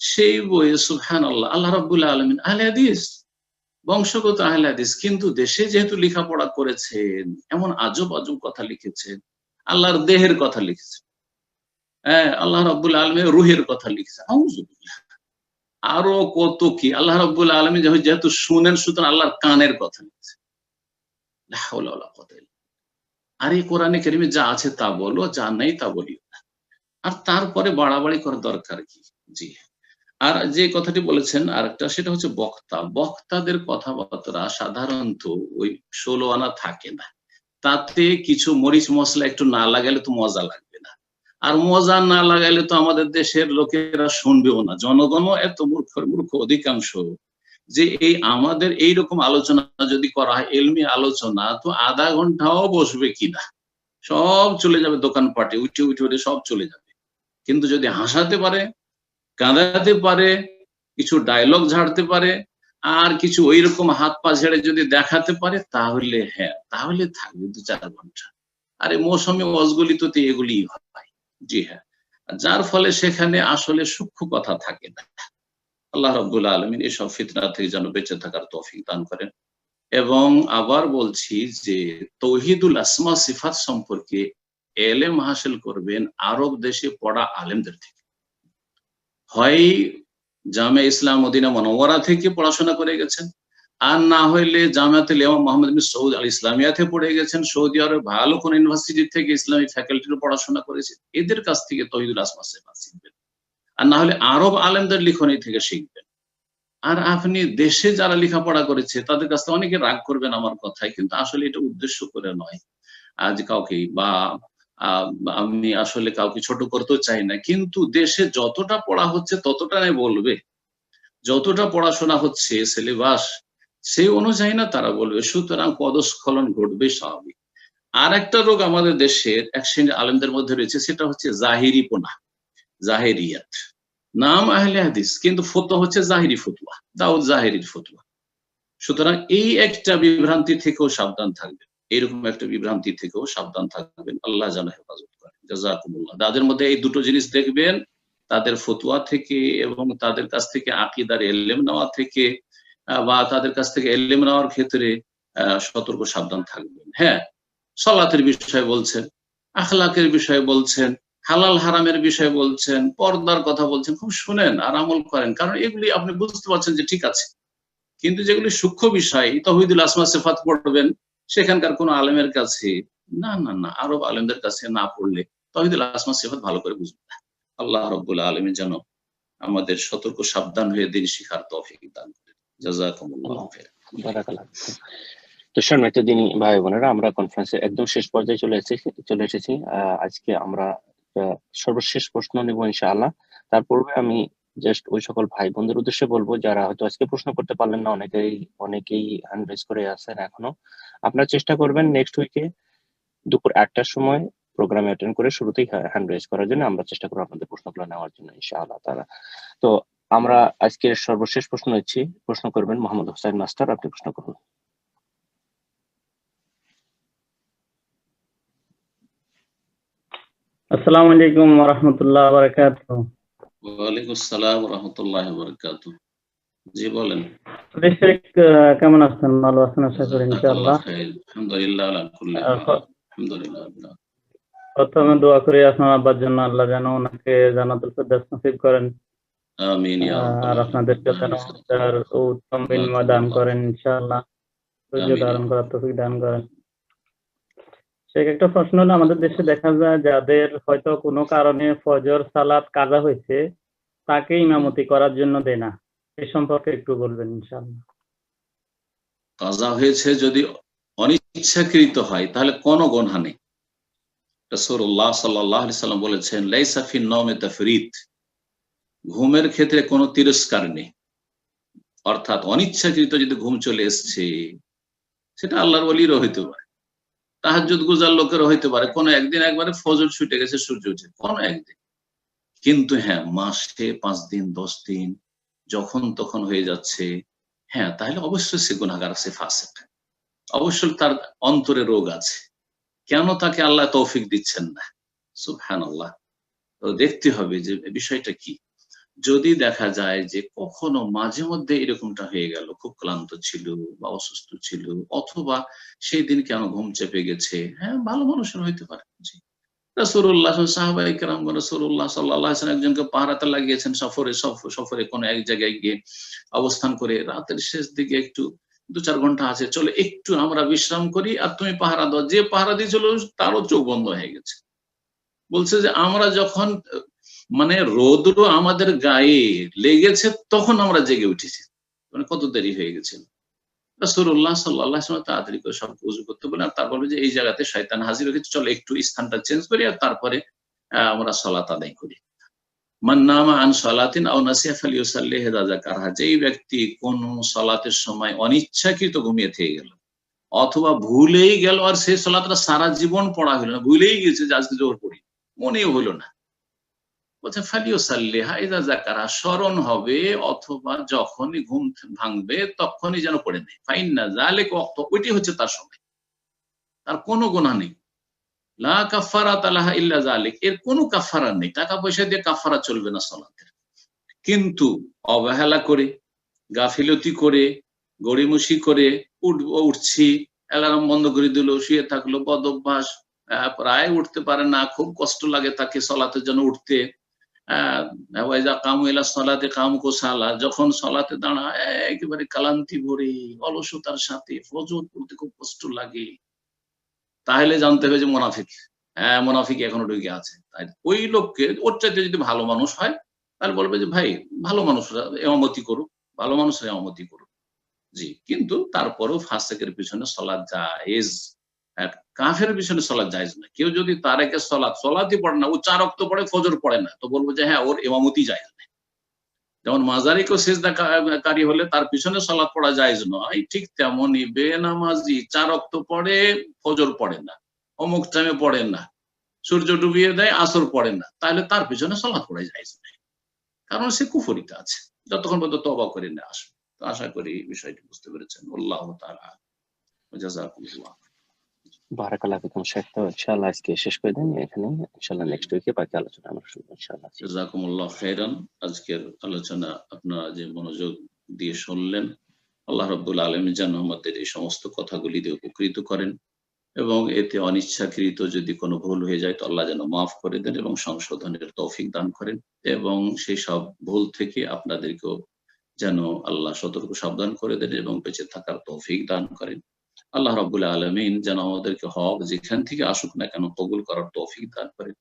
S3: সেই বইয়ে সুবহানাল্লাহ, আল্লাহ রাব্বুল আলামিন আহলে হাদিস, বংশগত আহলে হাদিস, কিন্তু দেশে যেহেতু লেখাপড়া করেছেন, এমন আজব আজব কথা লিখেছেন, আল্লাহর দেহের কথা লিখেছেন, আল্লাহ রাব্বুল আলামিনের রুহের কথা লিখেছে, আউযুবিল্লাহ, আরো কত কি। আল্লাহ রাব্বুল আলামিন যেহেতু শুনেন, সুতরাং আল্লাহর কানের কথা লিখেছে। লা হাওলা ওয়ালা কুওয়াতা ইল্লা বিল্লাহ। আর এই কোরআনে কারিমে যা আছে তা বলো, যা নাই তা বলিও না। আর তারপরে বাড়াবাড়ি করার দরকার কি? জি। আর যে কথাটি বলেছেন আরেকটা, সেটা হচ্ছে বক্তাদের কথাবার্তা সাধারণত ওই 16 আনা থাকে না, তাতে কিছু মরিচ মশলা একটু না লাগালে তো মজা লাগবে না, আর মজা না লাগাইলে তো আমাদের দেশের লোকেরা শুনবেও না। জনগণও এত মূর্খ অধিকাংশ, যে এই আমাদের এইরকম আলোচনা যদি করা হয়, এলমি আলোচনা, তো আধা ঘন্টাও বসবে কিনা, সব চলে যাবে দোকানপাটে, উঠে সব চলে যাবে। কিন্তু যদি হাসাতে পারে, কাঁদাতে পারে, কিছু ডায়লগ ঝাড়তে পারে, আর কিছু ওই রকম হাত পা ঝেড়ে যদি দেখাতে পারে, তাহলে তাহলে থাকবে 2-4 ঘন্টা। আরে মৌসুমী ওয়াজগুলিতে এগুলি হয়। জি হ্যাঁ, যার ফলে সেখানে আসলে সূক্ষ্ম কথা থাকে না। আল্লাহ রাব্বুল আলামিন এসব ফিতনা থেকে যেন বেঁচে থাকার তৌফিক দান করেন। এবং আবার বলছি যে তাওহীদুল আসমা সিফাত সম্পর্কে এলেম হাসিল করবেন আরব দেশে পড়া আলেমদের থেকে, হয় জামিয়া ইসলাম মদিনা মুনাওয়ারা থেকে পড়াশোনা করে গেছেন, আর না হইলে জামিয়াতুল ইমাম মুহাম্মদ বিন সৌদ আল ইসলামিয়াতে পড়ে গেছেন, সৌদি আরবে ভালো কোন ইউনিভার্সিটি থেকে ইসলামিক ফ্যাকাল্টিতে পড়াশোনা করেছেন, এদের কাছ থেকে তাওহীদুল আসমা সিফাত শিখবেন, আর না হলে আরব আলেমদের লিখনি থেকে শিখবেন। আর আপনি দেশে যারা লেখাপড়া করেছে তাদের কাছ থেকে অনেকে রাগ করবেন আমার কথায়, কিন্তু আসলে এটা উদ্দেশ্য করে নয় আজ কাউকে, বা আমি আসলে কাউকে ছোট করতেও চাই না, কিন্তু দেশে যতটা পড়া হচ্ছে ততটা বলবে। যতটা পড়াশোনা হচ্ছে সিলেবাস সেই অনুযায়ী না তারা বলবে, সুতরাং পদস্খলন ঘটবে স্বাভাবিক। আর একটা রোগ আমাদের দেশের এক শ্রেণীর আলেমদের মধ্যে রয়েছে, সেটা হচ্ছে জাহিরিপনা, জাহেরিয়াত। নাম আহলে হাদিস কিন্তু ফতোয়া হচ্ছে জাহিরি ফতোয়া, দাউদ জাহেরির ফতোয়া। সুতরাং এই একটা বিভ্রান্তি থেকেও সাবধান থাকবেন, এরকম একটা বিভ্রান্তি থেকেও সাবধান থাকবেন, আল্লাহ যেন হেফাজত করেন। জাযাকুমুল্লাহ। তাদের মধ্যে এই দুটো জিনিস দেখবেন, তাদের ফতোয়া থেকে এবং তাদের কাছ থেকে আকীদার ইলম নেওয়া থেকে বা তাদের কাছ থেকে ইলম নেওয়ার ক্ষেত্রে সতর্ক সাবধান থাকবেন। হ্যাঁ, সালাতের বিষয়ে বলছেন, আখলাকের বিষয়ে বলছেন, হালাল হারামের বিষয়ে বলছেন, পর্দার কথা বলছেন, খুব শুনেন আর আমল করেন, কারণ এগুলি আপনি বুঝতে পারছেন যে ঠিক আছে। কিন্তু যেগুলি সূক্ষ্ম বিষয়, তাওহীদুল আসমা সিফাত পড়বেন, সেখানকার কোন আলেমের কাছে না না না আরব আলেমদের কাছে না পড়লে তাওহীদুল আসমা সিফাত ভালো করে বুঝবেন না। আল্লাহ রাব্বুল আলামিন যেন আমাদের সতর্ক সাবধান হয়ে দিন শিখার তৌফিক দান করেন। জাযাকুমুল্লাহু খাইরান।
S4: বারাকাল্লাহ। তো সম্মানিত দিনী ভাই বোনেরা, আমরা কনফারেন্সের একদম শেষ পর্যায়ে চলে এসেছি। আজকে আমরা সর্বশেষ প্রশ্ন নেব ইনশাআল্লাহ। তার পূর্বে আমি জাস্ট ওই সকল ভাই বোনদের উদ্দেশ্যে বলবো যারা হয়তো আজকে প্রশ্ন করতে পারলেন না, অনেকেই হ্যান্ড রেজ করে আছেন এখনো। আপনারা চেষ্টা করবেন নেক্সট উইকে দুপুর 1টার সময় প্রোগ্রামে অ্যাটেন্ড করে শুরুতেই হ্যান্ড রেজ করার জন্য। আমরা চেষ্টা করবো আপনাদের প্রশ্নগুলো নেওয়ার জন্য ইনশাআল্লাহ তাআলা। তো আমরা আজকের সর্বশেষ প্রশ্ন করবেন মোহাম্মদ হোসেন মাস্টার। আপনি প্রশ্ন করুন।
S13: আসসালামু আলাইকুম ওয়া রাহমাতুল্লাহি ওয়া বারাকাতুহু।
S3: ওয়া আলাইকুম আসসালাম ওয়া রাহমাতুল্লাহি ওয়া বারাকাতুহু। জি বলেন।
S13: কেমন আছেন? ভালো আছেন আশা করি ইনশাআল্লাহ।
S3: আলহামদুলিল্লাহ আলা কুল্লি হাল। আলহামদুলিল্লাহ।
S13: প্রথমে দোয়া করি আপনার আব্বার জন্য, আল্লাহ যেন ওনাকে জান্নাতুল ফেরদাউস নসিব করেন।
S3: আমিন ইয়া রাব্বাল
S13: আর আপনাদেরকে যেন তার উত্তম বিনিময় দান করেন ইনশাআল্লাহ। ধৈর্য ধারণ করার তৌফিক দান করেন। একটা প্রশ্ন হলো, আমাদের দেশে দেখা যায় যাদের হয়তো কোনো কারণে ফজর সালাত কাজা হয়েছে, তাকে ইমামতি করার জন্য দেয় না, এই সম্পর্কে একটু বলবেন ইনশাআল্লাহ।
S3: কাজা হয়েছে যদি অনিচ্ছাকৃত হয় তাহলে কোনো গুনাহ নেই। রাসূলুল্লাহ সাল্লাল্লাহু আলাইহি সাল্লাম বলেছেন, লাইসা ফিন নাওমি তাফরিত, ঘুমের ক্ষেত্রে কোনো তিরস্কার নেই। অর্থাৎ অনিচ্ছাকৃত যদি ঘুম চলে এসছে, সেটা আল্লাহর ওলিরও হইতে পারে, তাহাজ্জুদ গুজার লোকেরও হইতে পারে, কোনো একদিন একবারে ফজর ছুটে গেছে, সূর্য উঠে, কোনো একদিন। কিন্তু হ্যাঁ, মাসে 5 দিন 10 দিন যখন তখন হয়ে যাচ্ছে, হ্যাঁ তাহলে অবশ্যই সে গুনাহগার, সে ফাসিক, অবশ্যই তার অন্তরে রোগ আছে। কেন তাকে আল্লাহ তৌফিক দিচ্ছেন না? সুবহানাল্লাহ। তো দেখতে হবে যে বিষয়টা কি। যদি দেখা যায় যে কখনো মাঝে মধ্যে এরকমটা হয়ে গেল, খুব ক্লান্ত ছিল বা অসুস্থ ছিল, অথবা সেই দিন কেন ঘুম চেপে গেছে, হ্যাঁ ভালো মানুষের হইতে পারে। জি, রাসূলুল্লাহ সাহাবায়ে কেরাম রাসূলুল্লাহ সাল্লাল্লাহু আলাইহি ওয়াসাল্লাম একজনকে পাহারাতে লাগিয়েছেন সফরে কোনো এক জায়গায় গিয়ে অবস্থান করে, রাতের শেষ দিকে একটু 2-4 ঘন্টা আছে, চলো একটু আমরা বিশ্রাম করি আর তুমি পাহারা দাও। যে পাহারা দিয়েছিল তারও চোখ বন্ধ হয়ে গেছে। বলছে যে আমরা যখন মানে রোদ্র আমাদের গায়ে লেগেছে তখন আমরা জেগে উঠেছি, মানে কত দেরি হয়ে গেছিল। রাসূলুল্লাহ সাল্লাল্লাহু আলাইহি ওয়াসাল্লাম তাড়াতাড়ি করে সব ওযু করতে বলেন, আর তারপর যে এই জায়গাতে শয়তান হাজির হয়েছে, চলো একটু স্থানটা চেঞ্জ করি আর তারপরে আমরা সালাত আদায় করি। মান নামা আন সালাতিন আও নাসিয়া ফালিউসাল্লি ইযা যাকারহা, যেই ব্যক্তি কোন সালাতের সময় অনিচ্ছাকৃত ঘুমিয়ে থেকে গেল অথবা ভুলেই গেল, আর সেই সালাতটা সারা জীবন পড়া হলো না, ভুলেই গেছে যে আজকে জোহর পড়ি, মনেও হলো না, বলছে ফালিউসাল্লিহা ইযা যাকারহা, স্মরণ হবে অথবা যখনই ঘুম ভাঙবে তখনই যেন পড়ে নেয়। ফাইন্না যালিকা ওয়াক্ত, ওইটি হচ্ছে তার সময়, তার কোনো গুনাহ নেই। লা কাফারাতা লাহা ইল্লা যালিক, এর কোনো কাফারা নেই, টাকা পয়সা দিয়ে কাফারা চলবে না সালাতের। কিন্তু অবহেলা করে, গাফিলতি করে, গড়িমসি করে, উঠছি, অ্যালার্ম বন্ধ করে দিল, শুয়ে থাকলো, বদ অভ্যাস, প্রায় উঠতে পারে না, খুব কষ্ট লাগে তাকে সালাতের জন্য উঠতে। যখন সালাতে দাঁড়ায় একেবারে ক্লান্তি ভরে অলসতার সাথে, ফজর পড়তে খুব কষ্ট লাগে, তাহলে জানতে হবে যে মুনাফিক, হ্যাঁ মুনাফিক এখনো ঢুকে আছে। তাই ওই লোককে, ওর চাইতে যদি ভালো মানুষ হয় তাহলে বলবে যে ভাই ভালো মানুষরা ইমামতি করুক, ভালো মানুষরা ইমামতি করুক। জি, কিন্তু তারপরেও ফাসিকের পিছনে সালাত জায়েজ, কাফের পিছনে সালাত জায়েজ না। কেউ যদি তারেকে সালাতই পড়ে না, ও 4 ওয়াক্ত পড়ে, ফজর পড়ে না, তো বলবো যে হ্যাঁ ওর ইমামতি জায়েজ নেই। যেমন মাজারিকেও সেজদাকারী হলে তার পিছনে সালাত পড়া জায়েজ নয়, ঠিক তেমনই বেনামাজি 4 ওয়াক্ত পড়ে ফজর পড়ে না, অমুক টাইমে পড়ে না, সূর্য ডুবিয়ে দেয় আসর পড়ে না, তাহলে তার পিছনে সালাত পড়া জায়েজ নয়, কারণ সে কুফরিতে আছে, যতক্ষণ পর্যন্ত তওবা করে না আসবে। তো আশা করি বিষয়টি বুঝতে পেরেছেন। আল্লাহু তাআলা জাযাকুমুল্লাহ।
S4: বারাকাল্লাহ ফিকুম শেখ। তো ইনশাআল্লাহ আজকে শেষ করে দেন এখানে, ইনশাআল্লাহ নেক্সট উইকে বাকি আলোচনা আমরা শুনবো ইনশাআল্লাহ।
S3: জাযাকুমুল্লাহ খাইরান। আজকের আলোচনা আপনারা যে মনোযোগ দিয়ে শুনলেন, আল্লাহ রাব্বুল আলামিন যেন আমাদের এই সমস্ত কথাগুলি দিয়ে উপকৃত করেন এবং এতে অনিচ্ছাকৃত যদি কোনো ভুল হয়ে যায় তো আল্লাহ যেন মাফ করে দেন এবং সংশোধনের তৌফিক দান করেন, এবং সেই সব ভুল থেকে আপনাদেরকেও যেন আল্লাহ সতর্ক সাবধান করে দেন এবং বেঁচে থাকার তৌফিক দান করেন। আল্লাহ রাব্বুল আলামিন যেন আমাদেরকে হক যেখান থেকে আসুক না কেন কবুল করার তৌফিক দান করেন।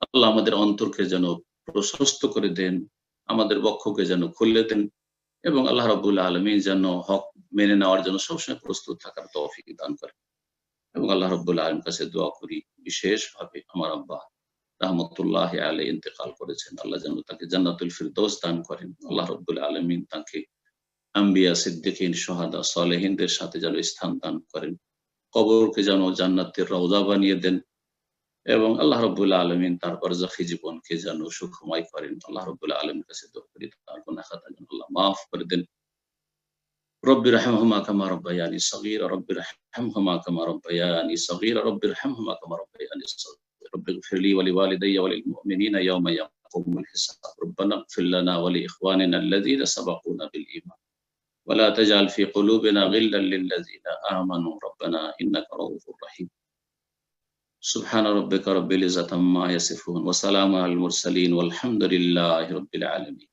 S3: আল্লাহ আমাদের অন্তরকে যেন প্রশস্ত করে দেন, আমাদের বক্ষকে যেন খুলে দেন, এবং আল্লাহ রাব্বুল আলামিন যেন হক মেনে নেওয়ার জন্য সবসময় প্রস্তুত থাকার তৌফিক দান করেন। এবং আল্লাহ রাব্বুল আলামিনের কাছে দোয়া করি, বিশেষভাবে আমার আব্বা রাহমাতুল্লাহি আলাইহি ইন্তেকাল করেছেন, আল্লাহ যেন তাকে জান্নাতুল ফিরদৌস দান করেন। আল্লাহ রাব্বুল আলামিন তাকে আম্বিয়া, সিদ্দিকিন, শুহাদা, সালেহিনদের সাথে যেন স্থান দান করেন, কবরকে যেন জান্নাতের রওজা বানিয়ে দেন, এবং আল্লাহ রাব্বুল আলামিন তার বারজাখী জীবনকে যেন সুখময় করেন। আল্লাহ রাব্বুল আলামিনের কাছে দোয়া করি তার গুনাহ খাতা যেন আল্লাহ মাফ করে দেন। رب ارحمهما كما ربياني صغيرا رب ارحمهما كما ربياني صغيرا رب ارحمهما كما ربياني صغيرا رب اغفر لي ولوالدي وللمؤمنين يوم يقوم الحساب ربنا اغفر لنا ولإخواننا الذين سبقونا بالإيمان ولا تجعل في قلوبنا غلا للذين آمنوا ربنا إنك رؤوف رحيم سبحان ربك رب العزة عما يصفون وسلام على المرسلين والحمد لله رب العالمين